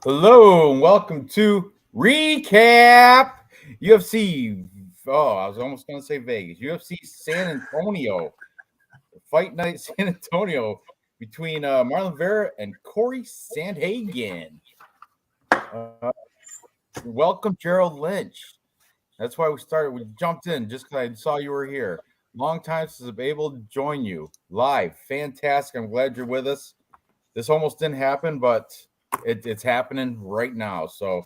Hello and welcome to Recap UFC. Oh, I was almost going to say Vegas. UFC San Antonio. Fight Night San Antonio between Marlon Vera and Corey Sandhagen. Welcome, Gerald Lynch. That's why we started. We jumped in just because I saw you were here. Long time since I've been able to join you live. Fantastic. I'm glad you're with us. This almost didn't happen, but it's happening right now. So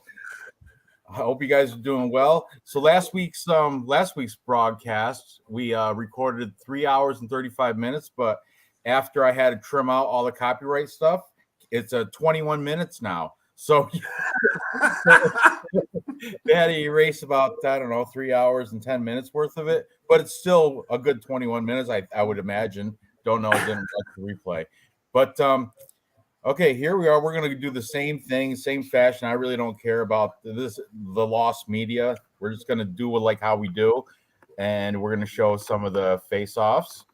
I hope you guys are doing well. So last week's broadcast, we recorded 3 hours and 35 minutes, but after I had to trim out all the copyright stuff, it's 21 minutes now. So they had to erase about, I don't know, 3 hours and 10 minutes worth of it, but it's still a good 21 minutes, I would imagine. Don't know, didn't watch the replay. But okay, here we are. We're going to do the same thing, same fashion. I really don't care about the lost media. We're just going to do it like how we do, and we're going to show some of the face-offs.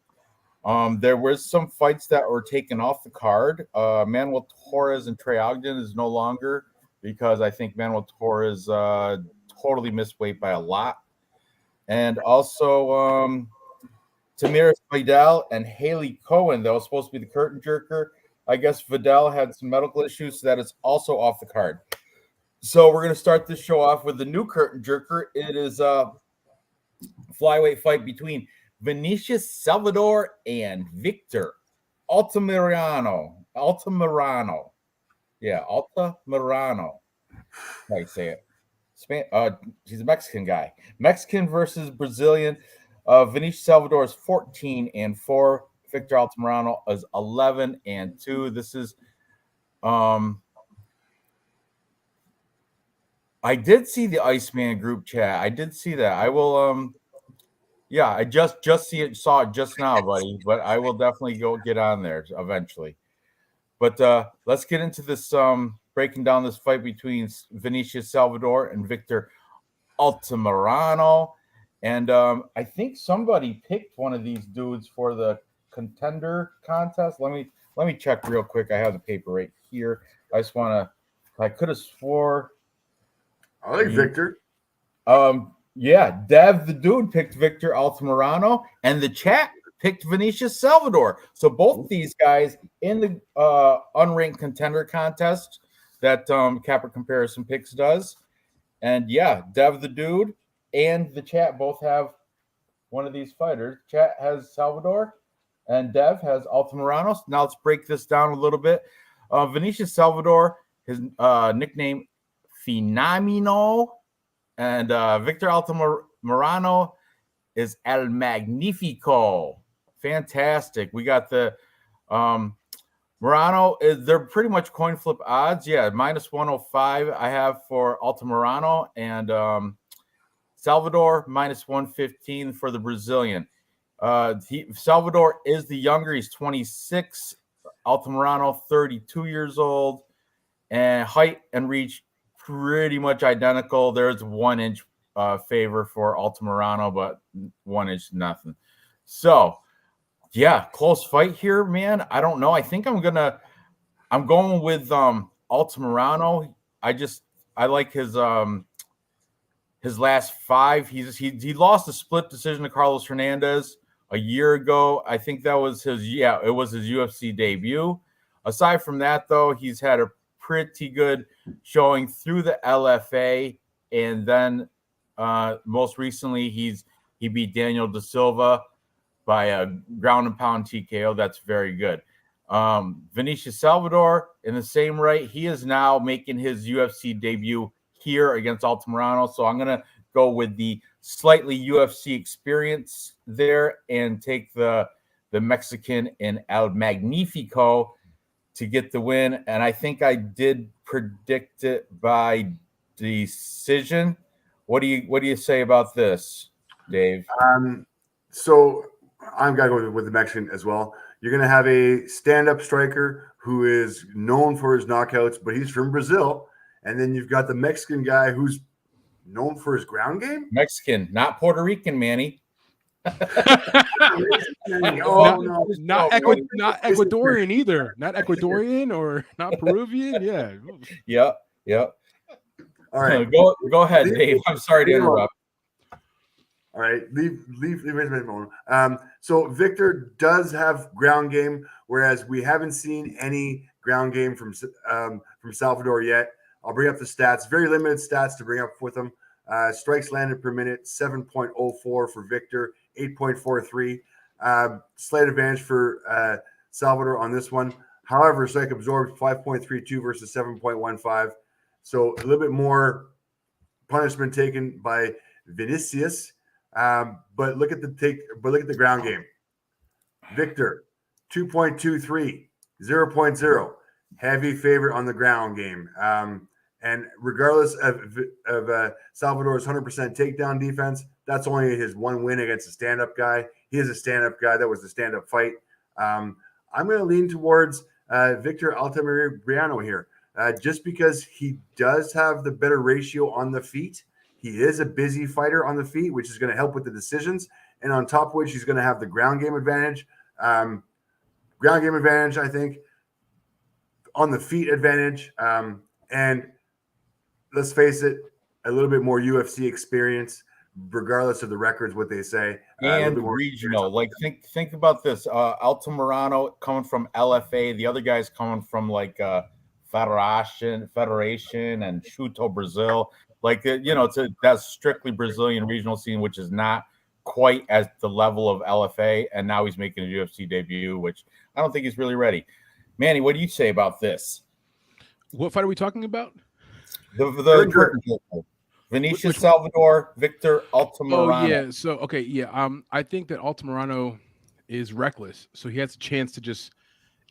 There was some fights that were taken off the card. Manuel Torres and Trey Ogden is no longer because I think Manuel Torres totally missed weight by a lot. And also Tamiris Vidal and Haley Cohen, that was supposed to be the curtain jerker. I guess Vidal had some medical issues, so that is also off the card. So we're going to start this show off with the new curtain jerker. It is a flyweight fight between Vinicius Salvador and Victor Altamirano. Yeah, Altamirano. How you say it? He's a Mexican guy. Mexican versus Brazilian. Vinicius Salvador is 14-4. Victor Altamirano is 11-2. This is I did see the Iceman group chat. I did see that. I will yeah, I just saw it just now, buddy, but I will definitely go get on there eventually. But let's get into this breaking down this fight between Vinicius Salvador and Victor Altamirano. And I think somebody picked one of these dudes for the contender contest. Let me check real quick. I have the paper right here. I just want to. I could have swore. I like Victor. Yeah, Dev the dude picked Victor Altamirano, and the chat picked Vinicius Salvador. So both these guys in the unranked contender contest that Capper Comparison Picks does, and yeah, Dev the dude and the chat both have one of these fighters. Chat has Salvador, and Dev has Altamirano. Now let's break this down a little bit. Vinicius Salvador, his nickname Fenomeno, and Victor Altamirano is El Magnifico. Fantastic. We got the Morano. They're pretty much coin flip odds. Yeah, minus 105 I have for Altamirano, and Salvador minus 115 for the Brazilian. Salvador is the younger. He's 26. Altamirano, 32 years old. And height and reach pretty much identical. There's 1 inch favor for Altamirano, but 1 inch nothing. So, yeah, close fight here, man. I don't know. I think I'm going with Altamirano. I like his last 5. He lost a split decision to Carlos Hernandez a year ago. I think that was his UFC debut. Aside from that, though, he's had a pretty good showing through the LFA, and then most recently he beat Daniel Da Silva by a ground and pound TKO. That's very good. Vinicius Salvador in the same right. He is now making his UFC debut here against Altamirano. So I'm going to go with the slightly UFC experience there and take the Mexican in El Magnifico to get the win. And I think I did predict it by decision. What do you say about this, Dave? So I'm going to go with the Mexican as well. You're going to have a stand-up striker who is known for his knockouts, but he's from Brazil. And then you've got the Mexican guy who's known for his ground game. Mexican, not Puerto Rican, Manny. Not Ecuadorian either. Not Ecuadorian or not Peruvian. Yeah. Yeah. Yep. All right. Go ahead, Dave. I'm sorry to interrupt. All right, leave so Victor does have ground game, whereas we haven't seen any ground game from Salvador yet. I'll bring up the stats. Very limited stats to bring up with him. Strikes landed per minute, 7.04 for Victor, 8.43. Slight advantage for Salvador on this one. However, strike absorbed 5.32 versus 7.15. So a little bit more punishment taken by Vinicius. But look at the ground game. Victor, 2.23, 0.0. Heavy favorite on the ground game. And regardless of Salvador's 100% takedown defense, that's only his one win against a stand-up guy. He is a stand-up guy. That was the stand-up fight. I'm going to lean towards Victor Altamirano here, just because he does have the better ratio on the feet. He is a busy fighter on the feet, which is going to help with the decisions. And on top of which, he's going to have the ground game advantage. Ground game advantage, I think, on the feet advantage. And let's face it, a little bit more UFC experience, regardless of the records, what they say. And regional. Like, think about this. Altamirano coming from LFA. The other guy's coming from, like, Federation and Chuto, Brazil. Like, that's strictly Brazilian regional scene, which is not quite at the level of LFA. And now he's making a UFC debut, which I don't think he's really ready. Manny, what do you say about this? What fight are we talking about? The Vinicius Salvador, Victor Altamirano. Oh, yeah. So, okay, yeah. I think that Altamirano is reckless. So he has a chance to just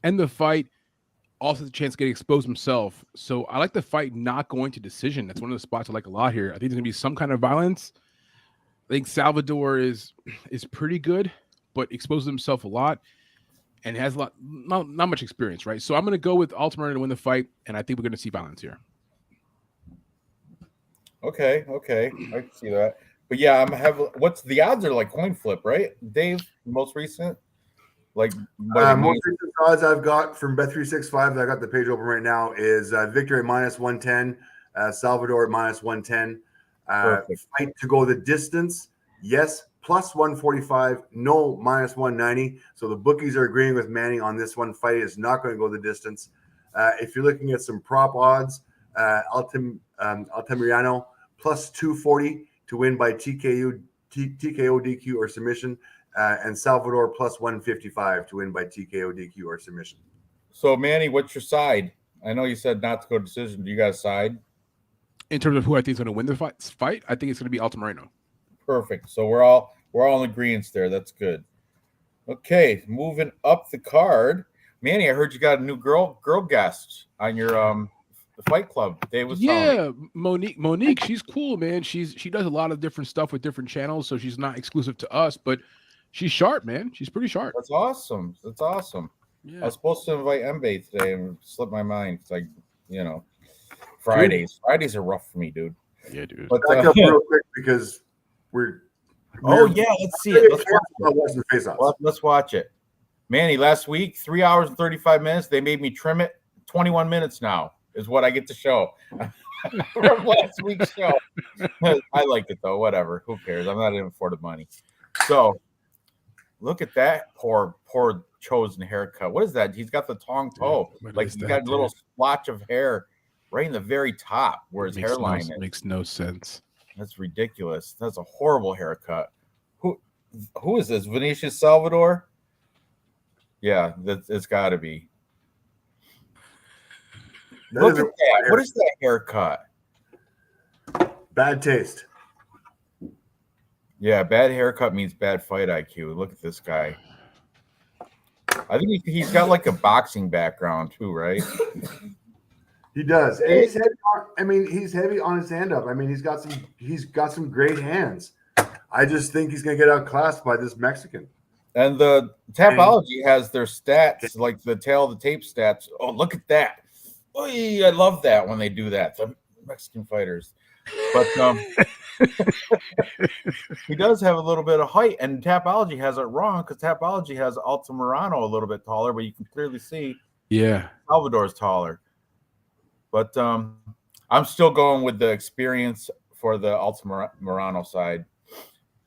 end the fight. Also, the chance to get exposed himself. So I like the fight not going to decision. That's one of the spots I like a lot here. I think there's gonna be some kind of violence. I think Salvador is pretty good, but exposes himself a lot and has a lot not much experience, right? So I'm gonna go with Altamirano to win the fight, and I think we're gonna see violence here. Okay, I can see that. But yeah, what's the odds are like coin flip, right? Dave, most recent. Like most recent odds I've got from Bet365 that I got the page open right now is Victor at -110, Salvador at -110. Fight to go the distance, yes, +145, no, -190. So the bookies are agreeing with Manning on this one. Fight is not going to go the distance. If you're looking at some prop odds, Altamirano +240 to win by TKO, DQ, or submission. And Salvador +155 to win by TKO, DQ, or submission. So, Manny, what's your side? I know you said not to go decision. Do you got a side? In terms of who I think is going to win the fight, I think it's going to be Altamirano. Perfect. So we're all in agreement there. That's good. Okay, moving up the card, Manny. I heard you got a new girl guest on your the Fight Club. Dave was telling me. Monique, she's cool, man. She does a lot of different stuff with different channels, so she's not exclusive to us, but she's sharp, man. She's pretty sharp. That's awesome. Yeah. I was supposed to invite Mbae today and slipped my mind. It's like, Fridays. Fridays are rough for me, dude. Yeah, dude. But back up real quick because we're let's see it. Let's watch it. Manny, last week, 3 hours and 35 minutes. They made me trim it. 21 minutes now is what I get to show from last week's show. I like it though. Whatever. Who cares? I'm not in for the money. So look at that poor chosen haircut. What is that? He's got the tong toe. Like he's got a little splotch of hair right in the very top where his hairline is. Makes no sense. That's ridiculous. That's a horrible haircut. Who is this? Vinicius Salvador? Yeah, it's got to be. Look at that. What is that haircut? Bad taste. Yeah, bad haircut means bad fight IQ. Look at this guy. I think he's got like a boxing background too, right? He does. And he's heavy he's heavy on his stand up. I mean, he's got some great hands. I just think he's gonna get outclassed by this Mexican. And the Tapology has their stats, like the tail of the tape stats. Oh, look at that. Oy, I love that when they do that. The Mexican fighters. But he does have a little bit of height, and Tapology has it wrong because Tapology has Altamirano a little bit taller, but you can clearly see Salvador's taller. But I'm still going with the experience for the Altamirano side.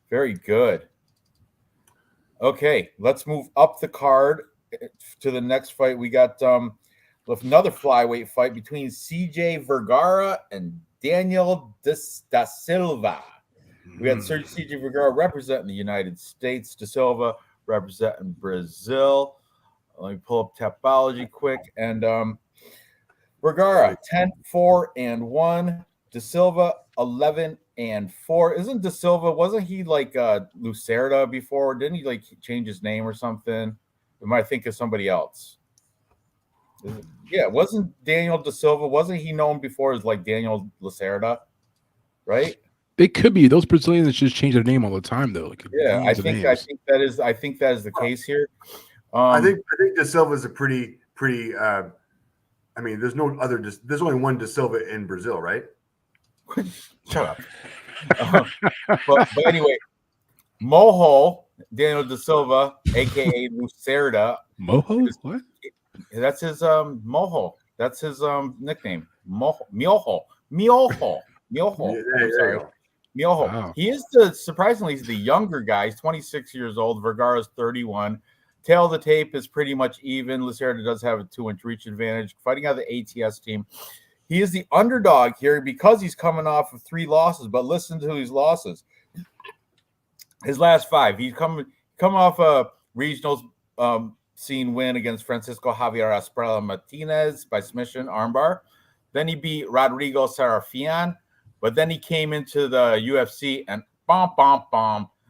Very good. Okay, let's move up the card to the next fight. We got another flyweight fight between CJ Vergara and Daniel da Silva. We got CJ Vergara representing the United States, da Silva representing Brazil. Let me pull up Tapology quick. And Vergara 10-4-1, da Silva 11-4. Isn't da Silva, wasn't he like Lucerda before? Didn't he like change his name or something? Am I thinking of somebody else? Yeah, wasn't Daniel da Silva, wasn't he known before as like Daniel Lacerda? Right? They could be. Those Brazilians just change their name all the time, though. Like yeah, I think that is the case here. I think da Silva is a pretty. I mean, there's only one da Silva in Brazil, right? Shut up. But anyway, Moho, Daniel da Silva, aka Lucerda. Moho? What? That's his Moho. That's his nickname. Miojo. I'm sorry. Miojo. Wow. He is surprisingly he's the younger guy. He's 26 years old. Vergara's 31. Tail of the tape is pretty much even. Lacerda does have a 2-inch reach advantage. Fighting out of the ATS team. He is the underdog here because he's coming off of 3 losses. But listen to his losses. His last 5. He's come off a regionals scene win against Francisco Javier Asprella Martinez by submission armbar. Then he beat Rodrigo Serafian. But then he came into the UFC and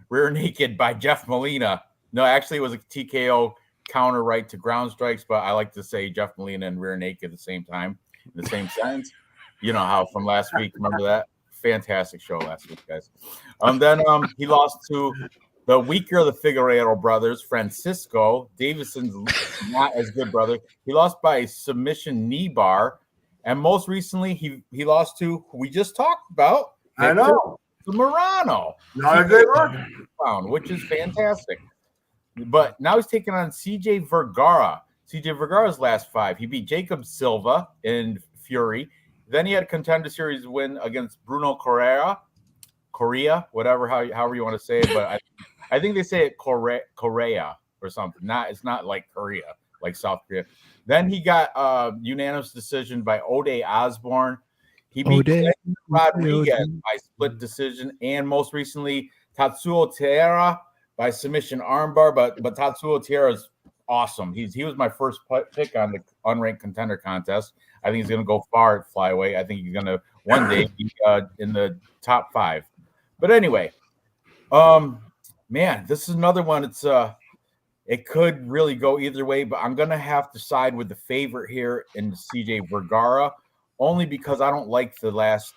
rear naked by Jeff Molina. No, actually, it was a TKO counter right to ground strikes, but I like to say Jeff Molina and rear naked at the same time, in the same sentence. You know how from last week, remember that? Fantastic show last week, guys. Then he lost to the weaker of the Figueiredo brothers, Francisco. Davidson's not as good brother. He lost by submission knee bar. And most recently, he lost to who we just talked about. I know. Morano. Not a good one. Which is fantastic. But now he's taking on CJ Vergara. CJ Vergara's last 5. He beat Jacob Silva in Fury. Then he had a contender series win against Bruno Correa, however you want to say it. But I think they say it Correa or something. It's not like Korea, like South Korea. Then he got a unanimous decision by Ode Osborne. He beat Rodriguez by split decision, and most recently Tatsuo Taira by submission armbar. But Tatsuo Taira is awesome. He was my first pick on the unranked contender contest. I think he's going to go far at flyweight. I think he's going to one day be in the top 5. But anyway, man, this is another one. It could really go either way, but I'm going to have to side with the favorite here in CJ Vergara, only because I don't like the last.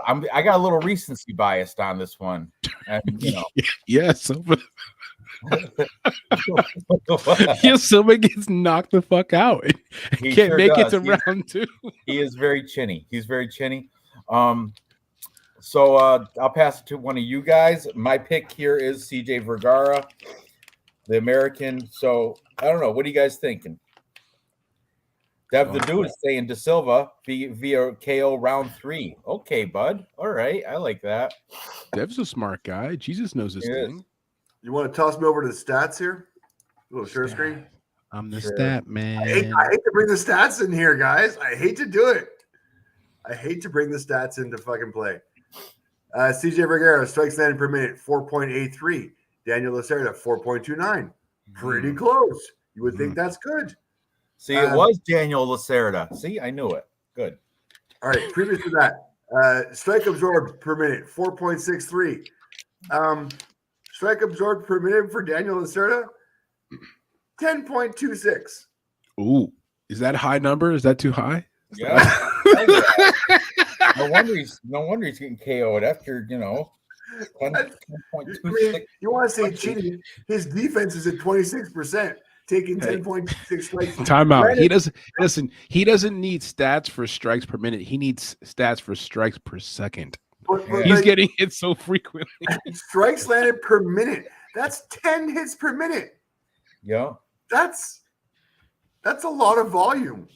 I got a little recency biased on this one, and you know. Yes. Silva gets knocked the fuck out. He can't make it to round 2. He is very chinny. He's very chinny. So I'll pass it to one of you guys. My pick here is CJ Vergara, the American. So I don't know. What are you guys thinking? Dev the dude is saying da Silva via KO round 3. Okay, bud. All right. I like that. Dev's a smart guy. Jesus knows his thing. You want to toss me over to the stats here? A little share screen. I'm the stat man. I hate to bring the stats in here, guys. I hate to do it. I hate to bring the stats into fucking play. CJ Vergara strikes landed per minute 4.83. Daniel Lacerda 4.29. Pretty close. You would think that's good. See, it was Daniel Lacerda. See, I knew it. Good. All right. Previous to that, strike absorbed per minute 4.63. Strike absorbed per minute for Daniel Lacerda 10.26. Ooh, is that a high number? Is that too high? Yeah. No wonder he's getting KO'd after 10.26. You want to say cheating? His defense is at 26%, taking 10.6 strikes. Time out. He doesn't need stats for strikes per minute. He needs stats for strikes per second. He's getting hit so frequently. Strikes landed per minute. That's 10 hits per minute. Yeah. That's a lot of volume.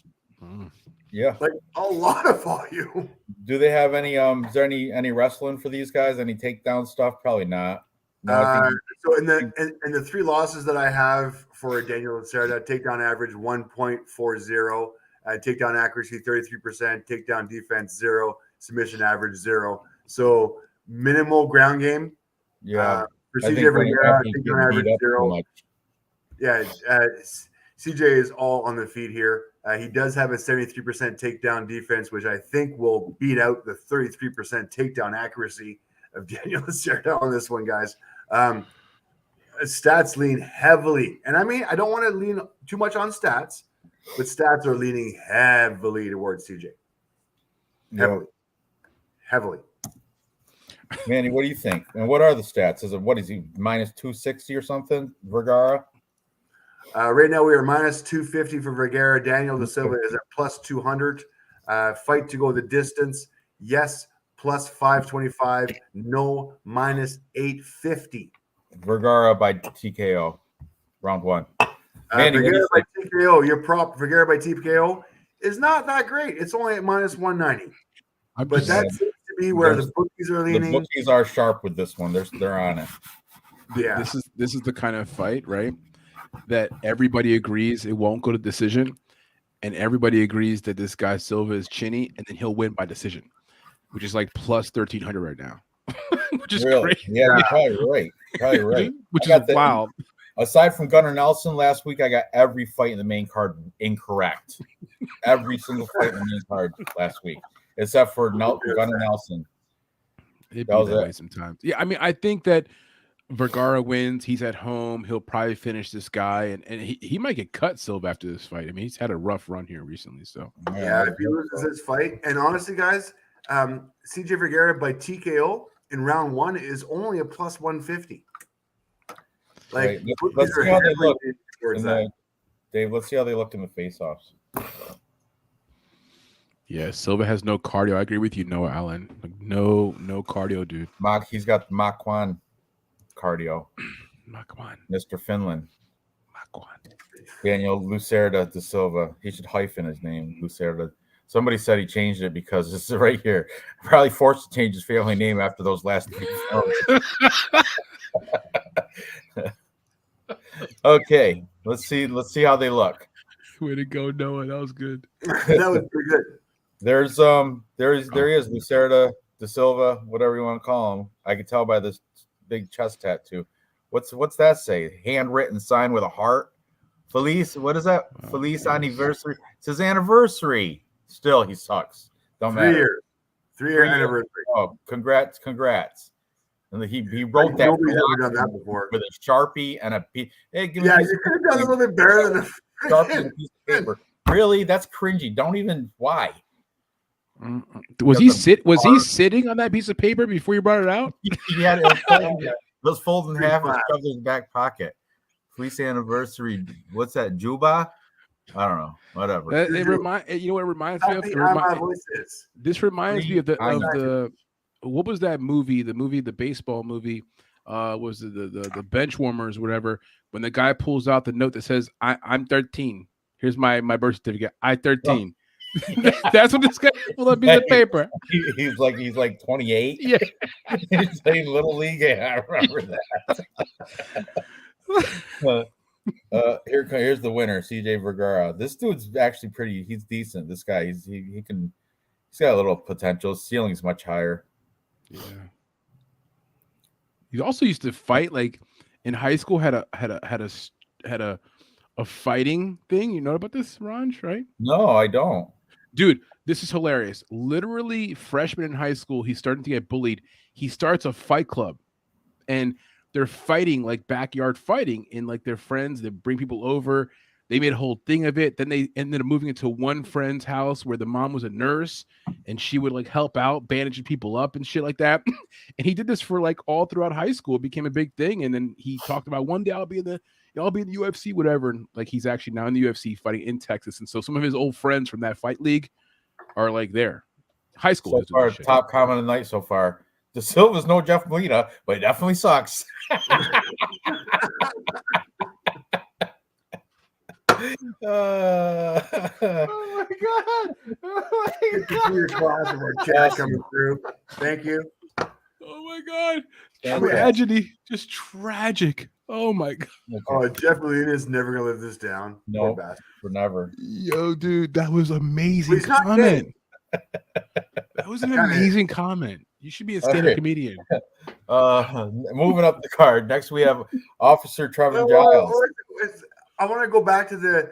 Yeah. Like a lot of volume. Do they have any? Is there any wrestling for these guys? Any takedown stuff? Probably not. No, I think So in the 3 losses that I have for Daniel Lacerda, takedown average 1.40, takedown accuracy 33%, takedown defense 0, submission average 0. So minimal ground game. yeah. For I CJ think when Vergara, he's takedown getting beat average up too 0. much. Yeah, CJ is all on the feet here. He does have a 73% takedown defense, which I think will beat out the 33% takedown accuracy of Daniel Lacerda on this one, guys. Stats lean heavily, and I mean, I don't want to lean too much on stats, but stats are leaning heavily towards CJ. Heavily. Manny, what do you think? And what are the stats? Is he minus 260 or something? Vergara? Right now we are minus 250 for Vergara. Daniel Da Silva is at plus 200. Fight to go the distance. Yes, plus 525. No, minus 850. Vergara by TKO, round 1. Manny, Vergara by TKO, your prop Vergara by TKO is not that great. It's only at minus 190. But that seems to be where the bookies are leaning. The bookies are sharp with this one. They're on it. Yeah. This is the kind of fight, right? That everybody agrees it won't go to decision, and everybody agrees that this guy Silva is chinny, and then he'll win by decision, which is like plus 1,300 right now, which is really? great. Yeah, you're probably right. Probably right. Which is wild. Aside from Gunnar Nelson last week, I got every fight in the main card incorrect. Every single fight in the main card last week, except for Gunnar Nelson. It be that way sometimes. Yeah, I mean, I think that Vergara wins. He's at home. He'll probably finish this guy, and he might get cut, Silva, after this fight. I mean, he's had a rough run here recently. So yeah, if he loses this fight, and honestly, guys, CJ Vergara by TKO in round 1 is only a plus 150. Like, right. Let's see how they look. Dave, let's see how they look in the face-offs. Yeah, Silva has no cardio. I agree with you, Noah Allen. Like, no cardio, dude. He's got Makwan cardio. Makwan. Mr. Finland. Makwan. Daniel Lacerda Da Silva. He should hyphen his name, Lacerda. Somebody said he changed it because this is right here. Probably forced to change his family name after those last 3 films. Okay, let's see how they look. Way to go, Noah. That was good. That was pretty good. There he is, Lacerda Da Silva, whatever you want to call him. I can tell by this big chest tattoo. What's that say? Handwritten sign with a heart. Felice, what is that? Felice anniversary. It's his anniversary. Still, he sucks. Don't matter. 3-year anniversary. Oh, congrats. And he wrote that. Nobody's ever done that before. With a Sharpie and a piece. Hey, you could have done a little bit better than a Sharpie and a piece of paper. Really? That's cringy. Don't even. Why? Was he sitting on that piece of paper before you brought it out? He had it was folded in half and shoved in his back pocket. Felice anniversary. What's that? Juba? I don't know. Whatever. You know what it reminds me of? This reminds me of the what was that movie? The baseball movie. Was the bench warmers, whatever. When the guy pulls out the note that says, "I'm 13. Here's my birth certificate. I'm 13." Oh. That's what this guy pulled up piece of paper. He's like 28. Yeah, he's playing little league. Yeah, I remember that. Here's the winner, CJ Vergara. This dude's actually pretty. He's decent. This guy, he's got a little potential. His ceiling's much higher. Yeah. He also used to fight like in high school. Had a fighting thing. You know about this, Ranj? Right? No, I don't. Dude, this is hilarious. Literally, freshman in high school, he's starting to get bullied. He starts a fight club, and they're fighting like backyard fighting, and like their friends. They bring people over. They made a whole thing of it. Then they ended up moving into one friend's house where the mom was a nurse, and she would like help out bandaging people up and shit like that. And he did this for like all throughout high school. It became a big thing. And then he talked about one day I'll be in the UFC, whatever. And like he's actually now in the UFC fighting in Texas. And so some of his old friends from that fight league are like there. High school. So far, top comment of the night so far. Da Silva's no Jeff Molina, but it definitely sucks. Oh my god! Oh my Get the junior class of our chat coming through. Thank you. Oh my god! Fantastic. Tragedy, just tragic. Oh my god. Oh, Jeff Molina is never gonna live this down. Poor No, bastard. for never. Yo, dude, that was But amazing he's not comment. dead. That was an Kinda- amazing comment. You should be a stand-up Okay. comedian. Moving up the card. Next, we have Officer Trevin Well, Giles. I want to go back to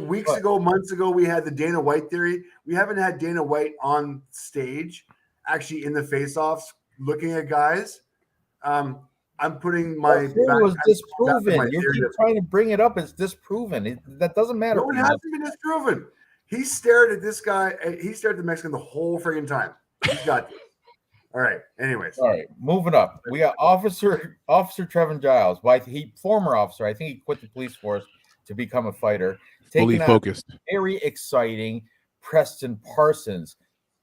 weeks ago, months ago, we had the Dana White theory. We haven't had Dana White on stage, actually in the face-offs, looking at guys. I'm putting my That theory was disproven. my You theory keep that- trying to bring it up. It's disproven. That doesn't matter. No, it hasn't been disproven. He stared at this guy. He stared at the Mexican the whole friggin' time. He's got this. All right. Anyways. All right, moving up. We got Officer Trevin Giles. Former officer. I think he quit the police force to become a fighter. Fully Taking on focused. very exciting Preston Parsons,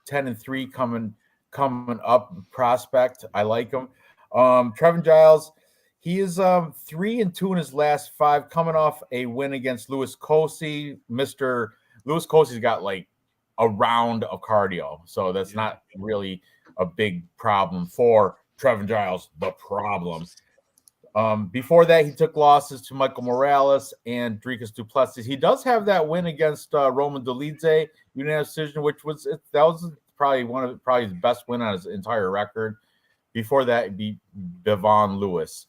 10-3 coming up prospect. I like him. Trevin Giles, he is 3-2 in his last 5, coming off a win against Louis Cosi. Mr. Louis Cosi's got like a round of cardio, so that's not really a big problem for Trevin Giles. The problem. Before that, he took losses to Michael Morales and Dricus Duplessis. He does have that win against Roman Dolidze, unanimous decision, which was probably his best win on his entire record. Before that, it'd be Bevon Lewis.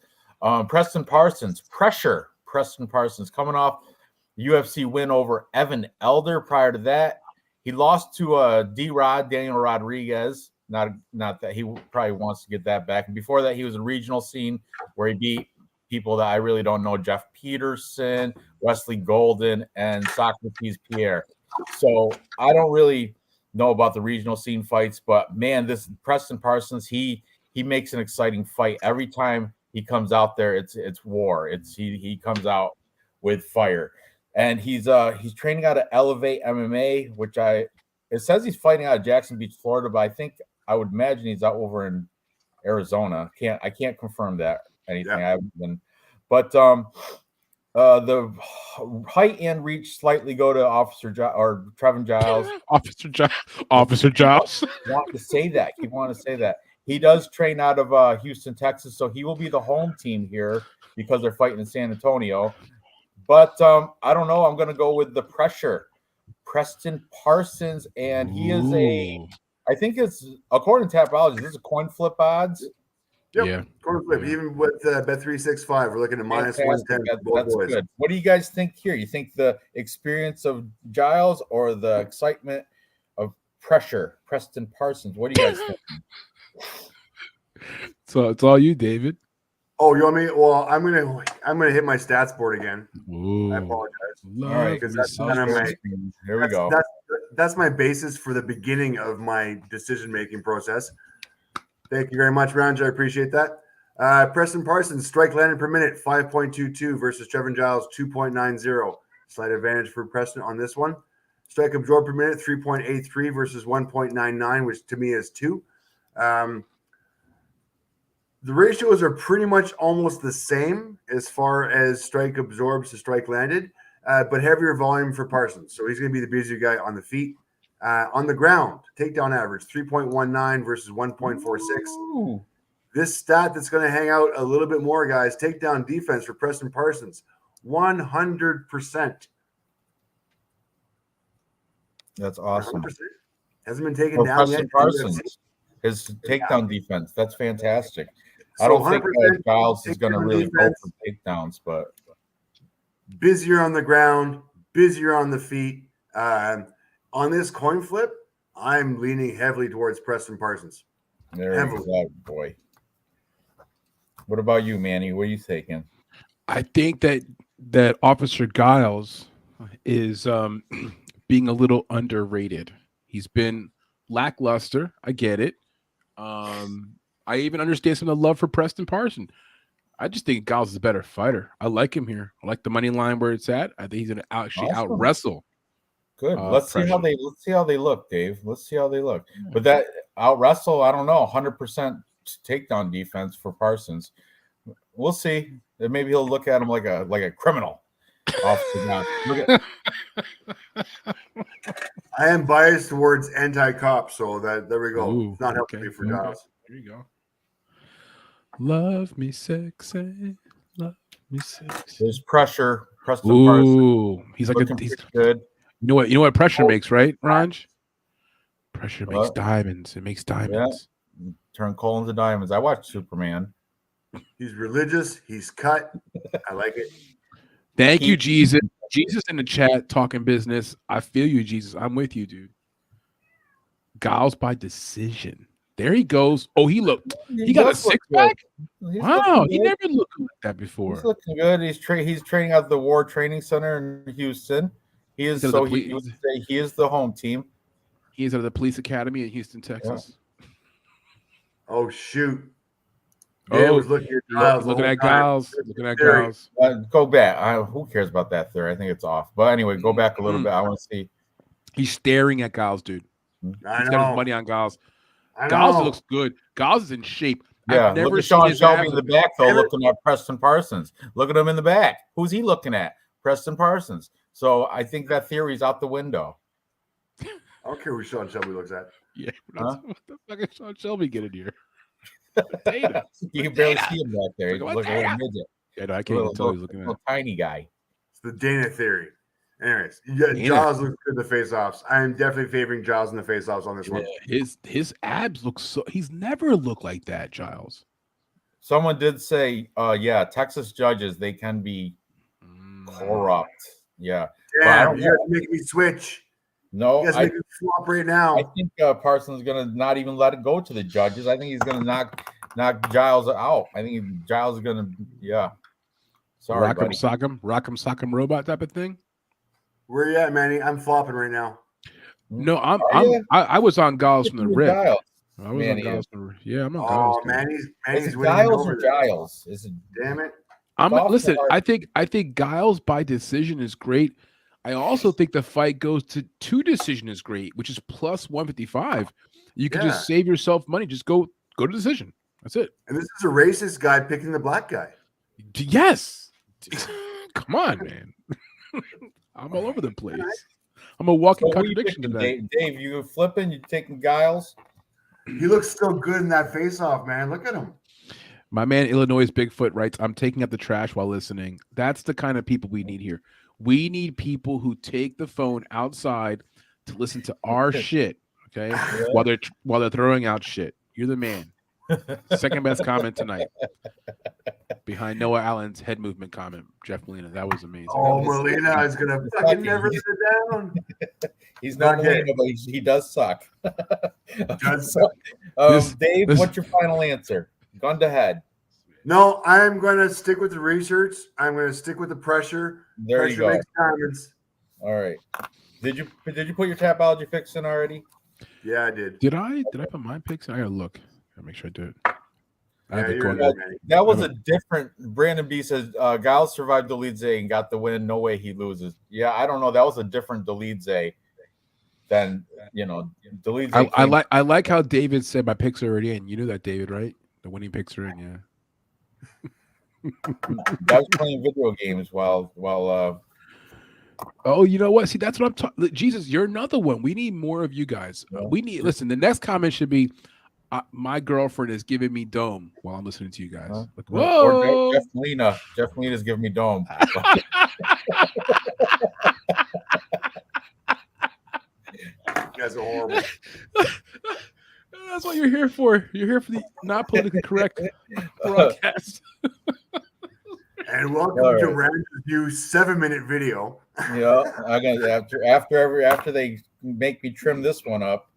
Preston Parsons, pressure. Preston Parsons coming off UFC win over Evan Elder. Prior to that, he lost to Daniel Rodriguez. Not that he probably wants to get that back. And before that, he was in regional scene where he beat people that I really don't know: Jeff Peterson, Wesley Golden, and Socrates Pierre. So I don't really know about the regional scene fights, but man, this Preston Parsons, he makes an exciting fight every time he comes out there. It's war. He comes out with fire, and he's training out of Elevate MMA, which it says he's fighting out of Jackson Beach, Florida, but I would imagine he's out over in Arizona. I can't confirm that anything. Yeah. I haven't been, but the height and reach slightly go to Trevin Giles. Officer Giles. Want to say that. Keep wanting to say that. He does train out of Houston, Texas, so he will be the home team here because they're fighting in San Antonio. But I don't know. I'm going to go with the pressure. Preston Parsons, and he is I think it's, according to Tapology, this is a coin flip odds. Yep. Yeah. Coin flip. Even with Bet365, we're looking at minus 110. That's good. What do you guys think here? You think the experience of Giles or the excitement of pressure? Preston Parsons. What do you guys think? So it's all you, David. Oh, you want me? Well, I'm gonna hit my stats board again. Ooh. I apologize. All right, because that's kind of my here we go. That's my basis for the beginning of my decision-making process. Thank you very much, Ranj. I appreciate that. Preston Parsons, strike landed per minute, 5.22 versus Trevin Giles, 2.90. Slight advantage for Preston on this one. Strike absorbed per minute, 3.83 versus 1.99, which to me is 2. The ratios are pretty much almost the same as far as strike absorbs to strike landed, but heavier volume for Parsons. So he's going to be the busier guy on the feet. On the ground, takedown average, 3.19 versus 1.46. This stat that's going to hang out a little bit more, guys, takedown defense for Preston Parsons, 100%. That's awesome. 100%. Hasn't been taken down Preston yet. Parsons, his takedown defense, that's fantastic. So I don't think 100% Giles is going to really go defense. for takedowns, but Busier on the ground, busier on the feet. On this coin flip, I'm leaning heavily towards Preston Parsons. there you go, boy. What about you, Manny? What are you taking? I think that Officer Giles is being a little underrated. He's been lackluster. I get it. I even understand some of the love for Preston Parsons. I just think Giles is a better fighter. I like him here. I like the money line where it's at. I think he's going to actually out wrestle. Good. Let's see how they look, Dave. Let's see how they look. But that out wrestle, I don't know, 100% takedown defense for Parsons. We'll see. Maybe he'll look at him like a criminal. Off the ground. Look at I am biased towards anti-cop, so there we go. Ooh, It's not helping okay, me for okay. Giles. There you go. Love me sexy, love me sexy. there's pressure. Preston Parsons Ooh, he's like looking he's. pretty good. You know what pressure Oh, makes, right, Ranj? Pressure makes What? diamonds. It makes diamonds. Turn coal into diamonds. I watched Superman. He's religious. He's cut. I like it. Thank you, Jesus. Jesus in the chat talking business. I feel you, Jesus. I'm with you, dude. Giles by decision. There he goes. Oh, he got a does look six good. pack. He's Wow, looking he good. never looked like that He's before. looking good. He's training at the War Training Center in Houston. He is He's out of the he would say he is the home team. He is at the police academy in Houston, Texas. Oh shoot! Oh, Dave was looking at Giles. looking the at whole time. Giles. Looking at Theory. Giles. Go back. Who cares about that theory? I think it's off. But anyway, go back a little bit. I want to see. He's staring at Giles, dude. I He's got his know. money on Giles. I Giles know. looks good. Giles is in shape. Yeah, I've never look at seen Sean his Shelby abs in the look- back, though, looking at Preston Parsons. Look at him in the back. Who's he looking at? Preston Parsons. So I think that theory's out the window. I don't care who Sean Shelby looks at. Yeah. Huh? What the fuck is Sean Shelby getting here? Potato. You can barely see him back there. He's Look at looking like a that. midget. Yeah, no, I can't even tell he's looking at. Little tiny guy. It's the Dana theory. Anyways, yeah, Dana. Giles looks good in the face-offs. I am definitely favoring Giles in the face-offs on this one. His abs look so. He's never looked like that, Giles. Someone did say, yeah, Texas judges, they can be corrupt. Yeah. Damn, you guys are making me switch. No, You guys are making me flop right now. I think Parsons is going to not even let it go to the judges. I think he's going to knock Giles out. I think Giles is going to, yeah. Sorry, buddy. Rock'em sock'em robot type of thing. Where you at, Manny? I'm flopping right now. No, you? I was on Giles from the rip. Giles. I was on Giles from the rip. Yeah, I'm on Oh, Giles. dude. Manny's Is it winning Giles over or there. Giles? Is it Damn it. Listen, hard. I think Giles by decision is great. I also think the fight goes to two decision is great, which is plus 155. You can just save yourself money. Just go to decision. That's it. And this is a racist guy picking the black guy. Yes. Come on, man. I'm all over the place. I'm a walking So who you contradiction picking, today. Dave, you flipping? You taking Giles? He looks so good in that face-off, man. Look at him. My man Illinois Bigfoot writes, I'm taking out the trash while listening. That's the kind of people we need here. We need people who take the phone outside to listen to our shit, okay? While they're throwing out shit. You're the man. Second best comment tonight. Behind Noah Allen's head movement comment, Jeff Molina. That was amazing. Oh, Molina is going to fucking never sit down. He's not Okay. Molina, but he does suck. Does suck. Dave, what's your final answer? Gun to head. No, I'm going to stick with the research. I'm going to stick with the pressure. There you Pressure go. makes diamonds. All right. Did you put your Tapology fix in already? Yeah, I did. Did I put my picks in? I gotta look. Gotta make sure I do it. I have Yeah, it you're going. good, Manny. That was a different. Brandon B says Giles survived Dolidze and got the win. No way he loses. Yeah, I don't know. That was a different Dolidze than Dolidze. I like how David said my picks are already in. You knew that, David, right? The winning picks are in, yeah. I was playing video games while Oh, you know what? See, that's what I'm talking. Jesus, you're another one. We need more of you guys. We need. Listen, the next comment should be, "My girlfriend is giving me dome while I'm listening to you guys." Like, whoa! Or Jeff Molina. Jeff Molina's giving me dome. You guys are horrible. That's what you're here for. You're here for the not politically correct broadcast. And welcome All to right. Ranj's new 7-minute video. Yeah, I got after they make me trim this one up,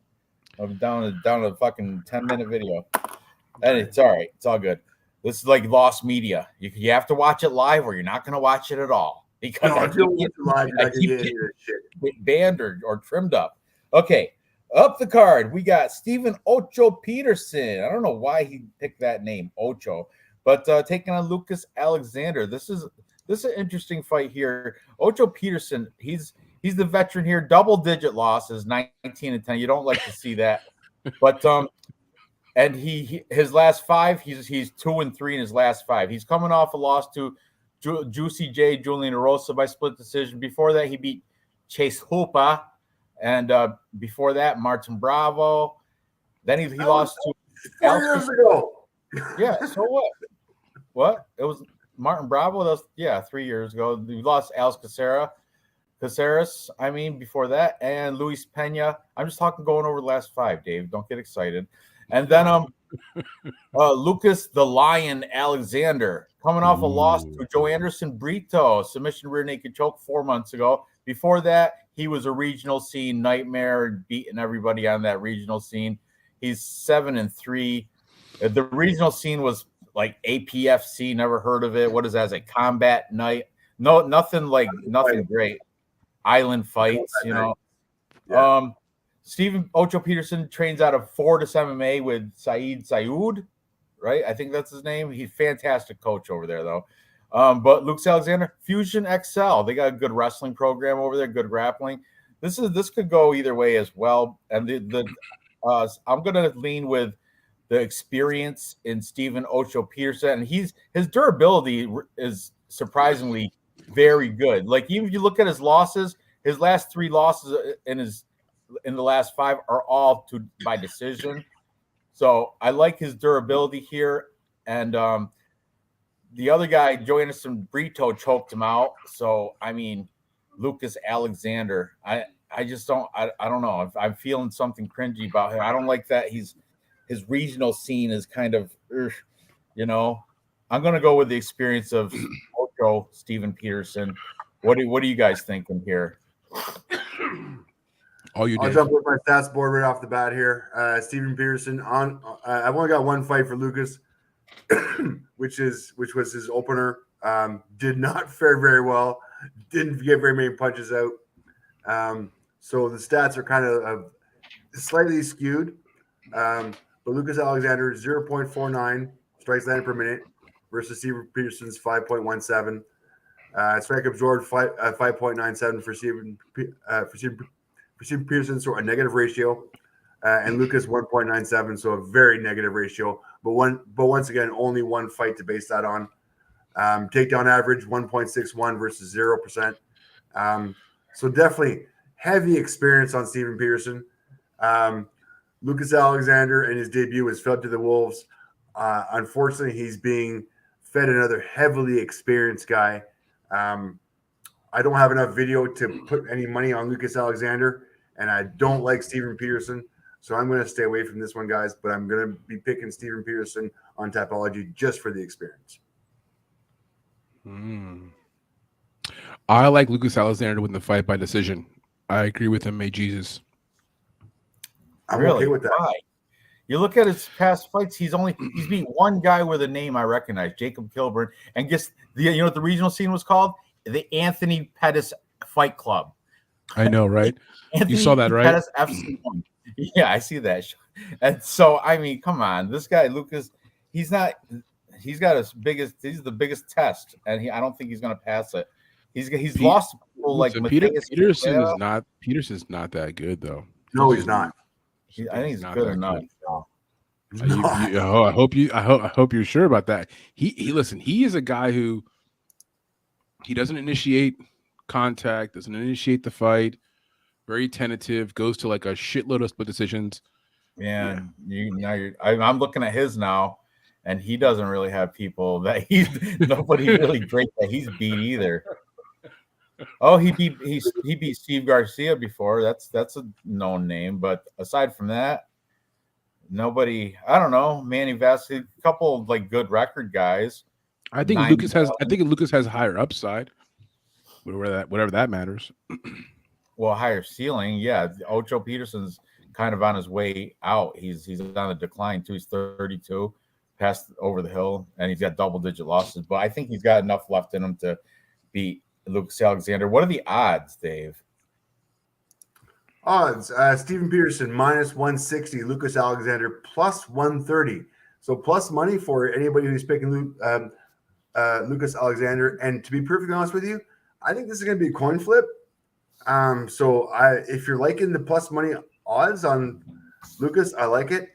I'm down to a fucking 10-minute video. And it's all right. It's all good. This is like lost media. You have to watch it live, or you're not going to watch it at all. Because No, I if you keep watch it live, you're I not going keep to get any of this shit. banned or trimmed up. Okay, up the card, we got Stephen Ocho Peterson. I don't know why he picked that name, Ocho, but taking on Lucas Alexander. This is an interesting fight here. Ocho Peterson, he's the veteran here. Double-digit losses, 19-10. You don't like to see that, but and his last five, he's 2-3 in his last five. He's coming off a loss to Juicy J, Julian Erosa by split decision. Before that, he beat Chase Hoopa. And before that, Martin Bravo. Then he lost to 4 years ago. Yeah, so what? What? It was Martin Bravo. That was 3 years ago. He lost Alex Caceres. I mean, before that, and Luis Pena. I'm just talking going over the last 5, Dave. Don't get excited. And then Lucas the Lion Alexander coming off a loss to Joe Anderson Brito, submission rear naked choke 4 months ago. Before that, he was a regional scene nightmare, beating everybody on that regional scene. He's 7-3. The regional scene was like APFC, never heard of it. What is that? Is it Combat Night? No, nothing great. Island fights, you know. Yeah. Stephen Ocho Peterson trains out of Fortis MMA with Saeed Sayoud, right? I think that's his name. He's a fantastic coach over there, though. But Lucas Alexander, Fusion XL. They got a good wrestling program over there, good grappling. This could go either way as well. And I'm gonna lean with the experience in Stephen Ocho Peterson, and his durability is surprisingly very good. Like, even if you look at his losses, his last 3 losses in the last 5 are all by decision. So I like his durability here. And the other guy, Joe Anderson Brito, choked him out. So I mean, Lucas Alexander, I don't know. I'm feeling something cringy about him. I don't like that his regional scene is kind of, you know. I'm gonna go with the experience of Ocho, Stephen Peterson. What are you guys thinking here? I'll jump with my stats board right off the bat here. Stephen Peterson I've only got 1 fight for Lucas, which was his opener. Did not fare very well. Didn't get very many punches out. So the stats are kind of slightly skewed. But Lucas Alexander 0.49 strikes landed per minute versus Stephen Peterson's 5.17. Strike absorbed 5.97 for Stephen Peterson, so a negative ratio, and Lucas 1.97, so a very negative ratio. But once again, only 1 fight to base that on. Takedown average 1.61 versus 0%. So definitely heavy experience on Stephen Peterson. Lucas Alexander in his debut was fed to the wolves. Unfortunately, he's being fed another heavily experienced guy. I don't have enough video to put any money on Lucas Alexander, and I don't like Stephen Peterson, so I'm going to stay away from this one, guys. But I'm going to be picking Stephen Peterson on Tapology just for the experience. I like Lucas Alexander to win the fight by decision. I agree with him. May Jesus. I'm really okay with that. Why? You look at his past fights; he's beat 1 guy with a name I recognize, Jacob Kilburn, and guess you know what the regional scene was called? The Anthony Pettis Fight Club. I know, right? You saw that, right? Pettis FC1. Yeah, I see that. And so, I mean, come on, this guy Lucas, he's the biggest test, and I don't think he's going to pass it. He's lost people like Peterson's not that good though. No, he's not. I think he's good enough. I hope you're sure about that. Listen, he is a guy who he doesn't initiate contact, doesn't initiate the fight, very tentative, goes to like a shitload of split decisions. Man, I'm looking at his now, and he doesn't really have people that nobody really great that he's beat either. Oh, he beat Steve Garcia before. That's a known name, but aside from that, nobody. I don't know. Manny Vasquez, a couple of like good record guys. I think Lucas has higher upside. Whatever that matters. Well, higher ceiling, yeah. Ocho Peterson's kind of on his way out. He's on the decline too. He's 32, passed over the hill, and he's got double-digit losses. But I think he's got enough left in him to beat Lucas Alexander. What are the odds, Dave? Odds: Stephen Peterson -160, Lucas Alexander +130. So plus money for anybody who's picking Lucas Alexander. And to be perfectly honest with you, I think this is going to be a coin flip. So if you're liking the plus money odds on Lucas, I like it.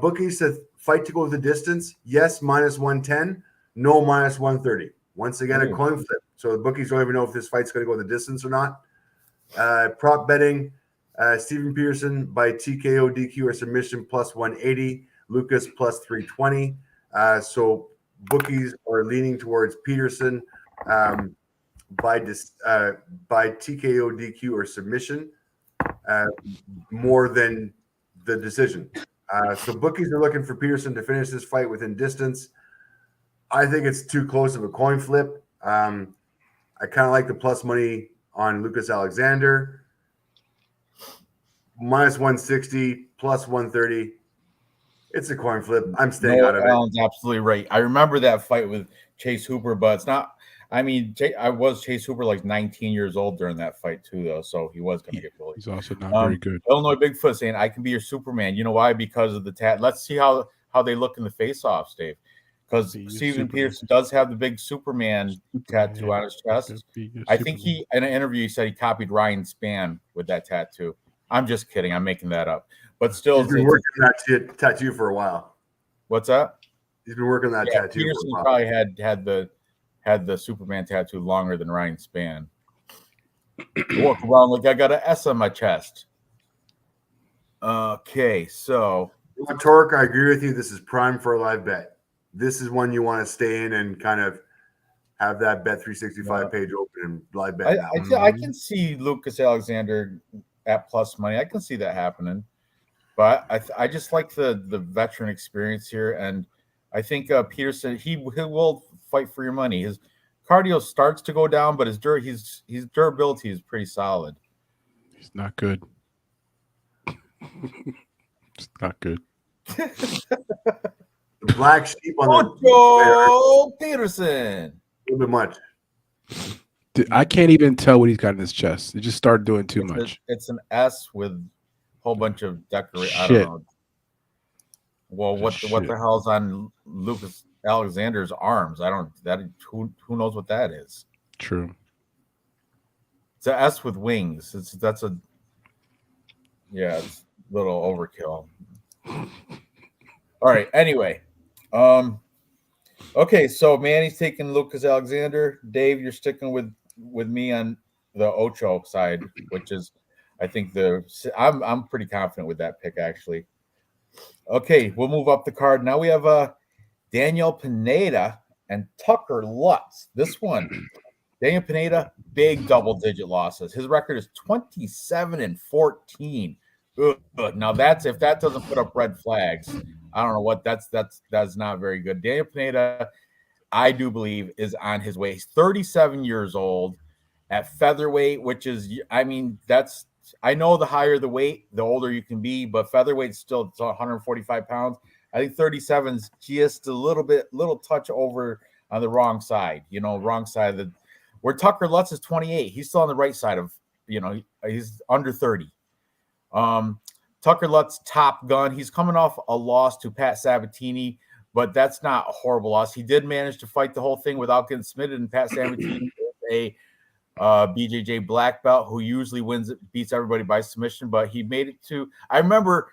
Bookies said fight to go the distance. Yes, -110. No, -130. Once again, a coin flip. So the bookies don't even know if this fight's going to go the distance or not. Prop betting, Steven Peterson by TKO, DQ, or submission plus 180. Lucas plus 320. So bookies are leaning towards Peterson by TKO, DQ, or submission more than the decision. So bookies are looking for Peterson to finish this fight within distance. I think it's too close of a coin flip. I kind of like the plus money on Lucas Alexander. Minus 160, plus 130. It's a coin flip. I'm staying out of it. Alan's absolutely right. I remember that fight with Chase Hooper, but it's not. I mean, I was Chase Hooper like 19 years old during that fight too, though, so he was going to get bullied. He's also not very good. Illinois Bigfoot saying, "I can be your Superman." You know why? Because of the tat. Let's see how they look in the face-offs, Dave. Because Steven Peterson does have the big Superman tattoo on his chest. I think he, in an interview, he said he copied Ryan Spann with that tattoo. I'm just kidding. I'm making that up. But still, he's been working that tattoo for a while. What's that? He's been working that tattoo. Peterson for a while. Probably had the Superman tattoo longer than Ryan Spann. I walk around like I got an S on my chest. Okay, so Torque, I agree with you. This is prime for a live bet. This is one you want to stay in and kind of have that Bet 365 page open and live bet. I can see Lucas Alexander at plus money. I can see that happening. But I just like the veteran experience here, and I think Peterson he will fight for your money. His cardio starts to go down, but his durability is pretty solid. He's not good. It's not good. The black sheep on the Peterson. A little bit much. Dude, I can't even tell what he's got in his chest. It just started doing too much. It's an S with a whole bunch of decoration. I don't know. Well, what the hell's on Lucas Alexander's arms? Who knows what that is? True. It's an S with wings. It's a little overkill. All right. Anyway, okay. So Manny's taking Lucas Alexander. Dave, you're sticking with me on the Ocho side, which is, I think I'm pretty confident with that pick actually. Okay, we'll move up the card. Now we have Daniel Pineda and Tucker Lutz. This one, Daniel Pineda, big double-digit losses. His record is 27-14. Ugh. Now if that doesn't put up red flags, I don't know what that's not very good. Daniel Pineda, I do believe, is on his way. He's 37 years old at featherweight, which is, I mean, I know the higher the weight, the older you can be, but featherweight's still 145 pounds. I think 37 is just a little touch over on the wrong side, wrong side of where Tucker Lutz is 28. He's still on the right side of, he's under 30. Tucker Lutz, Top Gun. He's coming off a loss to Pat Sabatini, but that's not a horrible loss. He did manage to fight the whole thing without getting submitted, and Pat Sabatini is a BJJ black belt who usually beats everybody by submission, but he made it to. I remember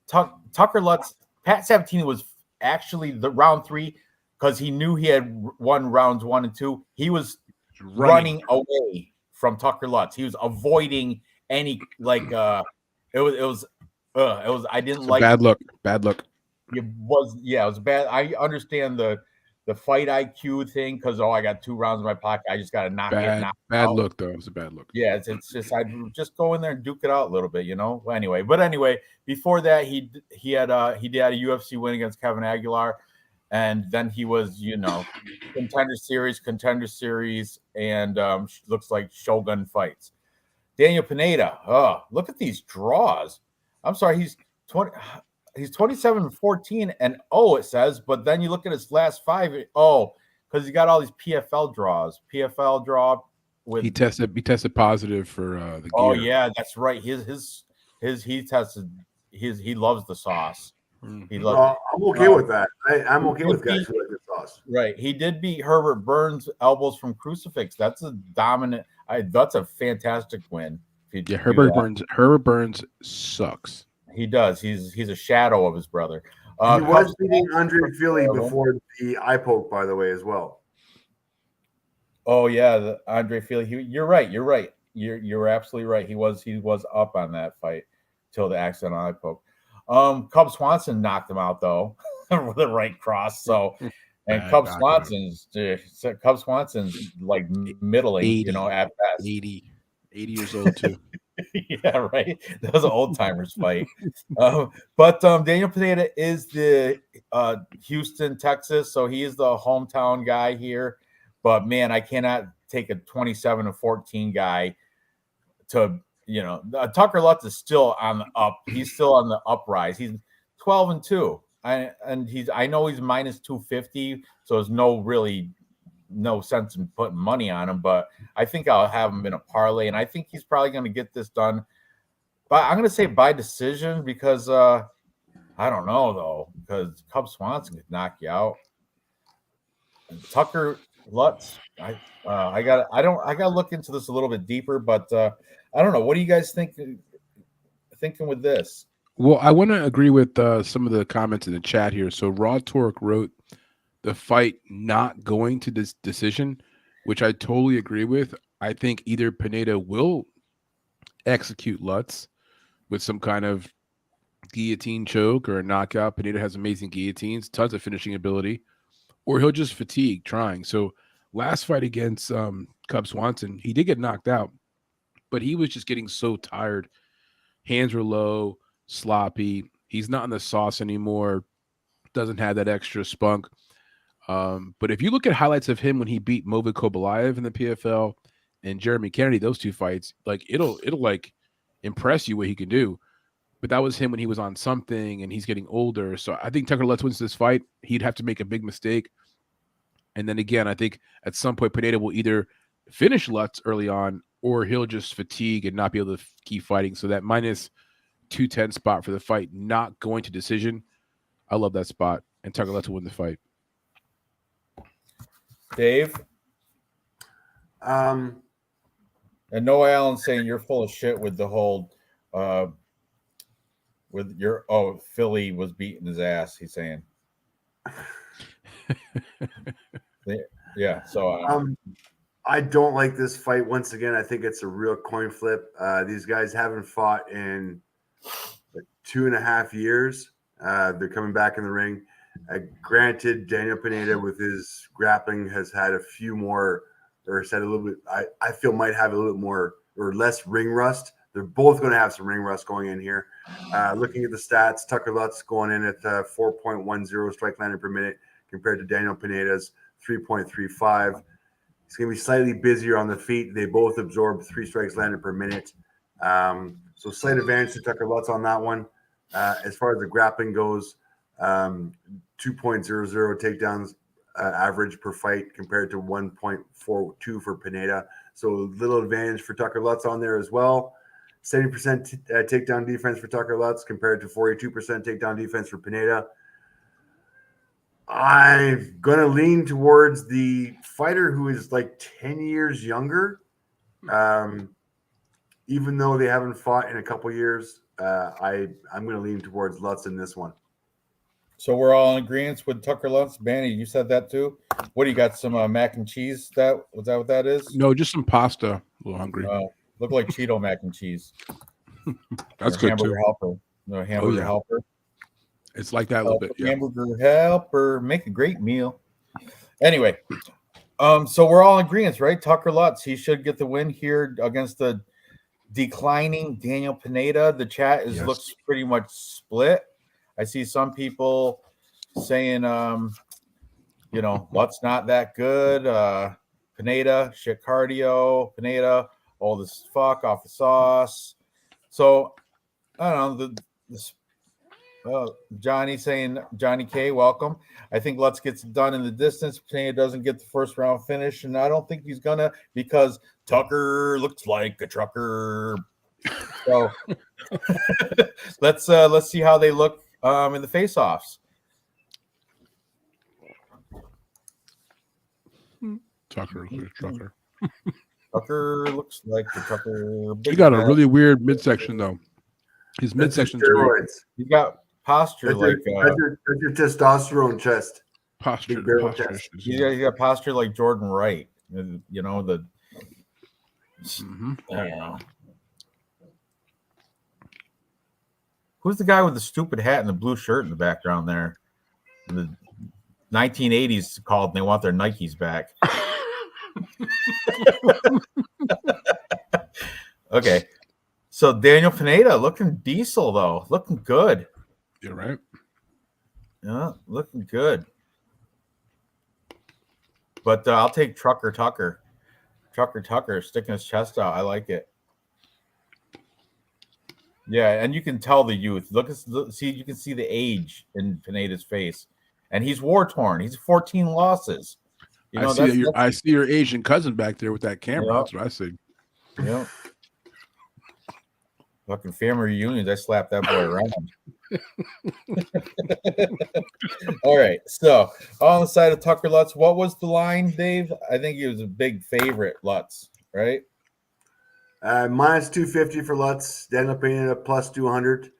Tucker Lutz. Pat Sabatini was actually the round 3 because he knew he had won rounds 1 and 2. He was running away from Tucker Lutz. He was avoiding any it was I didn't like bad look. It was bad. I understand the fight IQ thing because I got 2 rounds in my pocket. I just got to knock it. Bad look though. It was a bad look. Yeah, it's just I'd just go in there and duke it out a little bit, Anyway, before that he had a UFC win against Kevin Aguilar, and then he was contender series, and looks like Shogun fights. Daniel Pineda. Oh, look at these draws. I'm sorry, he's 27-14 and it says, but then you look at his last 5. Because he got all these PFL draws. PFL draw with he tested positive for the gear. Oh yeah, that's right. He loves the sauce. He loves I'm okay with that. I'm okay with guys who like the sauce. Right. He did beat Herbert Burns elbows from crucifix. That's a dominant. That's a fantastic win. Herbert Burns sucks. He does. He's a shadow of his brother. He was beating Andre Fili before the eye poke, by the way, as well. Oh yeah, the Andre Fili. You're right. You're right. You're absolutely right. He was up on that fight till the accidental eye poke. Cub Swanson knocked him out though with the right cross. So, and Bad knockout. Cub Swanson's like middling, 80, at best. 80 years old too. Yeah, right. That was an old timers fight. But Daniel Pineda is the Houston, Texas, so he is the hometown guy here. But man, I cannot take a 27-14 guy to Tucker Lutz is still on the up. He's still on the uprise. He's 12-2. I know he's minus 250, so there's no sense in putting money on him, but I think I'll have him in a parlay, and I think he's probably going to get this done. But I'm going to say by decision because I don't know though, because Cub Swanson could knock you out. And Tucker Lutz, I gotta look into this a little bit deeper, but I don't know. What do you guys thinking with this? Well, I want to agree with some of the comments in the chat here. So Raw Torque wrote the fight not going to this decision, which I totally agree with. I think either Pineda will execute Lutz with some kind of guillotine choke or a knockout. Pineda has amazing guillotines, tons of finishing ability, or he'll just fatigue trying. So last fight against Cub Swanson, he did get knocked out, but he was just getting so tired. Hands were low, sloppy. He's not in the sauce anymore. Doesn't have that extra spunk. But if you look at highlights of him when he beat Movit Kobalayev in the PFL and Jeremy Kennedy, those two fights, like it'll like impress you what he can do. But that was him when he was on something and he's getting older. So I think Tucker Lutz wins this fight. He'd have to make a big mistake. And then again, I think at some point Pineda will either finish Lutz early on or he'll just fatigue and not be able to keep fighting. So that minus 210 spot for the fight, not going to decision. I love that spot. And Tucker Lutz will win the fight. Dave? And Noah Allen saying you're full of shit with the whole with your Philly was beating his ass, he's saying. Yeah, so I don't like this fight. Once again, I think it's a real coin flip. These guys haven't fought in 2.5 years. They're coming back in the ring. Granted, Daniel Pineda with his grappling has had a few more, or said a little bit, I feel might have a little bit more or less ring rust. They're both going to have some ring rust going in here. Looking at the stats, Tucker Lutz going in at 4.10 strike landed per minute compared to Daniel Pineda's 3.35. He's going to be slightly busier on the feet. They both absorb 3 strikes landed per minute. So slight advantage to Tucker Lutz on that one. As far as the grappling goes, 2.00 takedowns average per fight compared to 1.42 for Pineda. So little advantage for Tucker Lutz on there as well. 70% takedown defense for Tucker Lutz compared to 42% takedown defense for Pineda. I'm going to lean towards the fighter who is like 10 years younger. Even though they haven't fought in a couple years, I'm going to lean towards Lutz in this one. So we're all in agreement with Tucker Lutz. Manny, you said that too? What do you got? Some mac and cheese? Was that what that is? No, just some pasta. A little hungry. Look like Cheeto mac and cheese. That's good hamburger too. Helper. No hamburger helper. It's like that a little bit. Yeah. Hamburger helper, make a great meal. Anyway, so we're all in agreement, right? Tucker Lutz, he should get the win here against the declining Daniel Pineda. The chat looks pretty much split. I see some people saying, Lutz not that good. Pineda, shit cardio. Pineda, all this fuck off the sauce. So I don't know. Johnny saying, Johnny K, welcome. I think Lutz gets it done in the distance. Pineda doesn't get the first round finish, and I don't think he's gonna because Tucker looks like a trucker. So let's see how they look in the face-offs. Tucker looks like a trucker. Tucker looks like the trucker. He got a really weird midsection though. His midsection steroids. He got posture that's like your testosterone chest. Posture. Chest. He got posture like Jordan Wright. You know, I don't know. Who's the guy with the stupid hat and the blue shirt in the background there? The 1980s called and they want their Nikes back. Okay. So Daniel Pineda looking diesel though, looking good. You're right. Yeah, looking good. But I'll take Trucker Tucker. Trucker Tucker sticking his chest out. I like it. Yeah, and you can tell the youth. See, you can see the age in Pineda's face, and he's war torn. He's 14 losses. You know, I see your Asian cousin back there with that camera. Yep. That's what I see. Yeah. Fucking family reunions. I slapped that boy around. All right. So on the side of Tucker Lutz, what was the line, Dave? I think he was a big favorite, Lutz, right? Minus 250 for Lutz. Daniel Pineda plus 200.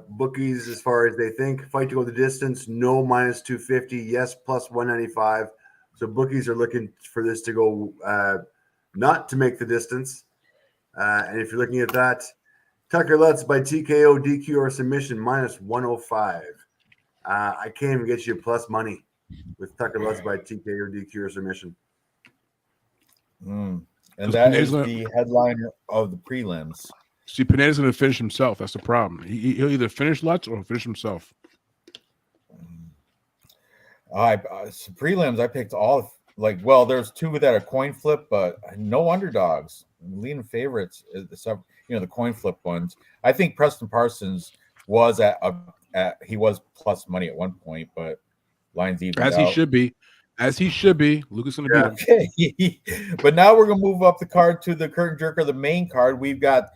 Bookies, as far as they think, fight to go the distance. No minus 250. Yes, plus 195. So bookies are looking for this to go not to make the distance. And if you're looking at that, Tucker Lutz by TKO, DQ, or submission, minus 105. I can't even get you plus money with Tucker Lutz by TKO, DQ, or submission. And that is the headliner of the prelims. See, Pineda's going to finish himself. That's the problem. He'll either finish Lutz or finish himself. Prelims, I picked all there's two that are coin flip, but no underdogs. Leading favorites, except the coin flip ones. I think Preston Parsons was he was plus money at one point, but lines even as he should be. As he should be. Lucas going to beat him. But now we're going to move up the card to the curtain jerker, the main card. We've got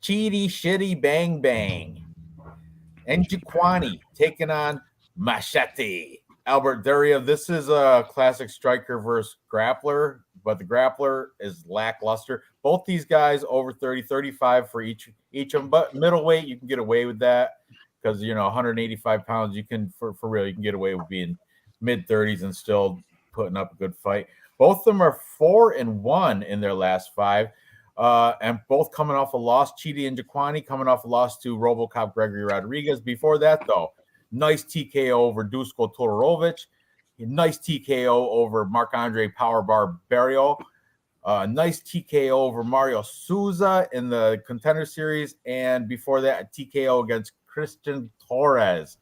Cheaty Shitty Bang Bang and Jaquani taking on Machete. Albert Duria. This is a classic striker versus grappler, but the grappler is lackluster. Both these guys over 30, 35 for each of them. But middleweight, you can get away with that because 185 pounds, you can for real, you can get away with being mid-30s and still putting up a good fight. Both of them are 4-1 in their last 5, and both coming off a loss. Chidi and Jaquani coming off a loss to RoboCop Gregory Rodriguez. Before that, though, nice TKO over Dusko Todorovic. Nice TKO over Marc-Andre Powerbar Barrio. Nice TKO over Mario Souza in the Contender Series. And before that, a TKO against Christian Torres.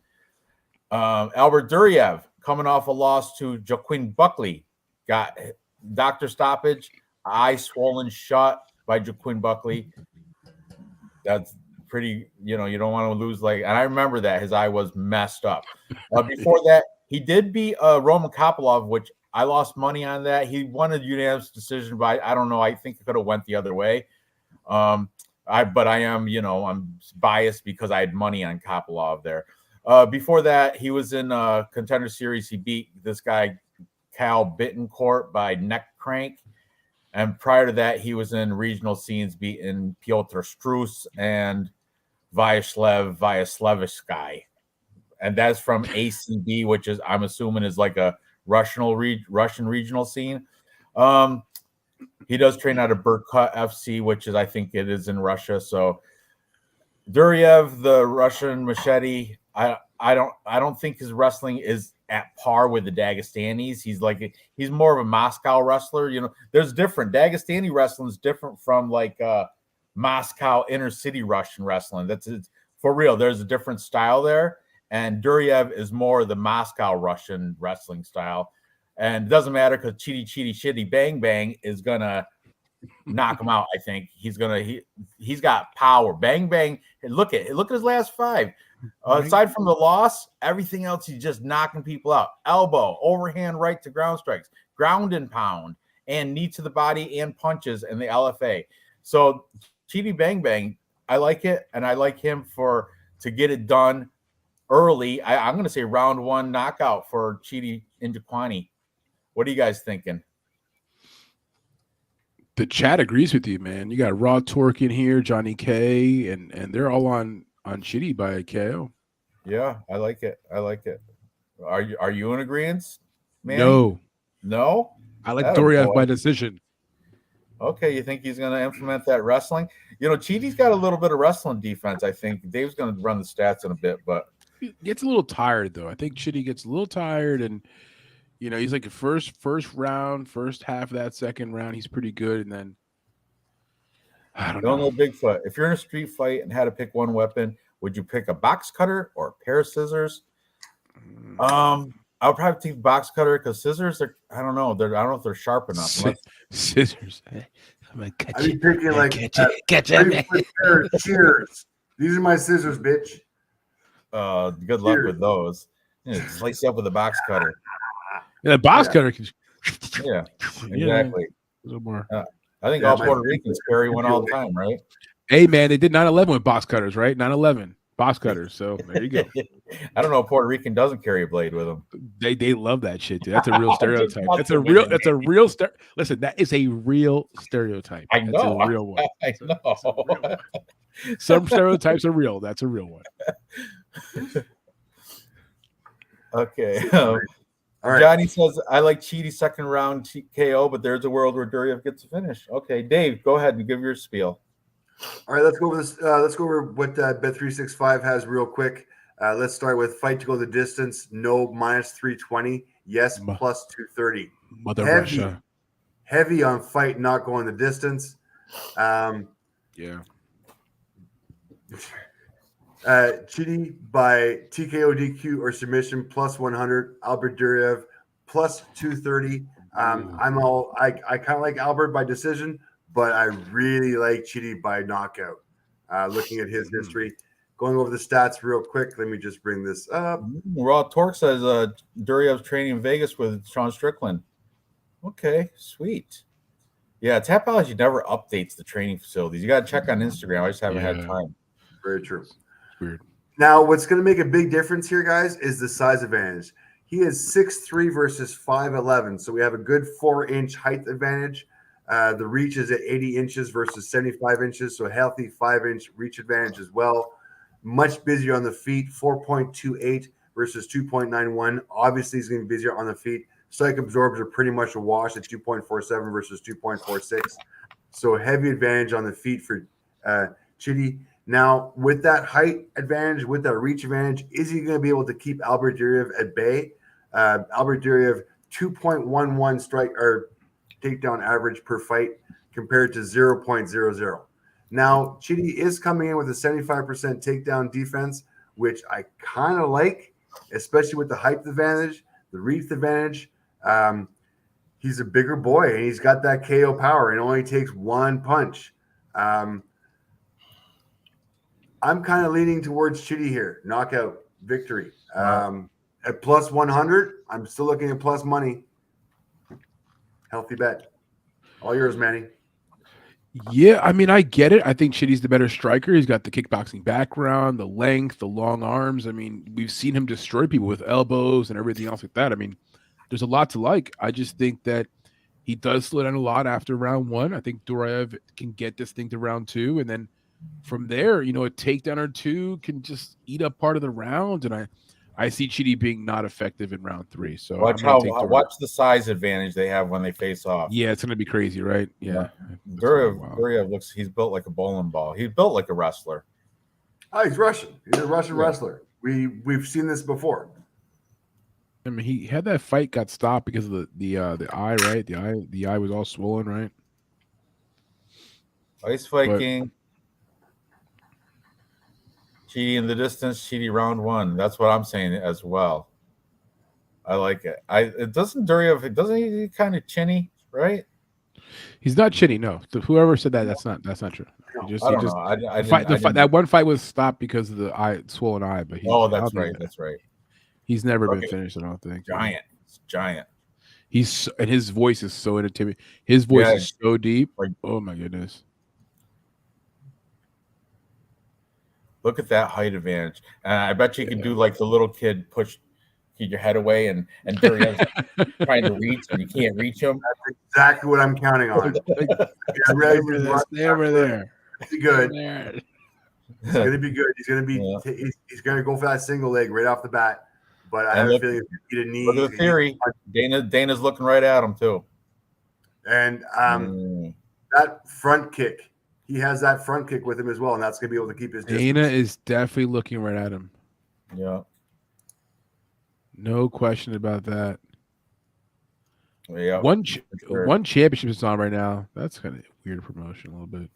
Albert Duryev coming off a loss to Joaquin Buckley. Got doctor stoppage, eye swollen shut by Joaquin Buckley. That's pretty, you don't want to lose and I remember that his eye was messed up. Before that, he did beat Roman Kopylov, which I lost money on that. He won a unanimous decision, but I don't know. I think it could have went the other way. But I am, I'm biased because I had money on Kopylov there. Before that, he was in Contender Series. He beat this guy, Cal Bittencourt, by neck crank. And prior to that, he was in regional scenes beating Piotr Strus and Vyacheslav and that's from ACB, which is I'm assuming is like a Russian regional scene. He does train out of Berkut FC, which is I think it is in Russia. So Duryev, the Russian Machete, I don't think his wrestling is at par with the Dagestanis. He's more of a Moscow wrestler. There's different Dagestani wrestling is different from Moscow inner city Russian wrestling. It's for real. There's a different style there. And Duryev is more the Moscow Russian wrestling style. And it doesn't matter because Chitty Bang Bang is going to knock him out, I think. He's got power. Bang Bang. Look at his last 5. Aside from the loss, everything else, he's just knocking people out. Elbow, overhand right to ground strikes, ground and pound, and knee to the body and punches in the LFA. So Chitty Bang Bang, I like it, and I like him to get it done early. I'm going to say round 1 knockout for Chidi Injaquani. What are you guys thinking? The chat agrees with you, man. You got Raw Torque in here, Johnny K, and they're all on Chidi by KO. Yeah, I like it. Are you in agreement, man? No. No? I like Atta Duriev boy. by decision. Okay, you think he's going to implement that wrestling? You know, Chidi's got a little bit of wrestling defense. I think Dave's going to run the stats in a bit, but He gets a little tired though. I think Chitty gets a little tired, and he's like the first round, first half of that second round, he's pretty good, and then I don't don't know. know Bigfoot. If you're in a street fight and had to pick one weapon, would you pick a box cutter or a pair of scissors? I would probably take box cutter because scissors are, I don't know. I don't know if they're sharp enough. Scissors. I'm gonna I'd be picking like catch 3-foot pair of shears. These are my scissors, bitch. Good luck with those. Slice you up with a box cutter. Yeah, the box cutter can. Yeah, exactly. A little more. I think all Puerto Ricans carry one all the time, right? Hey, man, they did 9/11 with box cutters, right? 9/11 box cutters. So there you go. I don't know. A Puerto Rican doesn't carry a blade with them. They love that shit, dude. That's a real stereotype. That's a real Listen, that is a real stereotype. I know. That's a real one. I know. Some stereotypes are real. That's a real one. Okay. All right. Johnny says, I like Chidi's second round KO, but there's a world where Duriev gets a finish. Okay, Dave, go ahead and give your spiel. All right, let's go over this. Let's go over what Bet365 has real quick. Let's start with fight to go the distance. No, minus 320. Yes, plus 230. Mother Russia. Heavy on fight not going the distance. Yeah. Chidi by TKO, DQ, or submission plus 100. Albert Duriev plus 230. I kind of like Albert by decision, but I really like Chidi by knockout. Looking at his history, going over the stats real quick. Let me just bring this up. Raw Torque says Duriev's training in Vegas with Sean Strickland. Okay, sweet. Yeah, Tapology never updates the training facilities. You got to check on Instagram. I just haven't had time. Very true. Weird. Now, what's going to make a big difference here, guys, is the size advantage. He is 6'3" versus 5'11", so we have a good 4-inch height advantage. The reach is at 80 inches versus 75 inches, so a healthy 5-inch reach advantage as well. Much busier on the feet, 4.28 versus 2.91. Obviously, he's going to be busier on the feet. Psych absorbs are pretty much a wash at 2.47 versus 2.46. So heavy advantage on the feet for Chidi. Now, with that height advantage, with that reach advantage, is he going to be able to keep Albert Duriev at bay? Albert Duriev, 2.11 strike or takedown average per fight compared to 0.00. Now, Chidi is coming in with a 75% takedown defense, which I kind of like, especially with the height advantage, the reach advantage. He's a bigger boy, and he's got that KO power, and only takes one punch. I'm kind of leaning towards Chidi here. Knockout victory. At plus 100, I'm still looking at plus money. Healthy bet. All yours, Manny. Yeah, I mean, I get it. I think Chidi's the better striker. He's got the kickboxing background, the length, the long arms. I mean, we've seen him destroy people with elbows and everything else like that. I mean, there's a lot to like. I just think that he does slow down a lot after round one. I think Duriev can get this thing to round two, and then from there, a takedown or two can just eat up part of the round. And I see Chidi being not effective in round three. So watch the size advantage they have when they face off. Yeah, it's gonna be crazy, right? Yeah. Duriev he's built like a bowling ball. He's built like a wrestler. Oh, he's Russian. He's a Russian wrestler. We've seen this before. I mean, he had that fight got stopped because of the eye, right? The eye was all swollen, right? Ice Viking. Chidi in the distance, Chidi round one. That's what I'm saying as well. I like it. Doesn't he kind of chinny, right? He's not chinny, no. Whoever said that, that's not true. That one fight was stopped because of the swollen eye. But that's right. That's right. He's never been finished, I don't think. Giant. And his voice is so intimidating. His voice is so deep. Oh my goodness. Look at that height advantage. I bet you can do like the little kid keep your head away and Duriev's trying to reach and you can't reach him. That's exactly what I'm counting on. Stay over there. Be good. He's gonna be good. He's gonna be. He's gonna go for that single leg right off the bat. But I have a feeling he didn't need. Look at the theory. Dana's looking right at him too. And that front kick, he has that front kick with him as well, and that's going to be able to keep his distance. Dana is definitely looking right at him. Yeah. No question about that. Yeah. One championship is on right now. That's kind of weird promotion, a little bit.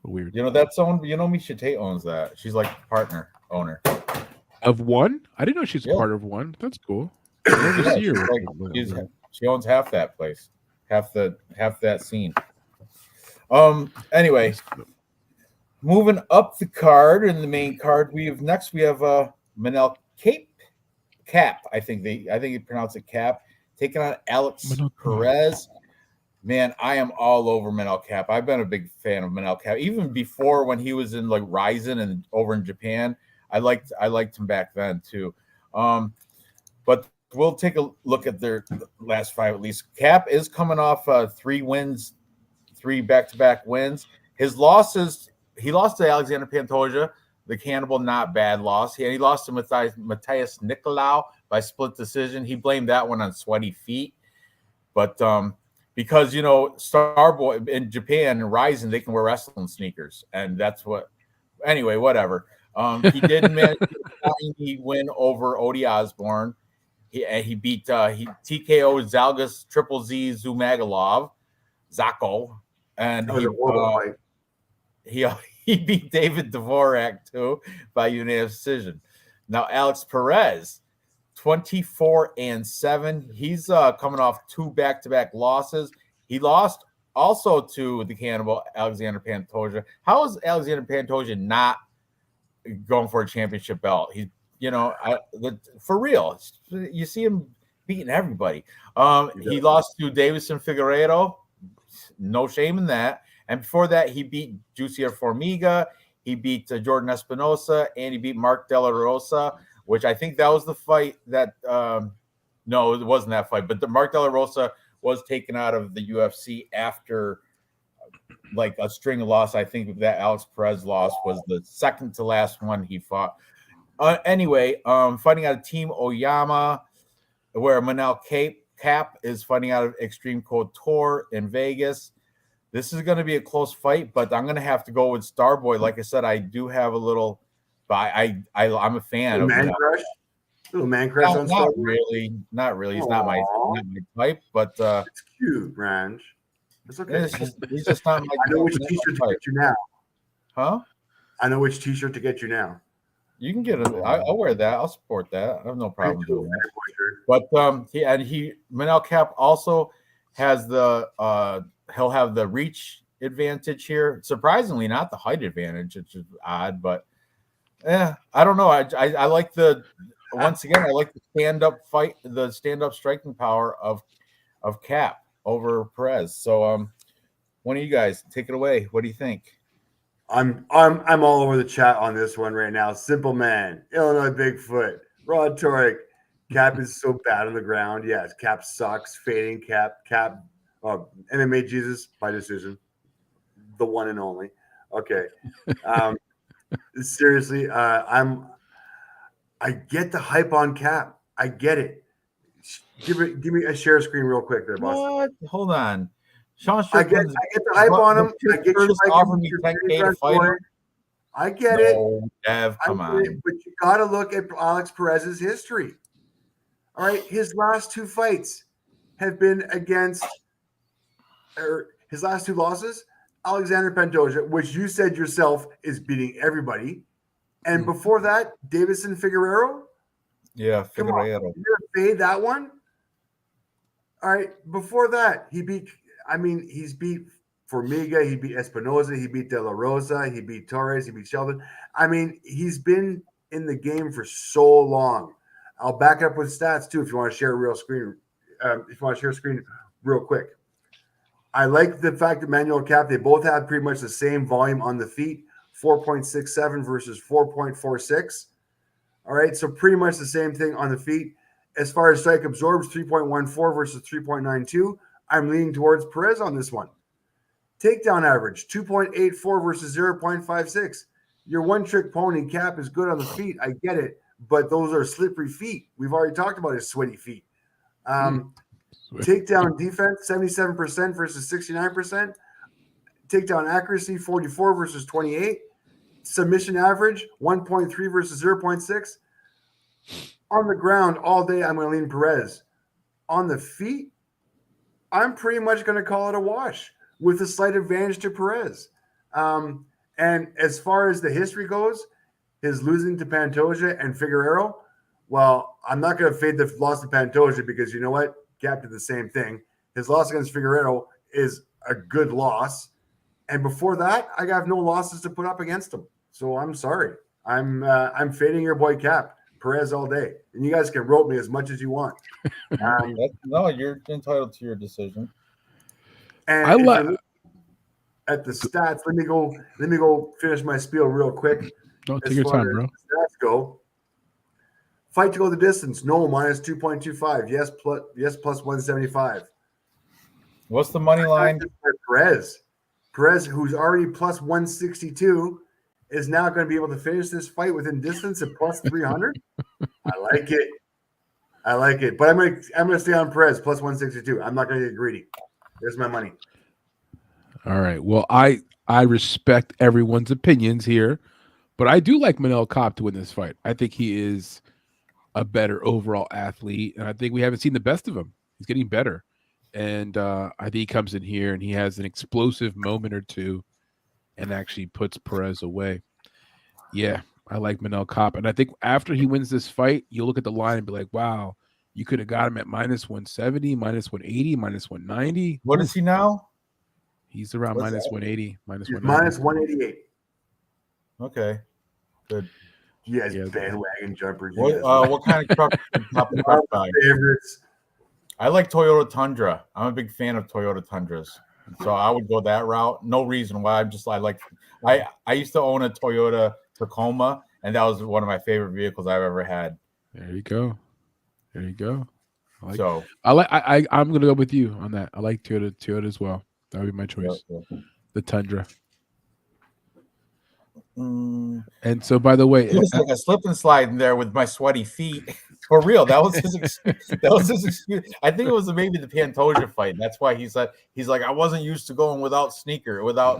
Weird. You know, that's someone, Misha Tate owns that. She's like partner, owner. Of one? I didn't know she's a part of one. That's cool. I never see her. She owns half that place. Half that scene. Anyway, moving up the card in the main card, we have Manel Cap. I think you pronounce it Cap, taking on Alex Perez. Man, I am all over Manel Cap. I've been a big fan of Manel Cap even before when he was in like Ryzen and over in Japan. I liked him back then too. But we'll take a look at their last 5 at least. Cap is coming off 3 wins, 3 back-to-back wins. His losses, he lost to Alexander Pantoja, the Cannibal, not bad loss. He lost to Matthias Nicolau by split decision. He blamed that one on sweaty feet. But because, Starboy in Japan and Ryzen, they can wear wrestling sneakers. And that's what – anyway, whatever. He did manage to win over Odie Osborne. He beat TKO Zalgas Triple Z Zumagulov, Zako, and he beat David Dvorak too by unanimous decision. Now Alex Perez, 24-7. He's coming off 2 back-to-back losses. He lost also to the Cannibal Alexander Pantoja. How is Alexander Pantoja not going for a championship belt? He's for real. You see him beating everybody. He lost to Davison Figueiredo. No shame in that. And before that, he beat Jussier Formiga. He beat Jordan Espinosa, and he beat Mark De La Rosa, which I think that was the fight that no, it wasn't that fight. But the Mark De La Rosa was taken out of the UFC after like a string of losses. I think that Alex Perez loss was the second to last one he fought. Anyway, fighting out of Team Oyama, where Manel Cap is fighting out of Extreme Couture in Vegas. This is going to be a close fight, but I'm going to have to go with Starboy. Like I said, I do have a little, but I'm a fan of man crush. Little man crush on Starboy. Not really. He's not my type, but it's cute, Ranj. It's okay. He's just not my. I know which T-shirt to get you now. Huh? I know which T-shirt to get you now. You can get it. I'll wear that. I'll support that. I have no problem doing that. But Manel Cap also has he'll have the reach advantage here. Surprisingly, not the height advantage, which is odd. But I don't know. I like once again I like the stand up striking power of Cap over Perez. So one of you guys take it away. What do you think? I'm all over the chat on this one right now. Simple Man, Illinois Bigfoot, Rod Torek. Cap is so bad on the ground. Yes, Cap sucks. Fading Cap. MMA Jesus by decision. The one and only. Okay. Seriously, I get the hype on Cap. I get it. Give me a share screen real quick there, boss. What? Hold on. Sean I get the hype on him. I get you offering me 10K to fight him. I get it. Dev, come on. But you got to look at Alex Perez's history. All right, his last 2 fights have been against, or his last 2 losses, Alexander Pantoja, which you said yourself is beating everybody, and before that, Davison Figueiredo. Yeah, Figueiredo. You're gonna fade that one. All right, before that, he's beat Formiga, he beat Espinosa, he beat De La Rosa, he beat Torres, he beat Sheldon. I mean, he's been in the game for so long. I'll back up with stats too if you want to share a real screen. If you want to share a screen real quick. I like the fact that Manuel Cap, they both have pretty much the same volume on the feet, 4.67 versus 4.46. All right, so pretty much the same thing on the feet. As far as strike absorbs, 3.14 versus 3.92. I'm leaning towards Perez on this one. Takedown average, 2.84 versus 0.56. Your one-trick pony Cap is good on the feet. I get it, but those are slippery feet. We've already talked about his sweaty feet. Takedown defense, 77% versus 69%. Takedown accuracy, 44 versus 28. Submission average, 1.3 versus 0.6. On the ground all day, I'm going to lean Perez. On the feet, I'm pretty much going to call it a wash with a slight advantage to Perez. And as far as the history goes, his losing to Pantoja and Figueroa, well, I'm not going to fade the loss to Pantoja because you know what? Gap did the same thing. His loss against Figueroa is a good loss. And before that, I have no losses to put up against him. So I'm sorry. I'm fading your boy Cap, Perez all day. And you guys can rope me as much as you want. No, you're entitled to your decision. And at the stats, let me go finish my spiel real quick. No, take your time, bro. Stats go. Fight to go the distance. No, minus 2.25. Yes, plus 175. What's the money line? Perez, who's already plus 162, is now going to be able to finish this fight within distance at plus 300. I like it. But I'm gonna stay on Perez plus 162. I'm not going to get greedy. There's my money. All right. Well, I respect everyone's opinions here, but I do like Manel Kape to win this fight. I think he is a better overall athlete, and I think we haven't seen the best of him. He's getting better, and I think he comes in here and he has an explosive moment or two, and actually puts Perez away. Yeah, I like Manel Kape, and I think after he wins this fight, you'll look at the line and be like, "Wow, you could have got him at minus 170, minus 180, minus 190." What is he now? He's around minus that? 180, minus 190. Minus 188. Okay, good. You guys bandwagon jumpers. What kind of truck? Favorites. I like Toyota Tundra. I'm a big fan of Toyota Tundras, so I would go that route. No reason why. I used to own a Toyota Tacoma, and that was one of my favorite vehicles I've ever had. There you go. I'm gonna go with you on that. I like Toyota as well. That would be my choice. Yeah. The Tundra. And so, by the way, it was like a slip and slide in there with my sweaty feet. For real, that was his excuse. I think it was maybe the Pantoja fight. That's why he's like I wasn't used to going without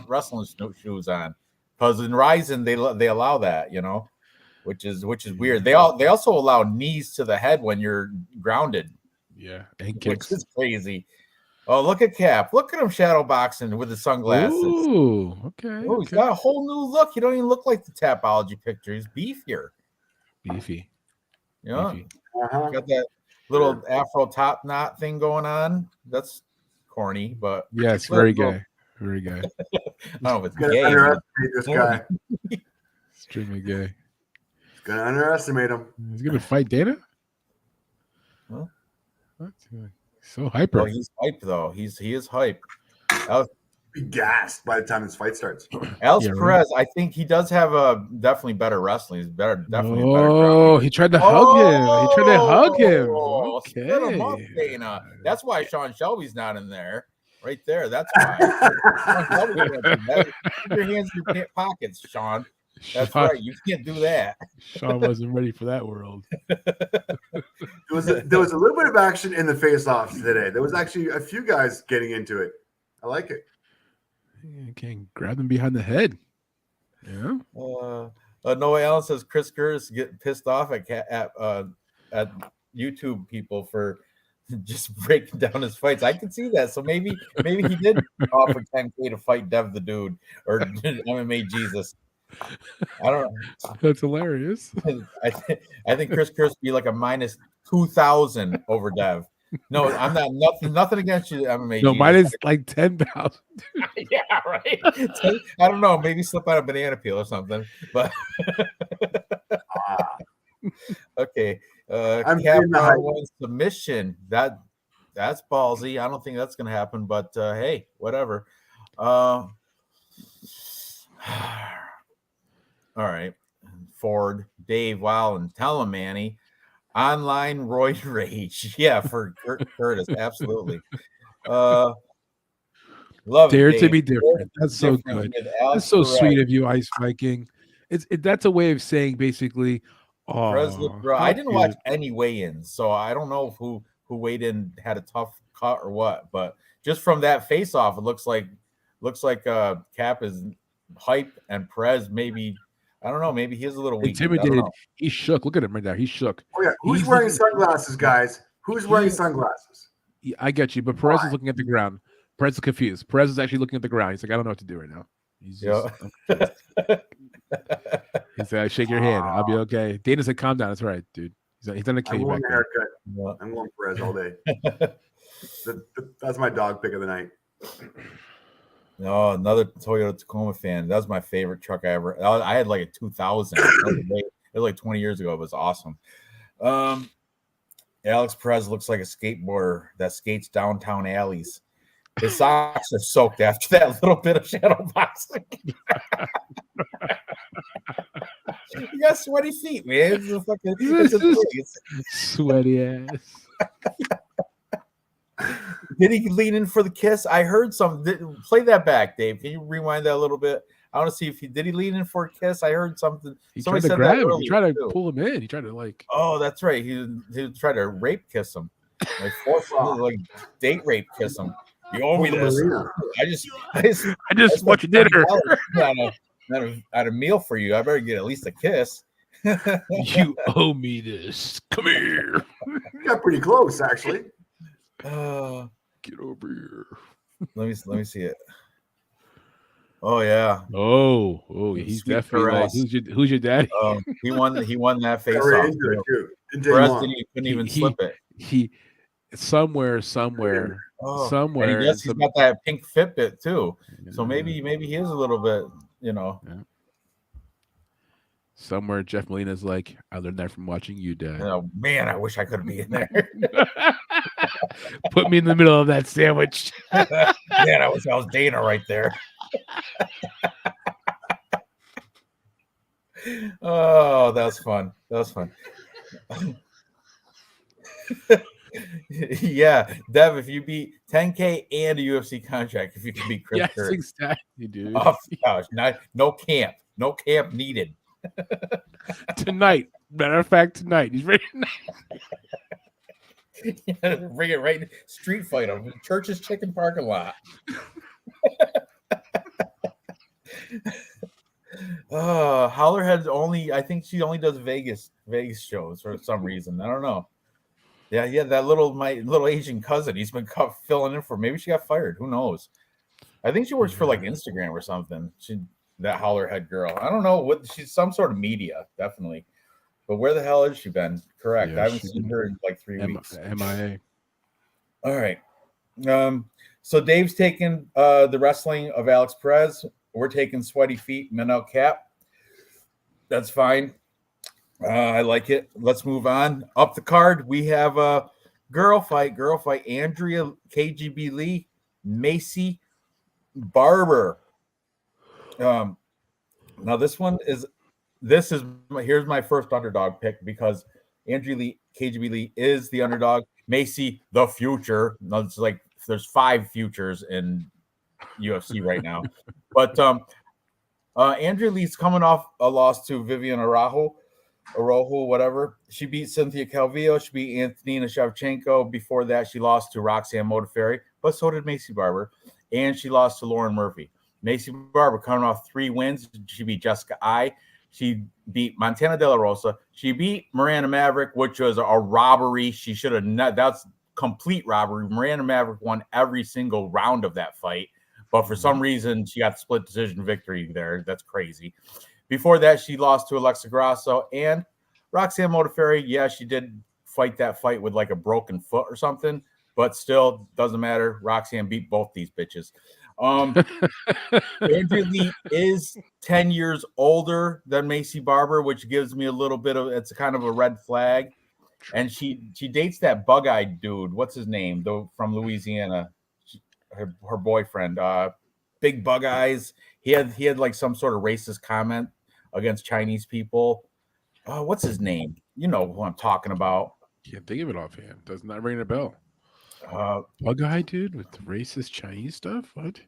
wrestling shoes on, because in Ryzen they allow that, which is weird. They also allow knees to the head when you're grounded. Yeah, and kicks. Which is crazy. Oh, look at Cap. Look at him shadow boxing with the sunglasses. Ooh, okay. Oh, he's got a whole new look. He don't even look like the Tapology picture. He's beefier. Beefy. Got that little afro top knot thing going on. That's corny, but yes, very gay. Very gay. I don't know if it's gay. Underestimate this guy. Extremely gay. Gonna underestimate him. He's gonna fight Dana? Huh? What? So hyper. Well, he's hype though. He is hype. Be gassed by the time this fight starts. Alex Perez, right? I think he does have a definitely better wrestling. He's definitely better. Oh, he tried to hug him. He tried to hug him. Okay. Split him up, Dana. That's why Sean Shelby's not in there. Right there. That's why. Keep your hands in your pockets, Sean. That's right. You can't do that. Sean wasn't ready for that world. There was a little bit of action in the face-offs today. There was actually a few guys getting into it. I like it. You can grab them behind the head. Yeah. Noah Allen says Chris Curtis getting pissed off at YouTube people for just breaking down his fights. I can see that. So maybe he did offer 10K to fight Dev the Dude or MMA Jesus. I don't know. That's hilarious. I think Chris Curtis be like a minus 2,000 over Dev. No, I'm not. Nothing against you, MMA. No, mine is like 10,000. Yeah, right. I don't know. Maybe slip out a banana peel or something. But okay. Cap one submission. That's ballsy. I don't think that's gonna happen. But hey, whatever. All right. Ford, Dave, wow, and tell him, Manny. Online roid rage. Yeah, for Curtis. Absolutely. Love Dare it, to be different. That's so good. That's so sweet of you, Ice Viking. That's a way of saying basically, I didn't watch any weigh-ins, so I don't know who who weighed in had a tough cut or what. But just from that face off, it looks like Cap is hype and Perez maybe. I don't know. Maybe he is a little weak. Intimidated. He shook. Look at him right now. He's shook. Oh yeah, who's wearing sunglasses, guys? Who's wearing sunglasses? I get you, but Perez is looking at the ground. Perez is confused. Perez is actually looking at the ground. He's like, I don't know what to do right now. He's just, he said, shake your hand. I'll be okay. Dana said, calm down. That's right, dude. He's done a kill you back there. Haircut. I'm going Perez all day. That's my dog pick of the night. No, another Toyota Tacoma fan. That was my favorite truck I ever. I had like a 2000. It was like 20 years ago. It was awesome. Alex Perez looks like a skateboarder that skates downtown alleys. His socks are soaked after that little bit of shadow boxing. You got sweaty feet, man. It's a fucking sweaty ass. Did he lean in for the kiss? I heard something. Play that back, Dave. Can you rewind that a little bit? I want to see if did he lean in for a kiss? I heard something. He tried to grab him. He tried to pull him in. He tried to like. Oh, that's right. He tried to rape kiss him, like force like date rape kiss him. You owe me this. I just want your dinner. Not a meal for you. I better get at least a kiss. You owe me this. Come here. You got pretty close, actually. Get over here. Let me see it. Oh yeah. Oh, he's Sweet definitely like, who's your daddy? He won that face off. Couldn't even slip it. He somewhere. And he's got that pink Fitbit too. So maybe he is a little bit, Yeah. Somewhere Jeff Molina's like, I learned that from watching you, Dad. Oh man, I wish I could be in there. Put me in the middle of that sandwich. Man, I wish I was Dana right there. Oh, that's fun. Yeah, Dev, if you beat 10K and a UFC contract, if you can beat Chris yes, Curry. Exactly, dude. Oh gosh, no camp needed. Tonight, matter of fact, tonight he's ready. Bring it right, street fight him, Church's chicken parking lot. Hollerhead I think she only does Vegas shows for some reason. I don't know. Yeah, that my little Asian cousin. He's been filling in for. Maybe she got fired. Who knows? I think she works for like Instagram or something. That Hollerhead girl. I don't know what she's some sort of media, definitely. But where the hell has she been? Correct. I haven't seen her in like 3 weeks. MIA. All right. So Dave's taking the wrestling of Alex Perez. We're taking sweaty feet, Manel Cap. That's fine. I like it. Let's move on. Up the card, we have a girl fight. Andrea KGB Lee, Macy Barber. Now here's my first underdog pick because Andrea Lee, KGB Lee is the underdog. Macy, the future. No, it's like there's 5 futures in UFC right now. But Andrea Lee's coming off a loss to Vivian Araujo, whatever. She beat Cynthia Calvillo. She beat Antonina Shevchenko. Before that, she lost to Roxanne Modafferi, but so did Macy Barber. And she lost to Lauren Murphy. Macy Barber coming off 3 wins. She beat Jessica Ai. She beat Montana De La Rosa. She beat Miranda Maverick, which was a robbery. She should have not. That's complete robbery. Miranda Maverick won every single round of that fight. But for some reason, she got the split decision victory there. That's crazy. Before that, she lost to Alexa Grasso and Roxanne Modafferi. Yeah, she did fight that fight with like a broken foot or something, but still doesn't matter. Roxanne beat both these bitches. Andrea Lee is 10 years older than Macy Barber, which gives me a little bit of it's kind of a red flag. And she dates that bug-eyed dude. What's his name? Though from Louisiana. Her boyfriend, big bug eyes. He had like some sort of racist comment against Chinese people. What's his name? You know who I'm talking about. Can't think of it offhand. Does not ring a bell. Bug eye dude with racist Chinese stuff. What?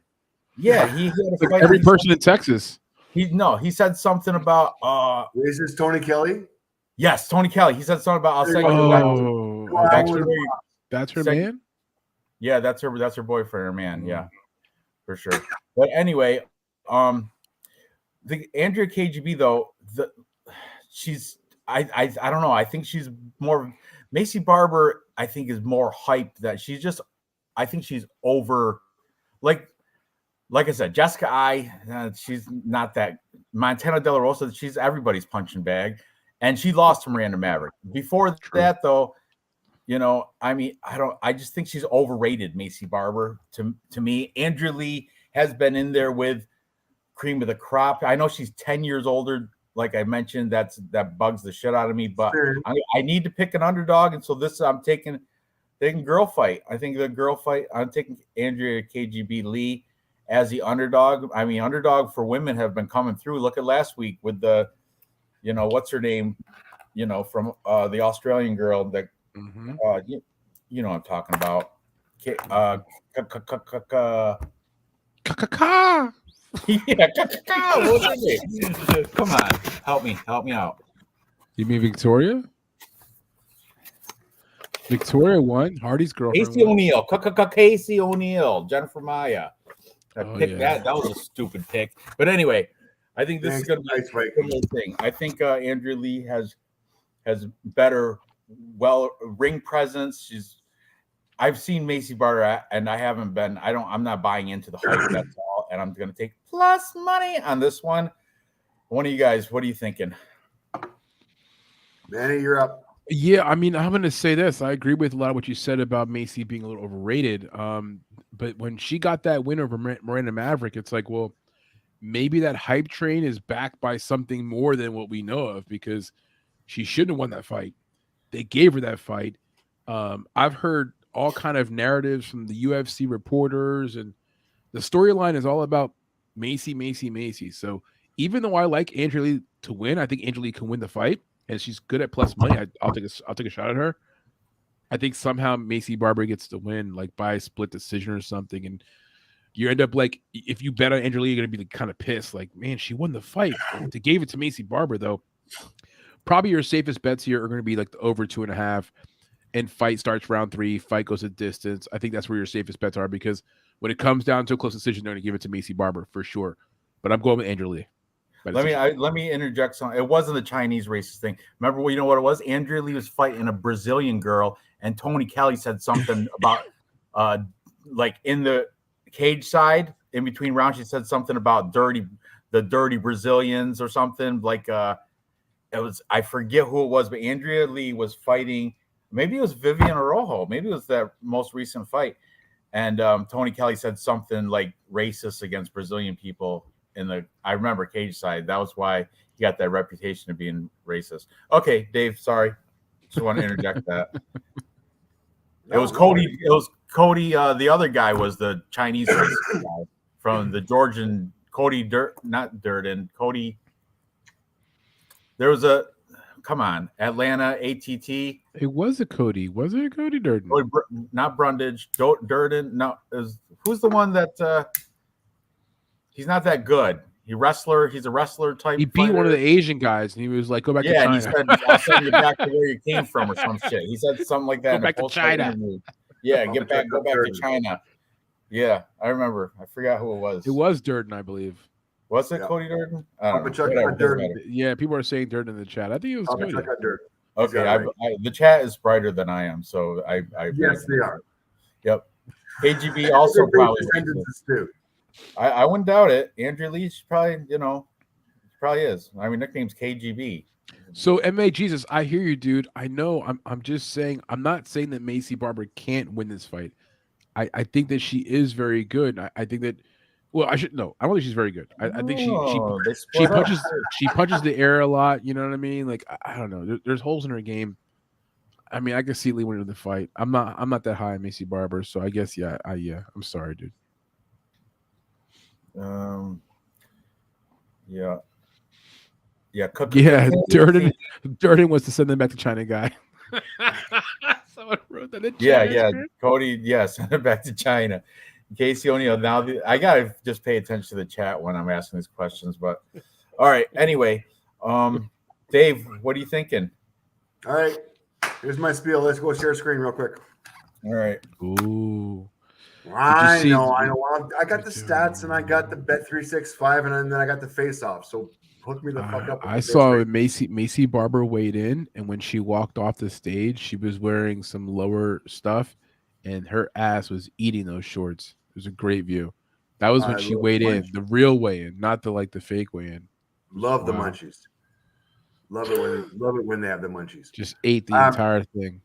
Yeah, he had a like every person in Texas. He said something about racist Tony Kelly. Yes, Tony Kelly. He said something about I'll say That's her man? Yeah, that's her boyfriend or man. Yeah, for sure. But anyway, the Andrea KGB though, I don't know. I think she's more Macy Barber. I think is more hyped. That she's just. I think she's over. Like I said, Jessica she's not that. Montana De La Rosa, she's everybody's punching bag, and she lost to Miranda Maverick. Before that, though, I just think she's overrated, Macy Barber. To me, Andrea Lee has been in there with cream of the crop. I know she's 10 years older. Like I mentioned, that bugs the shit out of me. But I need to pick an underdog, and so I'm taking girl fight. I think the girl fight. I'm taking Andrea KGB Lee as the underdog. I mean, underdog for women have been coming through. Look at last week with the, what's her name, from the Australian girl that, you know what I'm talking about. What is it? Come on, help me out. You mean Victoria? Victoria won. Hardy's girlfriend. Casey O'Neill. Casey O'Neill. Jennifer Maya. That was a stupid pick. But anyway, I think this is going to be a similar thing. I think Andrea Lee has better ring presence. I've seen Macy Barber, and I haven't been. I'm not buying into the hype. That's all. And I'm going to take plus money on this one. One of you guys, what are you thinking? Manny, you're up. Yeah, I mean, I'm going to say this. I agree with a lot of what you said about Macy being a little overrated. But when she got that win over Miranda Maverick, it's like, well, maybe that hype train is backed by something more than what we know of, because she shouldn't have won that fight. They gave her that fight. I've heard all kind of narratives from the UFC reporters, and the storyline is all about Macy. So even though I like Andrea Lee to win, I think Andrea Lee can win the fight, and she's good at plus money. I'll take a shot at her. I think somehow Macy Barber gets the win, like by a split decision or something, and you end up like, if you bet on Andrea Lee, you're gonna be kind of pissed, like, man, she won the fight. They gave it to Macy Barber though. Probably your safest bets here are going to be like the over 2.5, and fight starts round 3. Fight goes a distance. I think that's where your safest bets are, because when it comes down to a close decision, they're going to give it to Macy Barber for sure. But I'm going with Andrea Lee. Let me interject something. It wasn't the Chinese racist thing. Remember, you know what it was? Andrea Lee was fighting a Brazilian girl, and Tony Kelly said something about like in the cage side in between rounds. She said something about the dirty Brazilians or something. Like it was, I forget who it was, but Andrea Lee was fighting. Maybe it was Vivian Araújo. Maybe it was that most recent fight. And Tony Kelly said something like racist against Brazilian people. I remember cage side. That was why he got that reputation of being racist. Okay, Dave, sorry. Just want to interject that. It was Cody. It was Cody. The other guy was the Chinese racist guy from the Georgian. Cody not Durden. Cody. There was come on, Atlanta ATT. It was a Cody. Was it a Cody Durden? Not Brundage. Durden. No, who's the one that he's not that good. He's a wrestler type. He beat fighter. One of the Asian guys, and he was like, "Go back to China." Yeah, he said, "I'll send you back to where you came from," or some shit. He said something like that. Go back to China. Interview. Yeah, go back to China. Yeah, I remember. I forgot who it was. It was Durden, I believe. Was it Cody Durden? Yeah, people are saying Durden in the chat. I think it was Cody. Okay, the chat is brighter than I am, so I yes, they are. Yep. KGB also probably too. I wouldn't doubt it. Andrea Lee, she probably is. I mean, nickname's KGB. So MA Jesus, I hear you, dude. I know. I'm just saying. I'm not saying that Macy Barber can't win this fight. I think that she is very good. I think that. Well, I don't think she's very good. I think she punches the air a lot. You know what I mean? Like, I don't know. There's holes in her game. I mean, I can see Lee winning the fight. I'm not that high on Macy Barber, so I guess I'm sorry, dude. Durden was to send them back to China guy. Someone wrote that in chat. Cody, send it back to China. Casey O'Neill. Now I gotta just pay attention to the chat when I'm asking these questions. But all right. Anyway, Dave, what are you thinking? All right, here's my spiel. Let's go share screen real quick. All right. Ooh. I see- know. I got the stats and I got the Bet365 and then I got the face off. So hook me the fuck up with I the saw base rate. Macy Barber weighed in, and when she walked off the stage, she was wearing some lower stuff, and her ass was eating those shorts. It was a great view. That was when I she love weighed the in, munchies. the real weigh in, not the fake weigh in. Love the Wow. munchies. Love it when they have the munchies. Just ate the entire thing.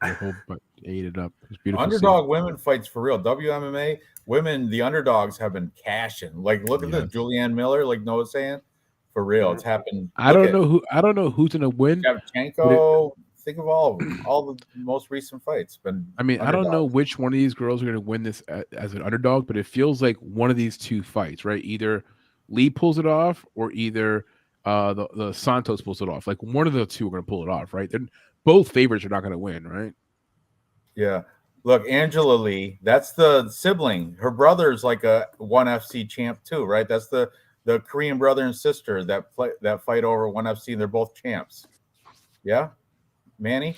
Her whole butt ate it up. It was beautiful. Underdog women fights for real. WMMA women, the underdogs have been cashing. Like, look at this, Julianne Miller. Like Noah's saying, for real, it's happened. I don't know who's gonna win. Shevchenko. Think of all of them. All the most recent fights been. I mean, I don't know which one of these girls are going to win this as an underdog, but it feels like one of these two fights, right? Either Lee pulls it off, or either the Santos pulls it off. Like one of the two are going to pull it off, right? They're both favorites are not going to win, right? Yeah. Look, Angela Lee, that's the sibling. Her brother's like a ONE FC champ too, right? That's the Korean brother and sister that fight over ONE FC. They're both champs. Yeah, Manny.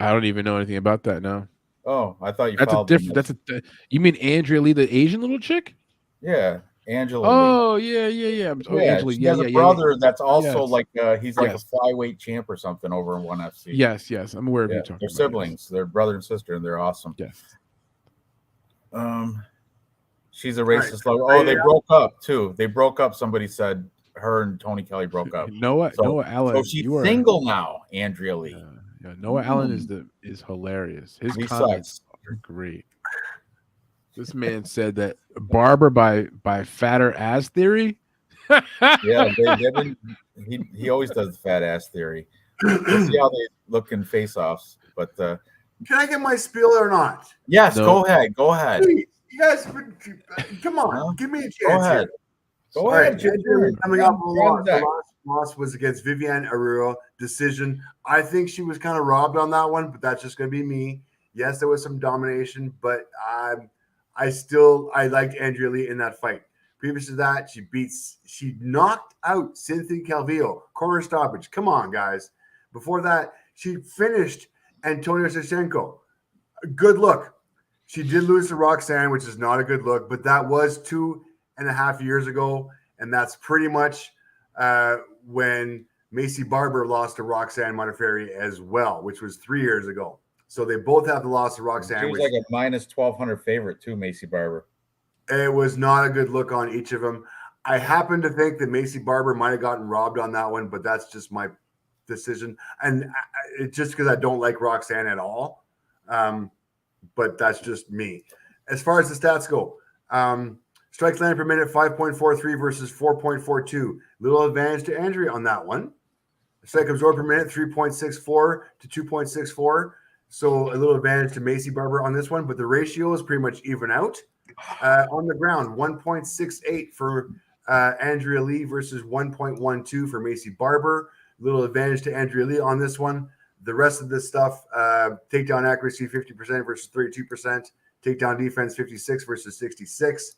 I don't even know anything about that now. Oh, I thought you. That's a different. You mean Andrea Lee, the Asian little chick? Yeah, Angela. Oh, Lee. yeah. Oh, Angela. She has a brother that's also like he's like a flyweight champ or something over in ONE FC. Yes, I'm aware of you talking. They're siblings. They're brother and sister, and they're awesome. Yes. She's a racist. Right. They broke up too. They broke up. Somebody said her and Tony Kelly broke up. Noah Allen. So she's single now. Andrea Lee. Yeah, Noah Allen is hilarious. His comments are great. This man said that Barber by fatter ass theory. Yeah, he always does the fat ass theory. We'll see how they look in face-offs. But can I get my spiel or not? Yes, no. Go ahead. Please, you guys, come on, give me a chance. Go ahead. Coming up, the loss was against Viviane Arroyo, decision. I think she was kind of robbed on that one, but that's just going to be me. Yes, there was some domination, but I liked Andrea Lee in that fight. Previous to that, she knocked out Cynthia Calvillo, corner stoppage. Come on, guys. Before that, she finished Antonio Shevchenko. Good look. She did lose to Roxanne, which is not a good look, but that was 2.5 years ago, and that's pretty much when Macy Barber lost to Roxanne Modafferi as well, which was 3 years ago. So they both have the loss to Roxanne. She was like a minus 1,200 favorite too, Macy Barber. It was not a good look on each of them. I happen to think that Macy Barber might have gotten robbed on that one, but that's just my decision. And it's just because I don't like Roxanne at all. But that's just me. As far as the stats go, strikes landed per minute 5.43 versus 4.42. Little advantage to Andrea on that one. Strike absorbed per minute 3.64 to 2.64. So a little advantage to Macy Barber on this one, but the ratio is pretty much even out. On the ground, 1.68 for Andrea Lee versus 1.12 for Macy Barber. Little advantage to Andrea Lee on this one. The rest of this stuff, takedown accuracy 50% versus 32%. Takedown defense 56 versus 66.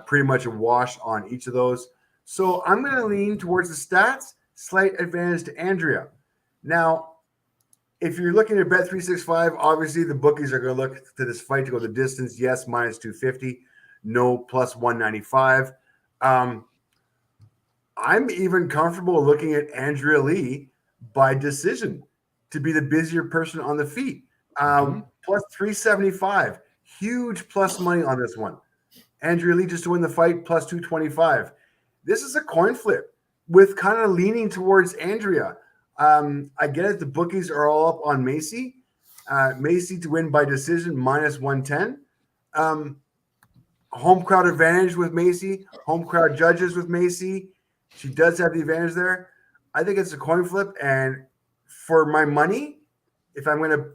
Pretty much a wash on each of those. So I'm going to lean towards the stats. Slight advantage to Andrea. Now, if you're looking at Bet365, obviously the bookies are going to look to this fight to go the distance. Yes, minus 250. No, plus 195. I'm even comfortable looking at Andrea Lee by decision to be the busier person on the feet. Plus 375. Huge plus money on this one. Andrea Lee just to win the fight, plus 225. This is a coin flip with kind of leaning towards Andrea. I get it. The bookies are all up on Macy. Macy to win by decision, minus 110. Home crowd advantage with Macy. Home crowd judges with Macy. She does have the advantage there. I think it's a coin flip. And for my money, if I'm going to,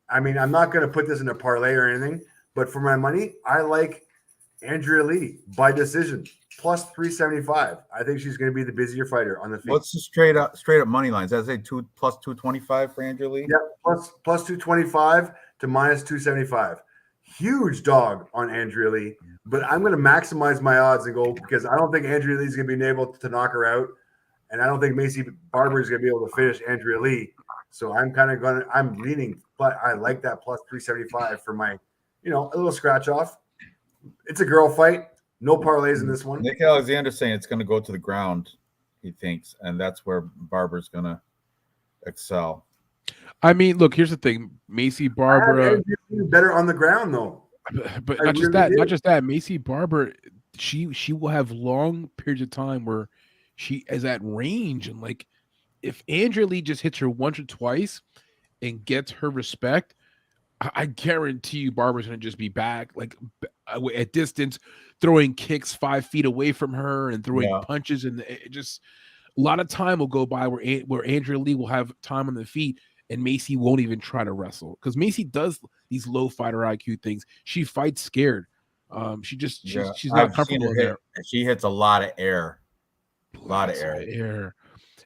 I'm not going to put this in a parlay or anything, but for my money, I like Andrea Lee by decision, plus 375. I think she's going to be the busier fighter on the feet. What's the straight up money lines? Does that say plus 225 for Andrea Lee? Yeah, plus 225 to minus 275. Huge dog on Andrea Lee, but I'm going to maximize my odds and go because I don't think Andrea Lee is going to be able to knock her out, and I don't think Macy Barber is going to be able to finish Andrea Lee. So I'm leaning, but I like that plus 375 for my, a little scratch off. It's a girl fight. No parlays in this one. Nick Alexander's saying it's going to go to the ground, he thinks, and that's where Barber's going to excel. I mean, look, here's the thing. Macy Barber better on the ground though. But not just that. Macy Barber, she will have long periods of time where she is at range, and like if Andrea Lee just hits her once or twice and gets her respect, I guarantee you Barber's going to just be back like at distance, throwing kicks 5 feet away from her and throwing punches, and just a lot of time will go by where Andrea Lee will have time on the feet and Macy won't even try to wrestle, because Macy does these low fighter IQ things. She fights scared. She's not comfortable in there. She hits a lot of air. A lot of air.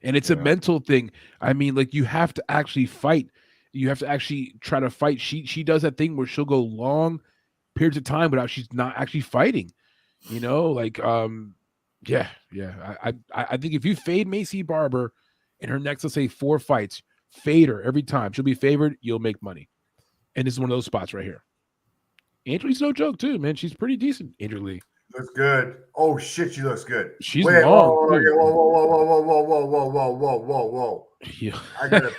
And it's a mental thing. I mean, like, you have to actually fight. You have to actually try to fight. She does that thing where she'll go long periods of time without she's not actually fighting. I think if you fade Macy Barber in her next, let's say 4 fights, fade her every time. She'll be favored. You'll make money. And this is one of those spots right here. Andrea Lee's no joke too, man. She's pretty decent. Andrea Lee looks good. Oh shit, she looks good. She's long. Whoa. Yeah. I gotta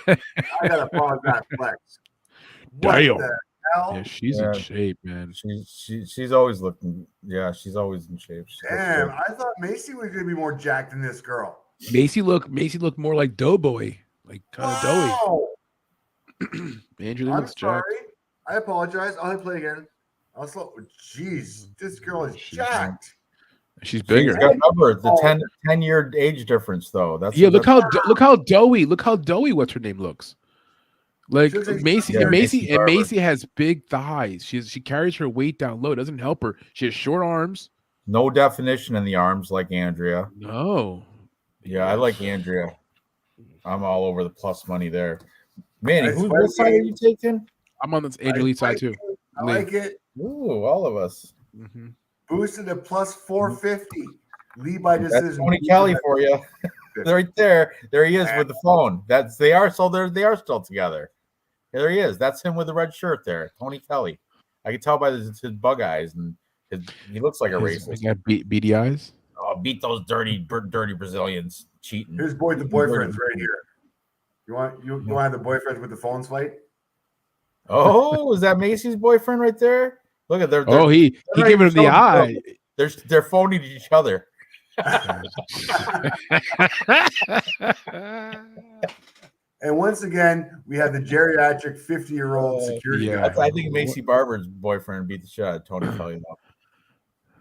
pause that flex. Damn. The hell? Yeah, she's in shape, man. She's always looking. Yeah, she's always in shape. Damn, I thought Macy was gonna be more jacked than this girl. Macy looked more like Doughboy, like kind of doughy. Andrea Lee looks jacked. I apologize. I'll play again. Jeez, this girl is jacked. She's bigger. She's got the 10-year age difference, though. Look how doughy. Look how doughy. What's her name looks like? Macy has big thighs. She carries her weight down low. It doesn't help her. She has short arms. No definition in the arms like Andrea. No. Yeah, I like Andrea. I'm all over the plus money there. Manny, what side are you taking? I'm on this Andrea Lee side too. I like it. Ooh, all of us. Mm-hmm. Boosted to plus 450. Lee by decision. That's Tony Kelly for you. Right there. There he is with the phone. They are still together. There he is. That's him with the red shirt there. Tony Kelly. I can tell by his bug eyes, and he looks like a racist. He got beady eyes. Oh, beat those dirty Brazilians cheating. Here's the boyfriends right here. You want to have the boyfriends with the phones fight? Oh, is that Macy's boyfriend right there? Look at he giving him the eye. They're phoning to each other. And once again, we have the geriatric 50-year-old security guy. I think Macy Barber's boyfriend beat the shit out of Tony Kelly.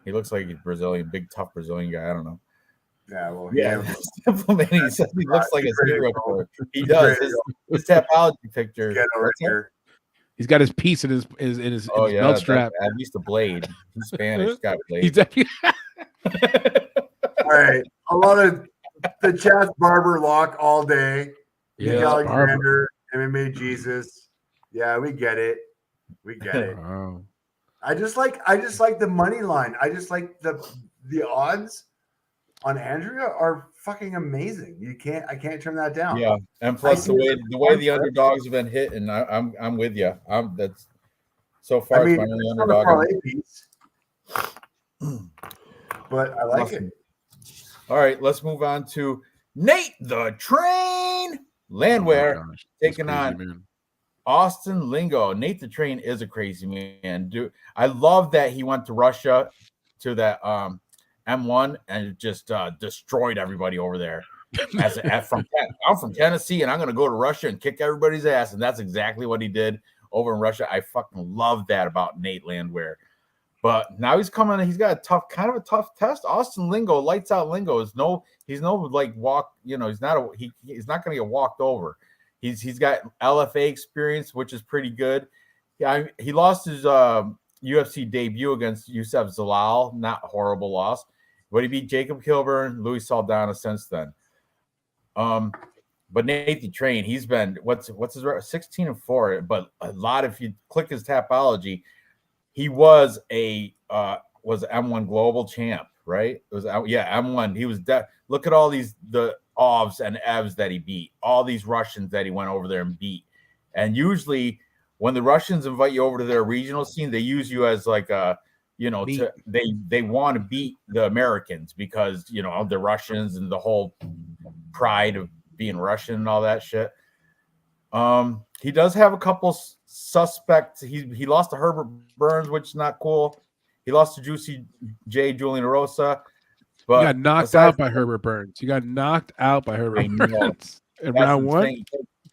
He looks like he's Brazilian, big tough Brazilian guy. I don't know. Yeah, well, he says he looks like a serial killer. He does. His topology picture. Get over here. He's got his piece in his belt strap. At least a blade. He's Spanish. He's got a blade. He's definitely. All right. A lot of the chat's Barber lock all day. Yeah, Alexander, MMA Jesus. Yeah, we get it. We get it. Wow. I just like the money line. I just like the odds on Andrea are fucking amazing. I can't turn that down. Yeah, and plus the way the underdogs have been hit, and I'm with you. That's so far. It's my only underdog. Piece, but I like it. All right, let's move on to Nate the Train Landwehr taking on Austin Lingo. Nate the Train is a crazy man. I love that he went to Russia to that M1 and just destroyed everybody over there. I'm from Tennessee, and I'm going to go to Russia and kick everybody's ass, and that's exactly what he did over in Russia. I fucking love that about Nate Landwehr. But now he's coming. He's got a tough test. Austin Lingo, lights out Lingo, he's no like walk. He's not he's not going to get walked over. He's got LFA experience, which is pretty good. Yeah, he lost his UFC debut against Youssef Zalal, not a horrible loss, but he beat Jacob Kilburn, Luis Saldana since then. But Nate the Train, he's been what's his record? 16-4. But a lot, if you click his Tapology, he was a M1 global champ, right? It was M1. He was look at all the Ovs and Evs that he beat, all these Russians that he went over there and beat. And usually when the Russians invite you over to their regional scene, they use you as like a, they want to beat the Americans because, the Russians and the whole pride of being Russian and all that shit. He does have a couple suspects. He lost to Herbert Burns, which is not cool. He lost to Juicy J, Julian Rosa. But you got knocked out by Herbert Burns. You got knocked out by Herbert Burns in round one.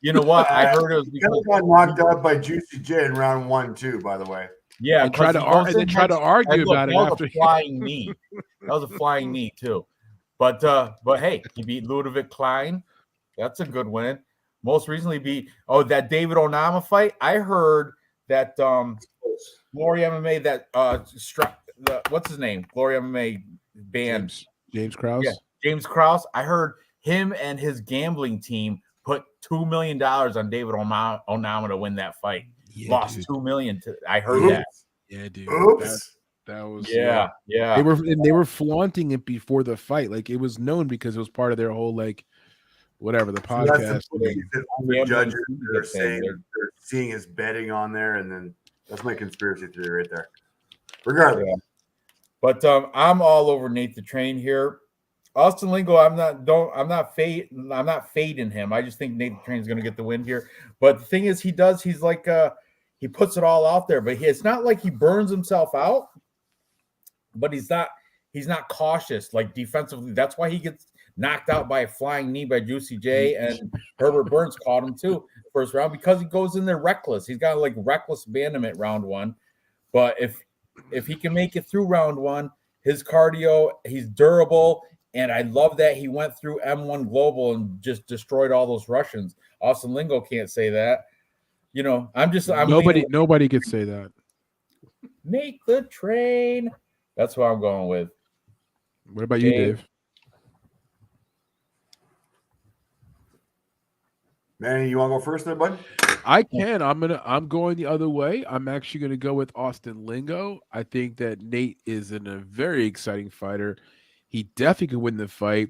You know what? I heard it was because got knocked out by Juicy J in round 1 too. By the way, yeah, and try to argue about it after a flying knee. That was a flying knee too. But hey, he beat Ludovic Klein. That's a good win. Most recently beat that David Onama fight. I heard that Glory MMA what's his name? Glory MMA band James Krause. Yeah, James Krause. I heard him and his gambling team put $2 million on David Onama to win that fight. Yeah, lost dude. $2 million. I heard that. Yeah, dude. Oops. That was yeah. They were flaunting it before the fight. Like it was known because it was part of their whole whatever the podcast. The judges are saying they're seeing his betting on there, and then that's my conspiracy theory right there. Regardless. Yeah. But I'm all over Nate the Train here. Austin Lingo, I'm not fading him. I just think Nate the Train is going to get the win here. But the thing is, he's like he puts it all out there, but it's not like he burns himself out. But he's not cautious like defensively. That's why he gets knocked out by a flying knee by Juicy J, and Herbert Burns caught him too first round because he goes in there reckless. He's got like reckless abandonment round 1. But if he can make it through round 1, his cardio, he's durable, and I love that he went through M1 Global and just destroyed all those Russians. Austin Lingo can't say that. Nobody could say that. Make the Train. That's what I'm going with. What about you, Dave? Manny, you want to go first there, bud? I can. I'm going the other way. I'm actually going to go with Austin Lingo. I think that Nate is a very exciting fighter. He definitely could win the fight.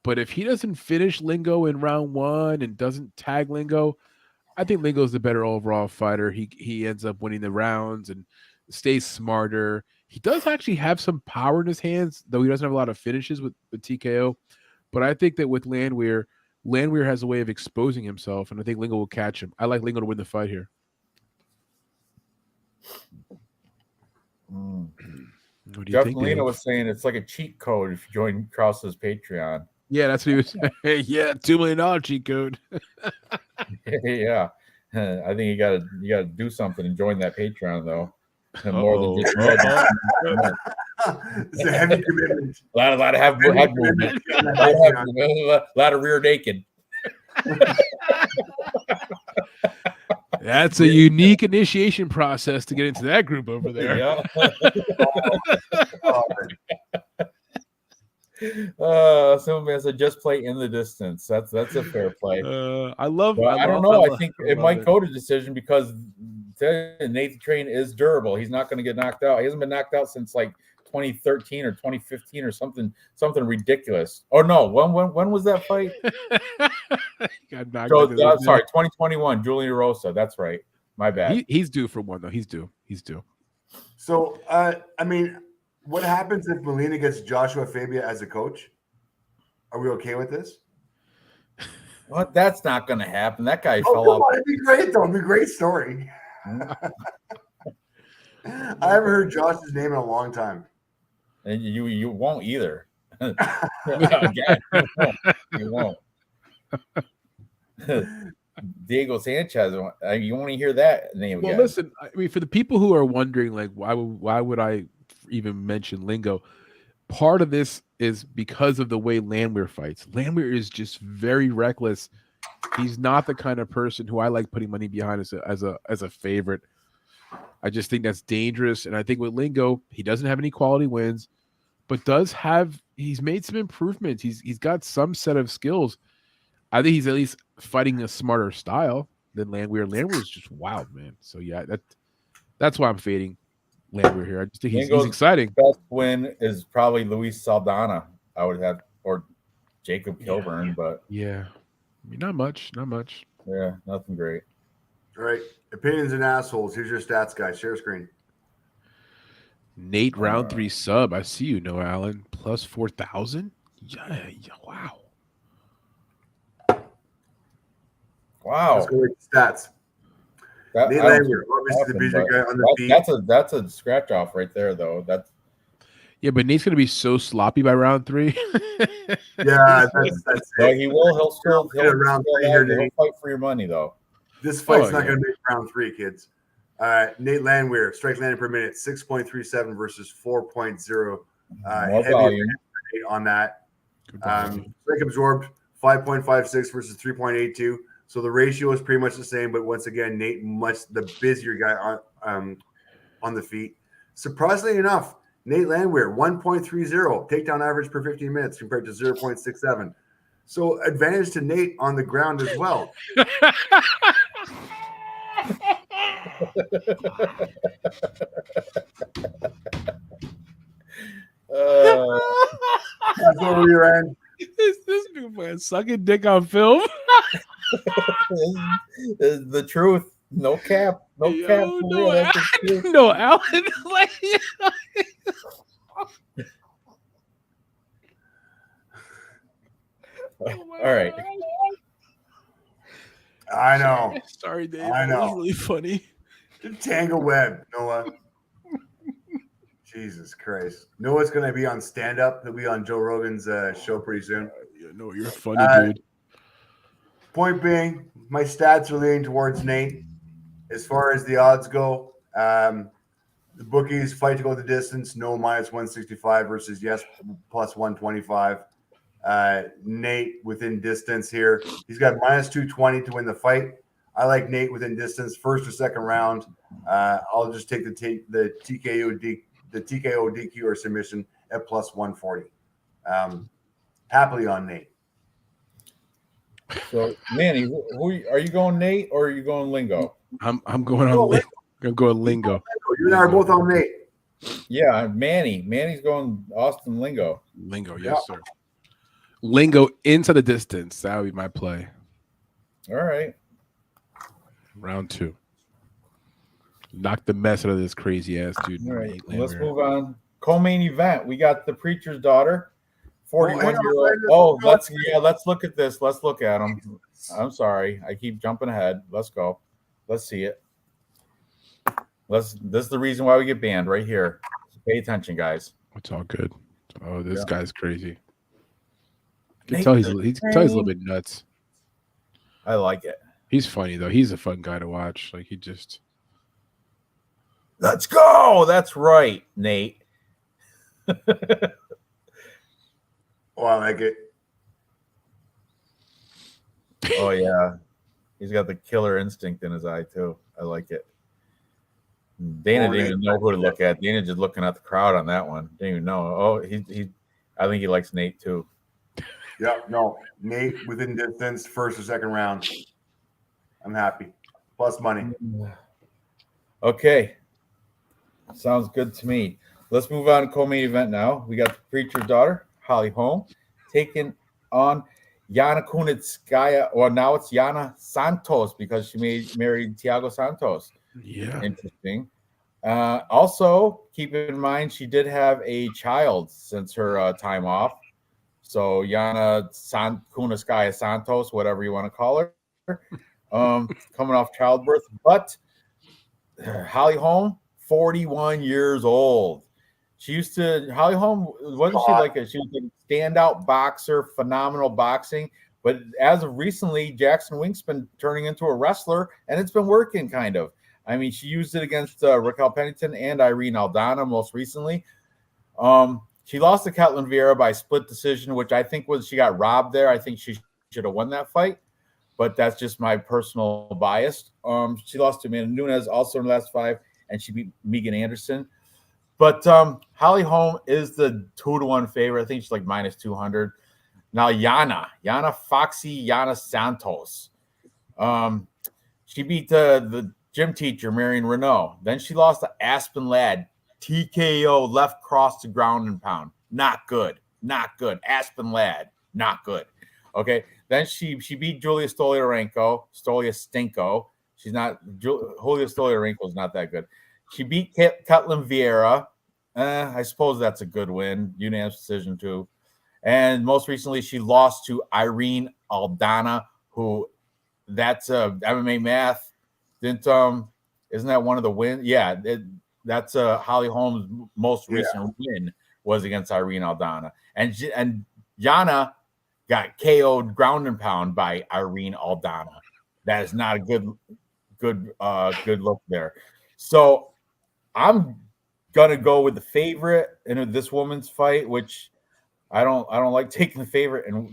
But if he doesn't finish Lingo in round 1 and doesn't tag Lingo, I think Lingo's the better overall fighter. He ends up winning the rounds and stays smarter. He does actually have some power in his hands, though he doesn't have a lot of finishes with TKO. But I think that with Landwehr has a way of exposing himself, and I think Lingo will catch him. I like Lingo to win the fight here. Jeff Molina was saying it's like a cheat code if you join Krause's Patreon. Yeah, that's what he was saying. Yeah, $2 million cheat code. Yeah, I think you gotta do something and join that Patreon though. More than just it's a heavy commitment. A lot of head movement. A lot of rear naked. That's a unique initiation process to get into that group over there. Yeah. Someone said just play in the distance. That's a fair play. I don't know. I think it might go to decision because Nathan Train is durable. He's not going to get knocked out. He hasn't been knocked out since like 2013 or 2015 or something ridiculous. Oh no, when was that fight? Sorry, 2021. Julian Rosa. That's right. My bad. He's due for one though. He's due. So I mean, what happens if Molina gets Joshua Fabia as a coach? Are we okay with this? Well, that's not going to happen. That guy fell off. It'd be great though. It'd be a great story. I haven't heard Josh's name in a long time. And you won't either. Again, you won't. Diego Sanchez, you won't hear that name again. Well, listen, I mean, for the people who are wondering, like, why would I even mention Lingo? Part of this is because of the way Landwehr fights. Landwehr is just very reckless. He's not the kind of person who I like putting money behind as a favorite. I just think that's dangerous. And I think with Lingo, he doesn't have any quality wins, but he's made some improvements. He's got some set of skills. I think he's at least fighting a smarter style than Landwehr. Landwehr is just wild, man. So yeah, that's why I'm fading Landwehr here. I just think he's exciting. Best win is probably Luis Saldana. I would have, or Jacob Kilburn, but Yeah. I mean, not much. yeah, nothing great. All right. Opinions and assholes. Here's your stats, guys. Share screen. Nate round 3 sub. I see you, Noah Allen. Plus 4,000. Yeah. Wow. Wow. Let's go with stats. That, Nate I don't Langer, see what obviously the happened, bigger guy on the feet. that's a scratch off right there, though. That's Yeah, but Nate's gonna be so sloppy by round 3. Yeah, that's but it. he will. He'll still Round 3 here, he'll Nate. fight for your money, though. This fight's not yeah. going to make round 3, kids. Nate Landwehr, strike landed per minute, 6.37 versus 4.0. More volume on that. Strike absorbed, 5.56 versus 3.82. So the ratio is pretty much the same, but once again, Nate much the busier guy on the feet. Surprisingly enough, Nate Landwehr, 1.30 takedown average per 15 minutes compared to 0.67. So advantage to Nate on the ground as well. That's over your end. This dude sucking dick on film. The truth. No cap. No cap. No, Alan. Like, all right. I know. Sorry, Dave. I know. That was really funny. Tangle web, Noah. Jesus Christ. Noah's going to be on stand up. He'll be on Joe Rogan's show pretty soon. No, you're funny, dude. Point being, my stats are leaning towards Nate. As far as the odds go, the bookies fight to go the distance. No, minus 165 versus yes, plus 125. Nate within distance here. He's got minus 220 to win the fight. I like Nate within distance, first or second round. I'll just take the TKO DQ or submission at plus 140. Happily on Nate. So, Manny, who are you going, Nate, or are you going Lingo? I'm going on Lingo. I'm going Lingo. You and I are both on Nate. Yeah, Manny. Manny's going Austin Lingo. Lingo, yes, sir. Lingo into the distance. That would be my play. All right. Round 2. Knock the mess out of this crazy ass dude. All right. Let's move on. Co-main event. We got the preacher's daughter, 41-year-old. Oh, let's look at this. Let's look at him. I'm sorry. I keep jumping ahead. Let's go. Let's see it. This is the reason why we get banned right here. So pay attention, guys. It's all good. Oh, this guy's crazy. You can tell he's a little bit nuts. I like it. He's funny though. He's a fun guy to watch. Like he just. Let's go. That's right, Nate. Oh, I like it. Oh yeah, he's got the killer instinct in his eye too. I like it. Dana didn't even know who to look at. Dana just looking at the crowd on that one. Didn't even know. Oh, he. I think he likes Nate too. Yeah, no, Nate within distance, first or second round. I'm happy. Plus money. Okay, sounds good to me. Let's move on to co-main event now. We got the preacher's daughter, Holly Holm, taking on Yana Kunitskaya, or now it's Yana Santos because she married Thiago Santos. Yeah. Interesting. Also, keep in mind she did have a child since her time off. So Yana Kunitskaya Santos, whatever you want to call her, coming off childbirth. But Holly Holm, 41 years old. Holly Holm, wasn't she like she was a standout boxer, phenomenal boxing. But as of recently, Jackson Wink's been turning into a wrestler, and it's been working kind of. I mean, she used it against Raquel Pennington and Irene Aldana most recently. She lost to Ketlin Vieira by split decision, which I think she got robbed there. I think she should have won that fight, but that's just my personal bias. She lost to Amanda Nunes also in the last 5, and she beat Megan Anderson. But Holly Holm is the 2-1 favorite. I think she's like minus 200. Now Yana Santos. She beat the gym teacher, Marion Renault. Then she lost to Aspen Ladd. TKO, left cross to ground and pound. Not good. Aspen Ladd. not good. Okay, then she beat Julia Stoliarenko. She's not Julia Stoliarenko is not that good. She beat Ketlin Vieira. I suppose that's a good win. Unanimous decision too. And most recently, she lost to Irene Aldana, who that's MMA math. Didn't isn't that one of the wins? Yeah, that's Holly Holm's most recent win was against Irene Aldana, and Yana got KO'd ground and pound by Irene Aldana. That is not a good look there. So I'm gonna go with the favorite in this woman's fight, which I don't like taking the favorite in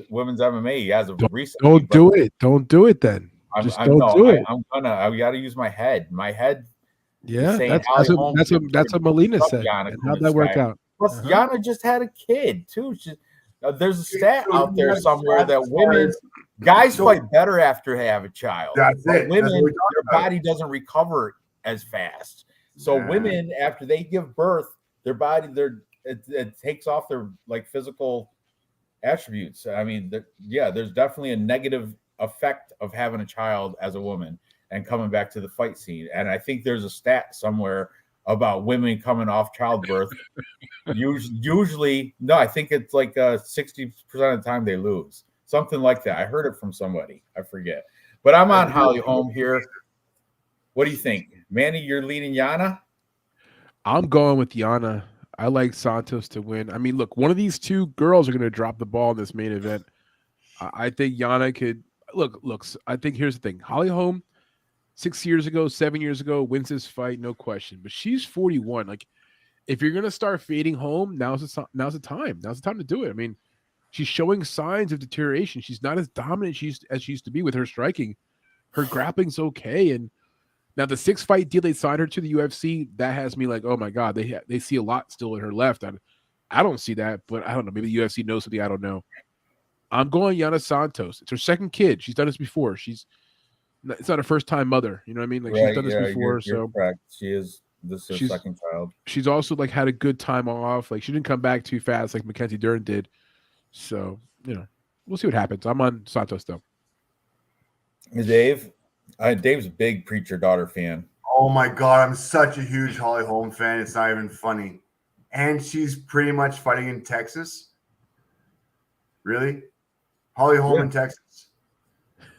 women's MMA as of recently. Don't do it. Don't do it then. Just don't do it. I got to use my head. My head. Yeah, that's what Melina said. And how'd that work out? Plus, Yana just had a kid too. There's a stat out there somewhere that guys fight better after they have a child. That's it. Women, their body doesn't recover as fast. So women, after they give birth, their body, it takes off their like physical attributes. I mean, there's definitely a negative effect of having a child as a woman and coming back to the fight scene. And I think there's a stat somewhere about women coming off childbirth. Usually, no, I think it's like 60% of the time they lose. Something like that. I heard it from somebody. I forget. But I'm on Holly Holm here. What do you think? Manny, you're leading Yana? I'm going with Yana. I like Santos to win. I mean, look, one of these two girls are going to drop the ball in this main event. I think Yana could look. I think here's the thing: Holly Holm, 7 years ago, wins this fight, no question. But she's 41. Like, if you're going to start fading Holm, now's the time. Now's the time to do it. I mean, she's showing signs of deterioration. She's not as dominant as she used to be with her striking. Her grappling's okay, and now the 6-fight deal they signed her to the UFC, that has me like, oh my god, they see a lot still in her left. I don't see that, but I don't know. Maybe the UFC knows something I don't know. I'm going Yana Santos. It's her second kid. She's done this before. It's not her first time mother. You know what I mean? Like she's done this before. You're correct. This is her second child. She's also like had a good time off. Like she didn't come back too fast like Mackenzie Dern did. So, we'll see what happens. I'm on Santos though. Dave? Dave's a big Preacher Daughter fan. Oh my god, I'm such a huge Holly Holm fan. It's not even funny. And she's pretty much fighting in Texas. Really? Holly Holm in Texas.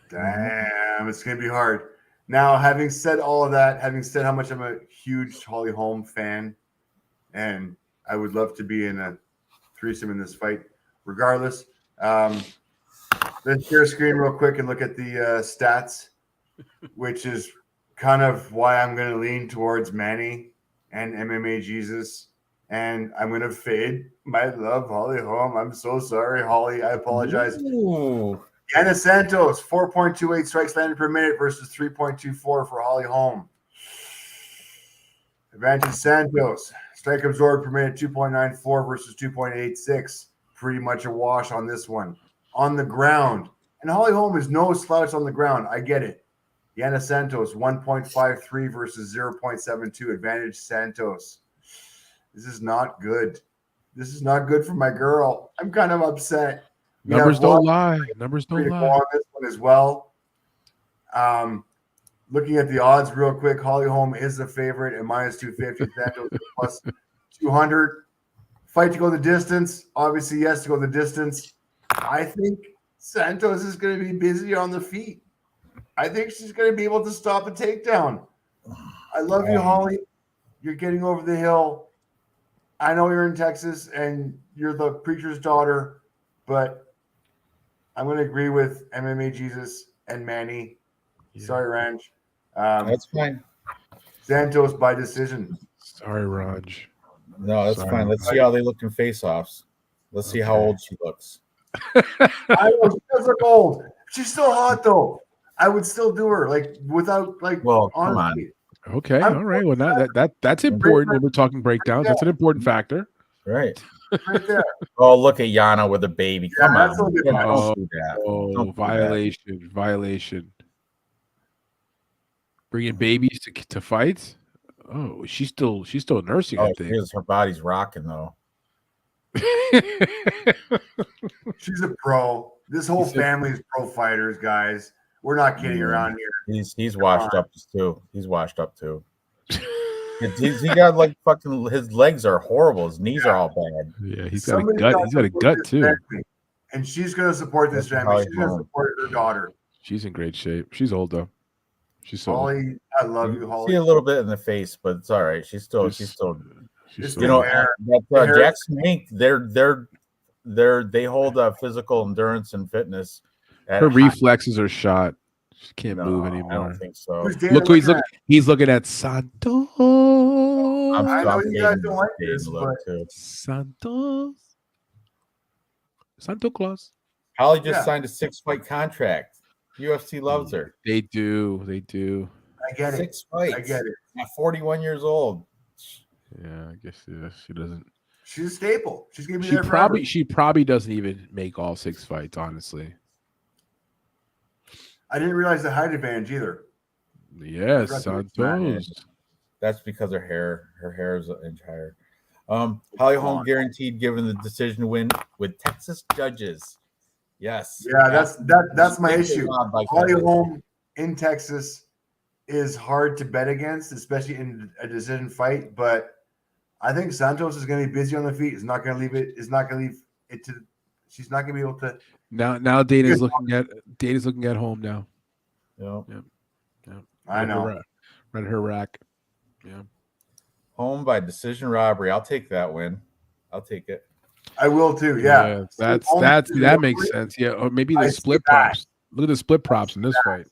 Damn, it's gonna be hard. Now, having said all of that, having said how much I'm a huge Holly Holm fan, and I would love to be in a threesome in this fight, regardless. Let's share a screen real quick and look at the stats, which is kind of why I'm going to lean towards Manny and MMA Jesus. And I'm going to fade my love, Holly Holm. I'm so sorry, Holly. I apologize. Ooh. Yana Santos, 4.28 strikes landed per minute versus 3.24 for Holly Holm. Advantage Santos, strike absorbed per minute, 2.94 versus 2.86. Pretty much a wash on this one. On the ground. And Holly Holm is no slouch on the ground. I get it. Yana Santos, 1.53 versus 0.72. Advantage Santos. This is not good. This is not good for my girl. I'm kind of upset. Numbers don't lie. Numbers don't lie. On this one as well. Looking at the odds real quick, Holly Holm is the favorite at -250. Santos plus 200. Fight to go the distance. Obviously, yes, to go the distance. I think Santos is going to be busy on the feet. I think she's going to be able to stop a takedown. I love you, Holly. You're getting over the hill. I know you're in Texas and you're the preacher's daughter, but I'm going to agree with MMA Jesus and Manny. Yeah. Sorry, Ranj. That's fine. Santos by decision. Sorry, Ranj. No, that's fine. Let's see how they look in face-offs. Let's see how old she looks. I know she does look old. She's still hot though. I would still do her without Well, come on. Okay, all right. Well, that's important when we're talking breakdowns. That's an important factor, right? Right there. Oh, look at Yana with a baby. Come on. Don't do that. Oh, violation. Bringing babies to fights. Oh, she's still nursing. I think her body's rocking though. She's a pro. This whole He said- family is pro fighters, guys. We're not kidding around here. He's washed up too. He's washed up too. He got like fucking. His legs are horrible. His knees are all bad. Yeah, he's got a Somebody gut. got He's got a support gut this too. family, and she's going to support this That's family. Holly She's going to Holm. support her daughter. She's in great shape. She's old though. She's so old. Holly, I love you, You Holly. see a little bit in the face, but it's all right. She's still. She's Just so You know, old. hair. that hair- Jackson Mink. They hold physical endurance and fitness. At Her high- reflexes are shot. She can't No, move I anymore. don't think so. Who's Dan Look who he's looking looking. He's looking at Santos. I know you guys don't like fading this, look, but too. Santos. Santa Claus. Holly just Yeah. signed a 6-fight contract. UFC loves her. They do. They do. I get it. 6 fights. I get it. At 41 years old. Yeah, I guess she doesn't. She's a staple. She's going to be She there forever. probably doesn't even make all 6 fights, honestly. I didn't realize the height advantage either. Yes, That's Santos. That's because her hair is an inch higher. Holly Holm guaranteed given the decision win with Texas judges. Yes. Yeah, that's my issue. By Holly Texas. Holm in Texas is hard to bet against, especially in a decision fight. But I think Santos is going to be busy on the feet. He's not going to leave it. Is not going to leave it to. She's not going to be able to. Now Dana's looking at home now. Yeah. I know. Read her rack. Yeah. Home by decision robbery. I'll take that win. I'll take it. I will too. Yeah. That makes sense. Yeah, or maybe the I split see that. props. Look at the split props in this fight.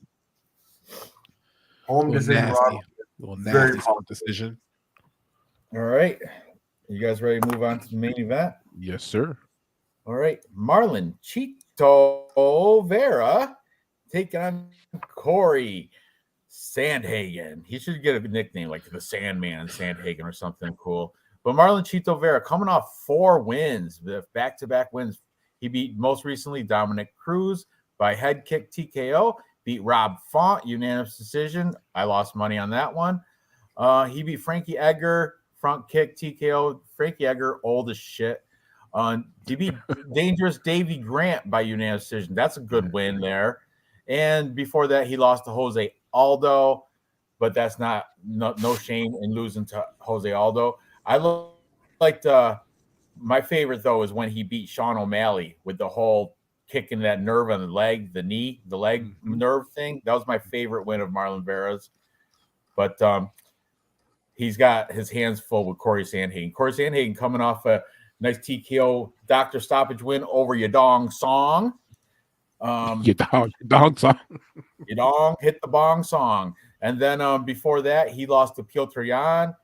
Home Little decision. nasty. Rob. Little Very nasty split decision. All right. You guys ready to move on to the main event? Yes, sir. All right. Marlon Chito Vera taking on Corey Sandhagen. He should get a nickname like the Sandman Sandhagen or something cool. But Marlon Chito Vera coming off 4 wins, the back-to-back wins. He beat most recently Dominic Cruz by head kick TKO, beat Rob Font, unanimous decision. I lost money on that one. He beat Frankie Edgar, front kick TKO. Frankie Edgar, old as shit. He beat Dangerous Davey Grant by unanimous decision. That's a good win there. And before that, he lost to Jose Aldo, but that's no shame in losing to Jose Aldo. I liked my favorite though is when he beat Sean O'Malley with the whole kicking that nerve on the leg, the knee, the leg nerve thing. That was my favorite win of Marlon Vera's. But he's got his hands full with Corey Sandhagen. Corey Sandhagen coming off a nice TKO doctor stoppage win over Yadong Song. Yadong Song. Yadong hit the bong song. And then before that, he lost to Piotr Jan.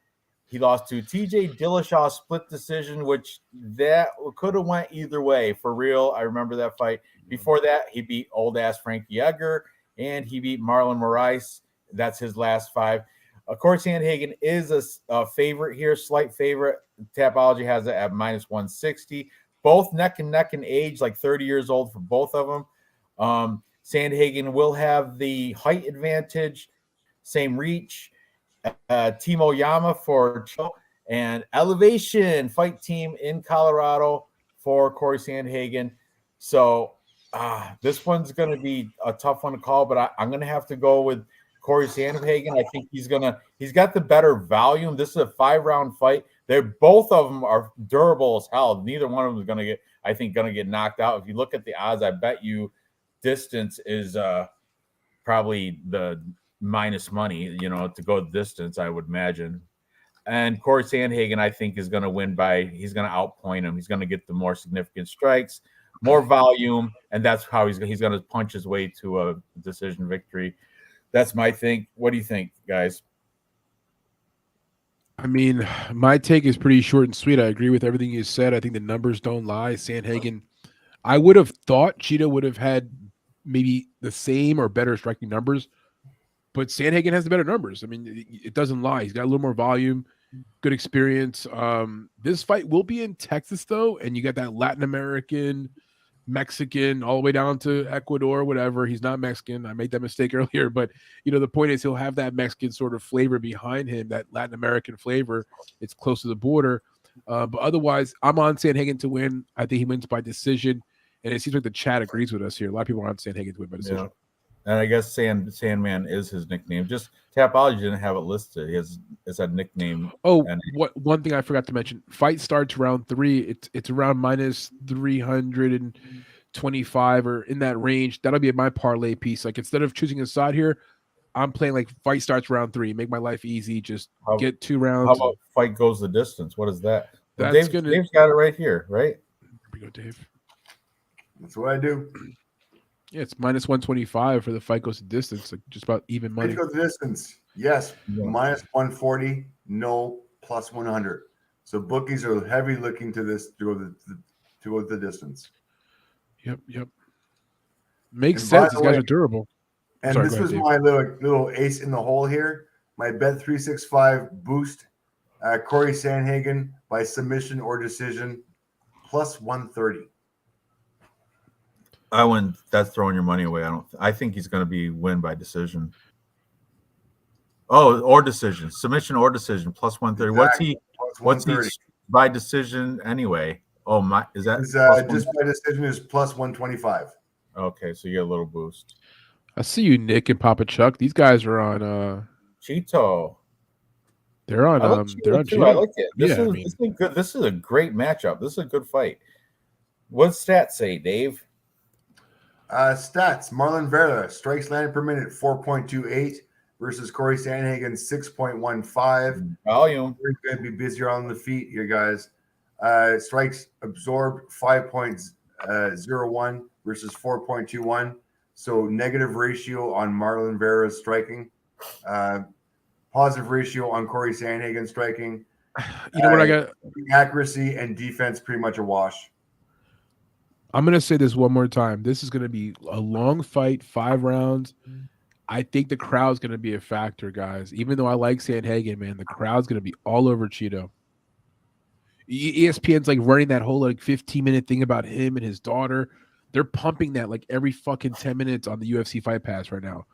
He lost to TJ Dillashaw split decision, which that could have went either way. For real, I remember that fight. Before that, he beat old-ass Frankie Edgar, and he beat Marlon Moraes. That's his last 5. Of course, Sandhagen is a favorite here, slight favorite. Tapology has it at minus 160. Both neck and neck in age, like 30 years old for both of them. Sandhagen will have the height advantage, same reach. Timo Yama for Cho, and Elevation Fight Team in Colorado for Corey Sandhagen. So this one's going to be a tough one to call, but I'm going to have to go with Corey Sandhagen. I think he's got the better volume. This is a 5-round fight. Both of them are durable as hell. Neither one of them is going to get knocked out. If you look at the odds, I bet you distance is probably the minus money, to go distance, I would imagine. And Corey Sandhagen, I think, is going to win he's going to outpoint him. He's going to get the more significant strikes, more volume, and that's how he's going to punch his way to a decision victory. That's my think. What do you think, guys? I mean, my take is pretty short and sweet. I agree with everything you said. I think the numbers don't lie. Sandhagen, I would have thought Cheetah would have had maybe the same or better striking numbers, but Sandhagen has the better numbers. I mean, it doesn't lie. He's got a little more volume, good experience. This fight will be in Texas, though, and you got that Latin American, Mexican, all the way down to Ecuador, whatever. He's not Mexican. I made that mistake earlier, but the point is he'll have that Mexican sort of flavor behind him, that Latin American flavor. It's close to the border. But otherwise, I'm on Sandhagen to win. I think he wins by decision, and it seems like the chat agrees with us here. A lot of people are on Sandhagen to win by decision. Yeah. And I guess Sandman is his nickname. Just Tapology didn't have it listed. It's a nickname. Oh, and one thing I forgot to mention. Fight starts round 3. It's around minus 325 or in that range. That'll be my parlay piece. Like instead of choosing a side here, I'm playing like fight starts round 3. Make my life easy. Just get 2 rounds. How about fight goes the distance? What is that? Well, Dave's got it right here, right? Here we go, Dave. That's what I do. Yeah, it's minus 125 for the fight goes the distance, like just about even money. Fight goes the distance. Yes, minus 140. No, plus 100. So bookies are heavy looking to this to go the distance. Yep. Makes sense. These guys are durable. And this was my little ace in the hole here. My bet 365 boost. Corey Sandhagen by submission or decision, plus 130. I wouldn't. That's throwing your money away. I think he's going to win by decision. Oh, or decision, submission or decision, plus 130. Exactly. What's he by decision anyway? Oh my, is that just by decision is plus 125? Okay, so you get a little boost. I see you, Nick and Papa Chuck. These guys are on Cheeto. They're on they're on too. I like it. This is good. This is a great matchup. This is a good fight. What's stats say, Dave? Stats: Marlon Vera strikes landed per minute 4.28 versus Corey Sandhagen 6.15. Volume. We're going to be busier on the feet here, guys. Strikes absorbed 5.01 versus 4.21. So negative ratio on Marlon Vera's striking. Positive ratio on Corey Sandhagen striking. You know what I got? Accuracy and defense pretty much a wash. I'm going to say this one more time. This is going to be a long fight, 5 rounds. I think the crowd's going to be a factor, guys. Even though I like Sandhagen, man, the crowd's going to be all over Cheeto. ESPN's like running that whole like 15-minute thing about him and his daughter. They're pumping that like every fucking 10 minutes on the UFC Fight Pass right now.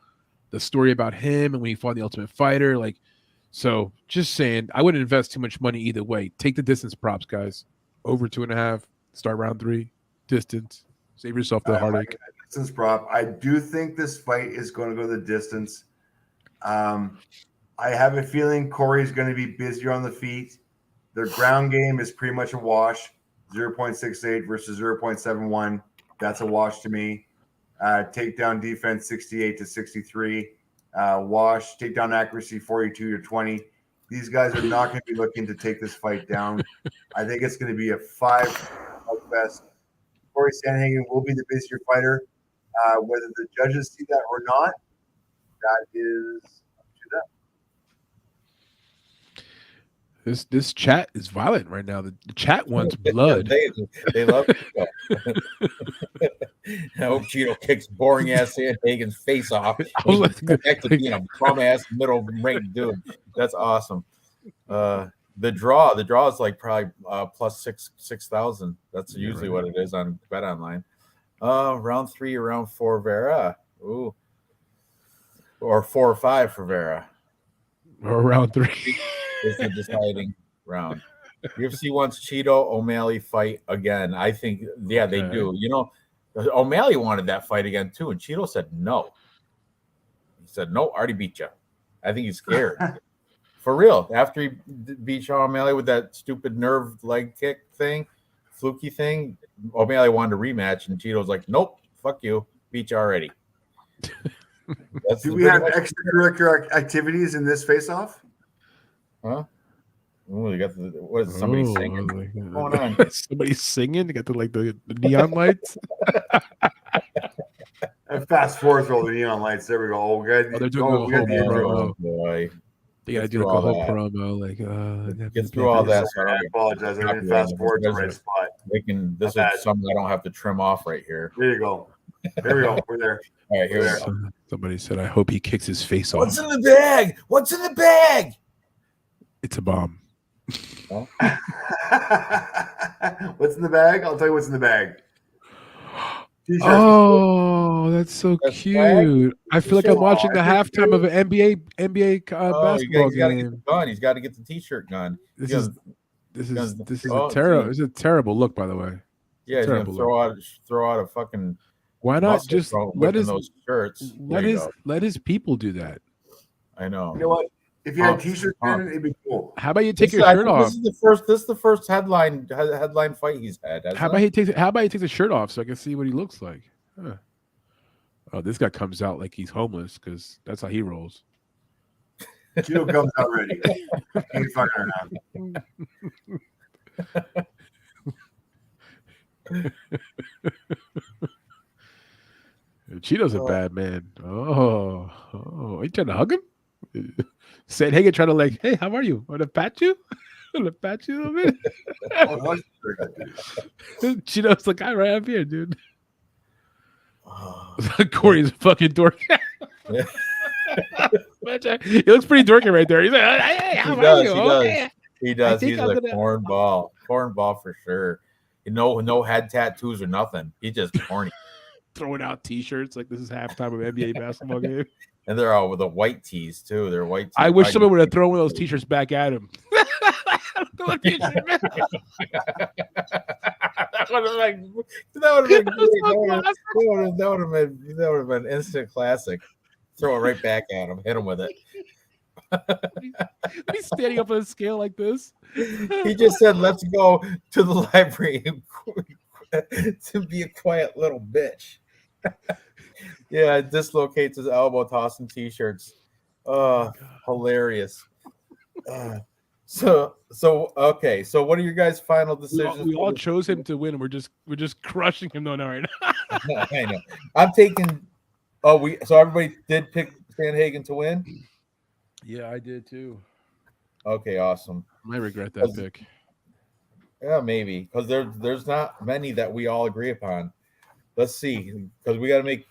The story about him and when he fought the Ultimate Fighter. Like, so just saying, I wouldn't invest too much money either way. Take the distance props, guys. Over 2.5, start round 3. Distance. Save yourself the heartache. Distance prop. I do think this fight is going to go the distance. I have a feeling Corey's going to be busier on the feet. Their ground game is pretty much a wash. 0.68 versus 0.71. That's a wash to me. Takedown defense 68 to 63. Wash. Takedown accuracy 42 to 20. These guys are not going to be looking to take this fight down. I think it's going to be a 5 best. Corey Sandhagen will be the busier fighter. Whether the judges see that or not, that is up to them. This chat is violent right now. The chat wants blood. they love it. I hope Cheeto kicks boring ass Sandhagen's face off. Back to being a bum ass middle ranked dude. That's awesome. The draw is like probably plus 6,000. That's usually what it is on Bet Online. Round 3 or round 4 Vera. Ooh. Or 4 or 5 for Vera. Or round 3 is the deciding round. UFC wants Cheeto O'Malley fight again. I think, yeah, they do. You know, O'Malley wanted that fight again too, and Cheeto said no. He said, no, already beat you. I think he's scared. For real. After he beat Sean O'Malley with that stupid nerve leg kick thing, fluky thing, O'Malley wanted a rematch, and Cheeto's like, nope, fuck you. Beat you already. Do we have extracurricular activities in this face-off? Huh? Oh, you got what is somebody singing? What's going on? Somebody singing? You got the neon lights? And fast forward through all the neon lights. There we go. Oh, good. They're doing a whole promo. Boy. They gotta do like a whole promo, like get through all that. So I apologize. I didn't fast forward to the right spot. This is something I don't have to trim off right here. There you go. There we go. We're there. All right, here we go. Somebody said, I hope he kicks his face off. What's in the bag? What's in the bag? It's a bomb. Huh? What's in the bag? I'll tell you what's in the bag. T-shirts. Oh, that's so cute. I feel like I'm watching the halftime of an NBA basketball game. He's got to get the T-shirt gun. This is Oh, a terrible. gee. It's a terrible look, by the way. Yeah, he's gonna throw out a fucking Why not muscle just from let whipping his those shirts. There you go. let his people do that? I know. You know what? If you had Punks, T-shirts, punks. it'd be cool. How about you take your I shirt think off? This is the first headline fight he's had. How about he takes his shirt off so I can see what he looks like? Huh. Oh, this guy comes out like he's homeless because that's how he rolls. Cheeto comes out ready. Ain't fucking around. Cheeto's a bad man. Oh, are you trying to hug him? Sanhagen trying to like, hey, how are you? Want to pat you? Want to pat you a little bit? Cheeto's like, I'm right up here, dude. Corey's a fucking dork. He looks pretty dorky right there. He's like, hey, how are you? He does. He's a cornball for sure. No head tattoos or nothing. He's just corny. Throwing out T-shirts like this is halftime of an NBA basketball game. And they're all with the white tees too. They're white tees. I wish someone would have thrown one of those T-shirts back at him. That would have been instant classic. Throw it right back at him. Hit him with it. He's standing up on a scale like this. He just said, "Let's go to the library to be a quiet little bitch." Yeah, dislocates his elbow tossing T-shirts. Hilarious. So okay. So what are your guys' final decisions? We all chose him to win. We're just crushing him though now right now. I know. I'm taking. So everybody did pick Sanhagen to win. Yeah, I did too. Okay, awesome. I might regret that pick. Yeah, maybe because there's not many that we all agree upon. Let's see, because we got to make.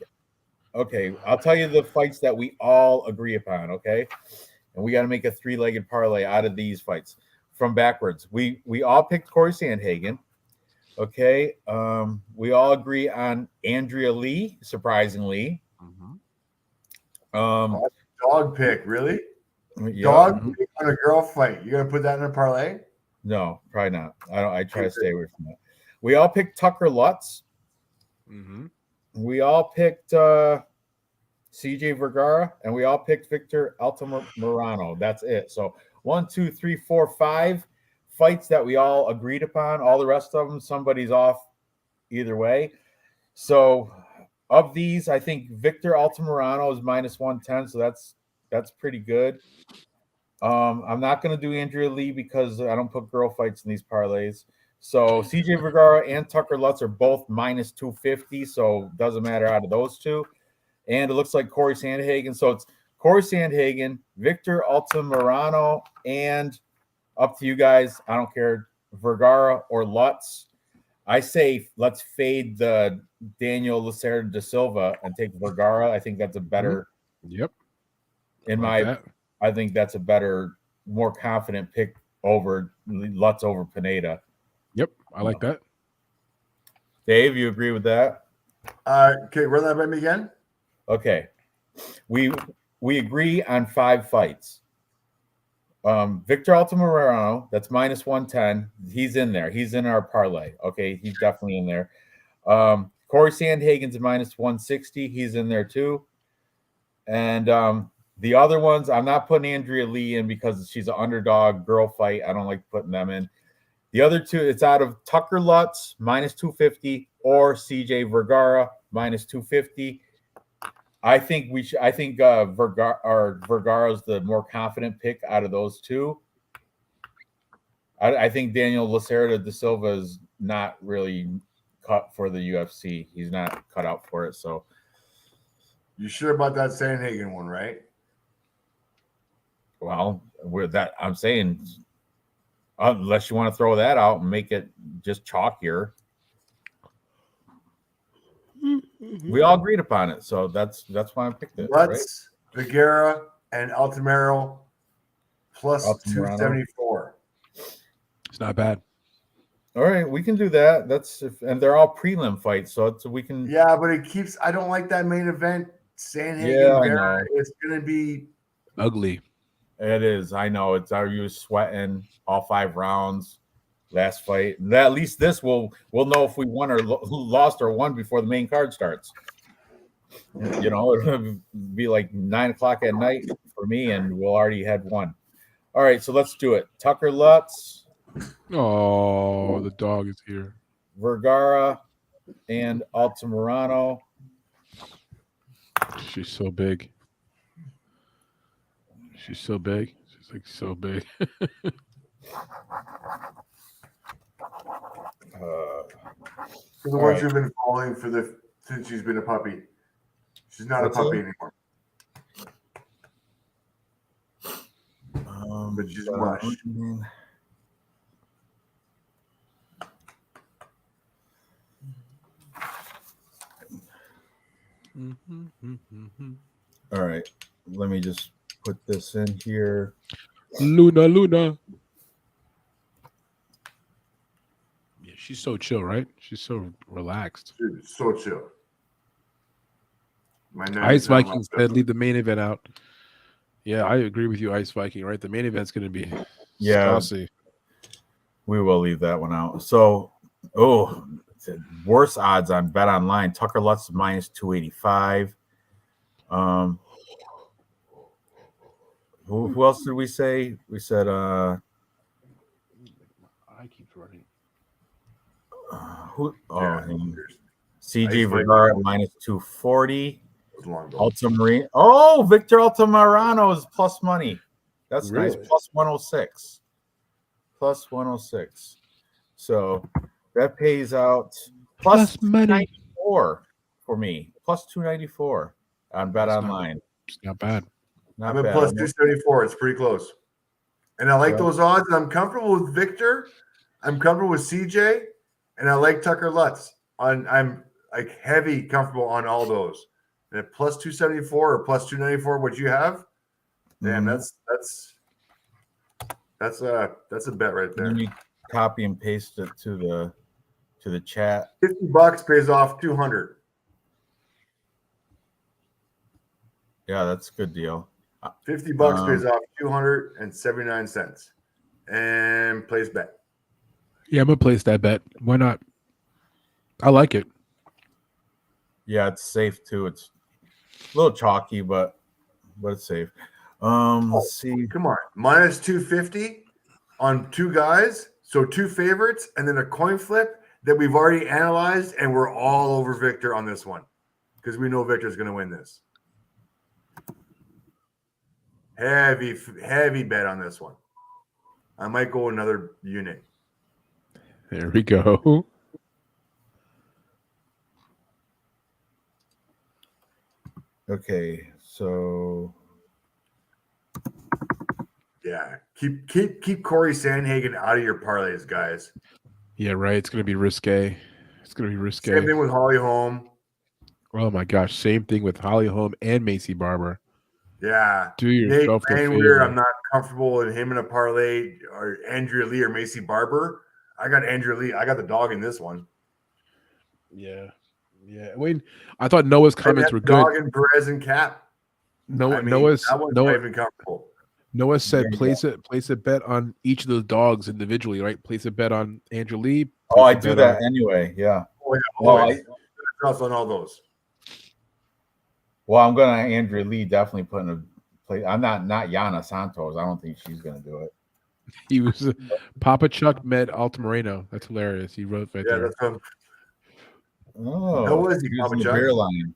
Okay, I'll tell you the fights that we all agree upon. Okay, and we got to make a 3-legged parlay out of these fights from backwards. We all picked Corey Sanhagen. Okay, we all agree on Andrea Lee. Surprisingly, dog pick, really? Yeah. Dog pick on a girl fight. You gonna put that in a parlay? No, probably not. I try to stay away from that. We all picked Tucker Lutz. We all picked CJ Vergara, and we all picked Victor Altamirano. That's it. So 1, 2, 3, 4, 5 fights that we all agreed upon. All the rest of them, somebody's off either way. So of these, I think Victor Altamirano is -110. So that's pretty good. I'm not going to do Andrea Lee because I don't put girl fights in these parlays. So CJ Vergara and Tucker Lutz are both -250. So it doesn't matter out of those two. And it looks like Corey Sanhagen. So it's Corey Sanhagen, Victor Altamirano, and up to you guys. I don't care, Vergara or Lutz. I say let's fade the Daniel Lacerda da Silva and take Vergara. I think that's a better. Yep. I think that's a better, more confident pick over Lutz over Pineda. Yep, I like that. Dave, you agree with that? Okay, run that by me again. Okay, we agree on 5 fights. Victor Altamirano, that's -110. He's in there. He's in our parlay. Okay, he's definitely in there. Corey Sanhagen's -160. He's in there too. And the other ones, I'm not putting Andrea Lee in because she's an underdog girl fight. I don't like putting them in. The other two, it's out of Tucker Lutz -250 or CJ Vergara -250. I think Vergara's the more confident pick out of those two. I think Daniel Lacerda da Silva is not really cut for the UFC. He's not cut out for it. So you sure about that Sanhagen one, right? Well, with that, I'm saying, unless you want to throw that out and make it just chalkier, we all agreed upon it, so that's why I picked it. Lutz, right? Vergara, and Altamirano +274. It's not bad. All right, we can do that. And they're all prelim fights, so we can. Yeah, but it keeps. I don't like that main event. Sanhagen, Vera, it's gonna be ugly. It is. I know. Are you sweating all 5 rounds? last fight. At least this we'll know if we won or lost or won before the main card starts. You know, it'll be like 9 o'clock at night for me, and we'll already had one. All right, so let's do it. Tucker Lutz, Oh, the dog is here. Vergara, and Altamirano. She's so big. She's so big. She's like so big. For the ones who've been following since she's been a puppy, she's not a puppy anymore. But she's mush. All right, let me just put this in here. Luna. Yeah, she's so chill, right? She's so relaxed. Dude, so chill. Ice Viking said leave the main event out. Yeah, I agree with you, Ice Viking, right? The main event's going to be saucy. We will leave that one out. So, worse odds on Bet Online. Tucker Lutz minus 285. Who else did we say? We said I keep running. CG Vergara minus 240. Ultimarino. Oh, Victor Altamirano is plus money. That's really nice. Plus 106. Plus 106. So that pays out plus money 94 for me. Plus 294 on Bet Online. It's not bad. I'm at plus 274. It's pretty close. And I like those odds. And I'm comfortable with Victor. I'm comfortable with CJ. And I like Tucker Lutz. I'm like heavy comfortable on all those. And at plus 274 or plus 294, what you have, damn, that's a bet right there. Let me copy and paste it to the chat. $50 pays off 200. Yeah, that's a good deal. $50 pays off 279 cents. And place bet. Yeah, I'm gonna place that bet. Why not? I like it. Yeah, it's safe too. It's a little chalky, but it's safe. Let's see. Come on. Minus 250 on two guys. So two favorites and then a coin flip that we've already analyzed, and we're all over Victor on this one because we know Victor's going to win this. Heavy bet on this one. I might go another unit. There we go. Okay, so yeah, keep Corey Sandhagen out of your parlays, guys. Yeah, right. It's gonna be risque. Same thing with Holly Holm. Oh my gosh, same thing with Holly Holm and Macy Barber. Yeah, do yourself the favor. I'm not comfortable in him in a parlay, or Andrea Lee or Macy Barber. I got Andrea Lee. I got the dog in this one. Yeah. I mean, I thought Noah's comments were good. Dog and Perez and Cap. Noah's not even comfortable. Noah said place a bet on each of those dogs individually, right? Place a bet on Andrew Lee. Oh, I do that anyway. Yeah. I trust on all those. Well, I'm gonna Andrea Lee definitely put in a play. I'm not Yana Santos. I don't think she's gonna do it. He was Papa Chuck met Altamirano. That's hilarious. He wrote right there. Oh, how was he, Papa Chuck? Beer line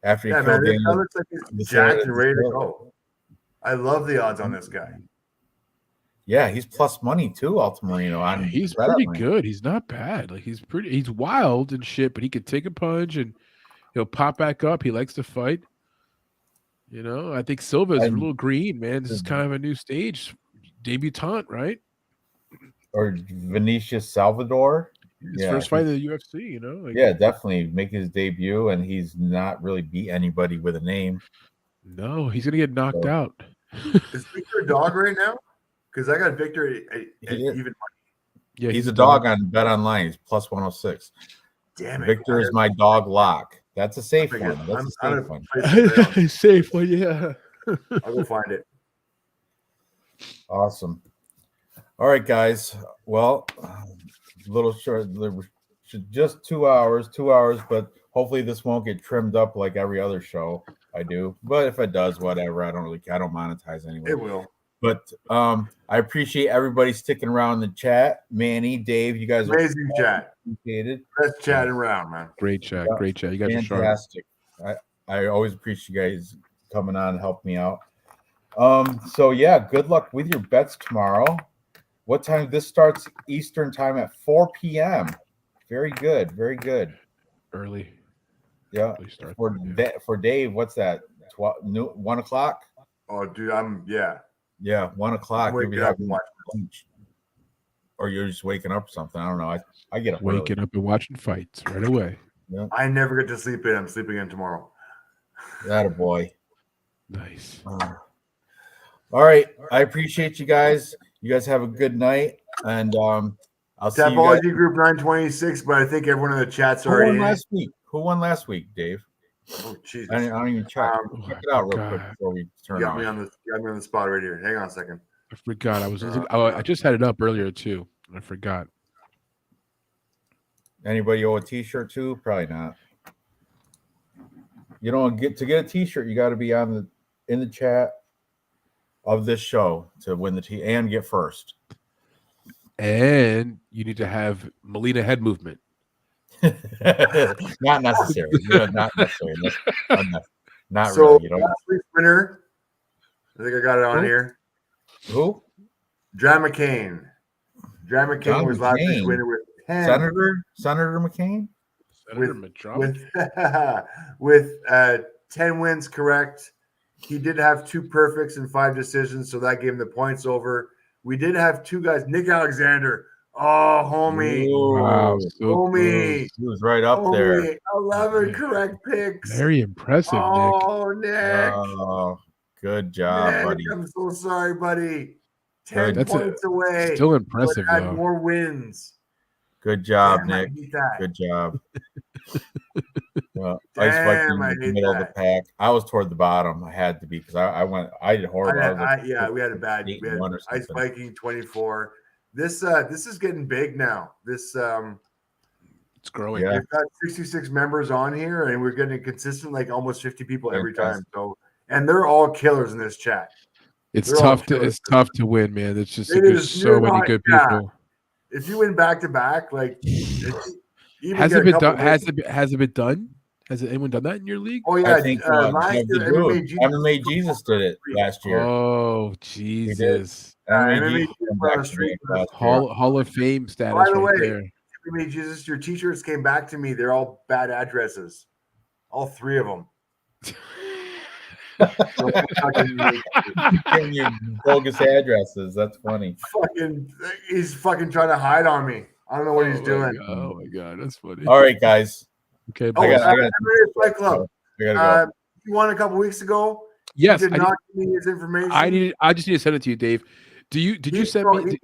after he killed Daniel. That looks like he's jacked and ready to go. I love the odds on this guy. Yeah, he's plus money too, Altamirano. He's pretty good. He's not bad. Like he's wild and shit, but he could take a punch and he'll pop back up. He likes to fight. You know, I think Silva's a little green, man. This is kind of a new stage. Debutante, right? Or Vinicius Salvador. His first fight in the UFC, you know? Like, yeah, definitely make his debut, and he's not really beat anybody with a name. No, he's going to get knocked out. Is Victor a dog right now? Because I got Victor at even money. Yeah, he's a dog on Bet Online. He's plus 106. Damn it. Victor is my dog lock. That's a safe one. That's a safe one. Safe one, yeah. I'll go find it. Awesome. All right, guys. Well, little short, just 2 hours, but hopefully this won't get trimmed up like every other show I do. But if it does, whatever. I don't really care. I don't monetize anyway. It will. But I appreciate everybody sticking around in the chat. Manny, Dave, you guys Amazing chat. Appreciated. Best chatting around, man. Great chat. Great chat. You guys fantastic. Are sharp. I always appreciate you guys coming on and helping me out. So yeah, good luck with your bets tomorrow. What time? This starts Eastern time at 4 p.m. Very good. Very good. Early. Yeah. Early start for Dave, what's that? 1 o'clock? Oh, dude, Yeah, 1 o'clock. You'll be having lunch. Or you're just waking up or something. I don't know. I get up waking up and watching fights right away. Yeah. I never get to sleep in. I'm sleeping in tomorrow. That a boy. Nice. All right. I appreciate you guys. You guys have a good night. And I'll see you guys. Tapology Group 926, but I think everyone in the chat's Who already won last week? Who won last week, Dave? Oh, Jesus. I don't even check. Check it out real quick before we turn you on. got me on the spot right here. Hang on a second. I forgot. I just had it up earlier too. I forgot. Anybody owe a T-shirt too? Probably not. You don't get a T-shirt. You got to be in the chat of this show to win the and get first. And you need to have Molina head movement. Not necessary. Not necessary. Not so really. You know. Last week's winner. I think I got it on here. Who? John McCain. John McCain was last week's winner with 10. Senator McCain. With 10 wins correct. He did have 2 perfects and 5 decisions, so that gave him the points over. We did have 2 guys. Nick Alexander. Oh, homie. Wow, so homie. He was right up there. 11 correct picks. Very impressive, Nick. Oh, Nick. Oh, good job, Nick, buddy. I'm so sorry, buddy. 10 points away. Still impressive, but had though. more wins. Good job, Damn, Nick. Good job. Well, Damn, I was in the middle of the pack. I was toward the bottom. I had to be because I did horrible. We had a bad. We had Ice Viking 24. This is getting big now. It's growing. Yeah. We've got 66 members on here, and we're getting consistent, like almost 50 people every time. So, and they're all killers in this chat. It's tough to win, man. It's just there's so many good people. If you win back to back, like has it been done? Has it been done? Has anyone done that in your league? Oh yeah, I think MMA Jesus did it last year. Oh Jesus! Hall of Fame status. By the right way, there. MMA Jesus, your t-shirts came back to me. They're all bad addresses, all 3 of them. Your bogus addresses. That's funny. He's fucking trying to hide on me. I don't know what he's doing. Oh my god, that's funny. All right, guys. Okay, I got Fight Club. Go. You won a couple weeks ago. Yes, you did not give me his information. I just need to send it to you, Dave. Did you send me?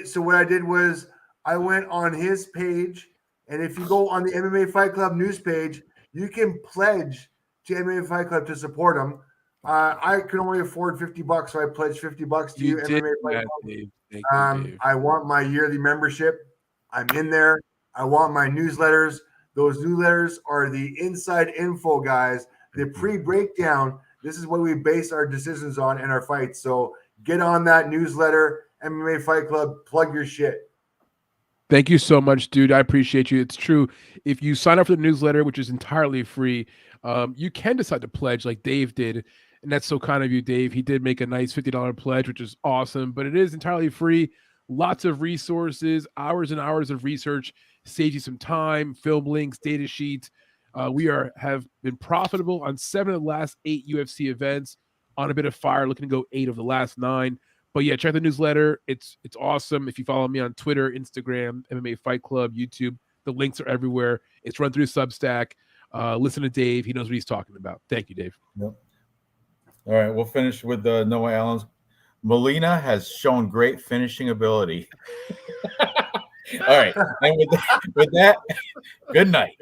So what I did was I went on his page, and if you go on the MMA Fight Club news page, you can pledge to MMA Fight Club to support him. I can only afford $50, so I pledged $50 to you. MMA Fight Club. Dave. Thank you, Dave. I want my yearly membership. I'm in there. I want my newsletters. Those newsletters are the inside info, guys. The pre-breakdown. This is what we base our decisions on and our fights. So get on that newsletter. MMA Fight Club. Plug your shit. Thank you so much, dude. I appreciate you. It's true. If you sign up for the newsletter, which is entirely free, you can decide to pledge like Dave did. And that's so kind of you, Dave. He did make a nice $50 pledge, which is awesome. But it is entirely free. Lots of resources, hours and hours of research. Saves you some time, film links, data sheets. We have been profitable on 7 of the last 8 UFC events. On a bit of fire, looking to go 8 of the last 9. But yeah, check the newsletter. It's awesome. If you follow me on Twitter, Instagram, MMA Fight Club, YouTube, the links are everywhere. It's run through Substack. Listen to Dave. He knows what he's talking about. Thank you, Dave. Yep. All right, we'll finish with Noah Allen's. Molina has shown great finishing ability. All right, and with that, good night.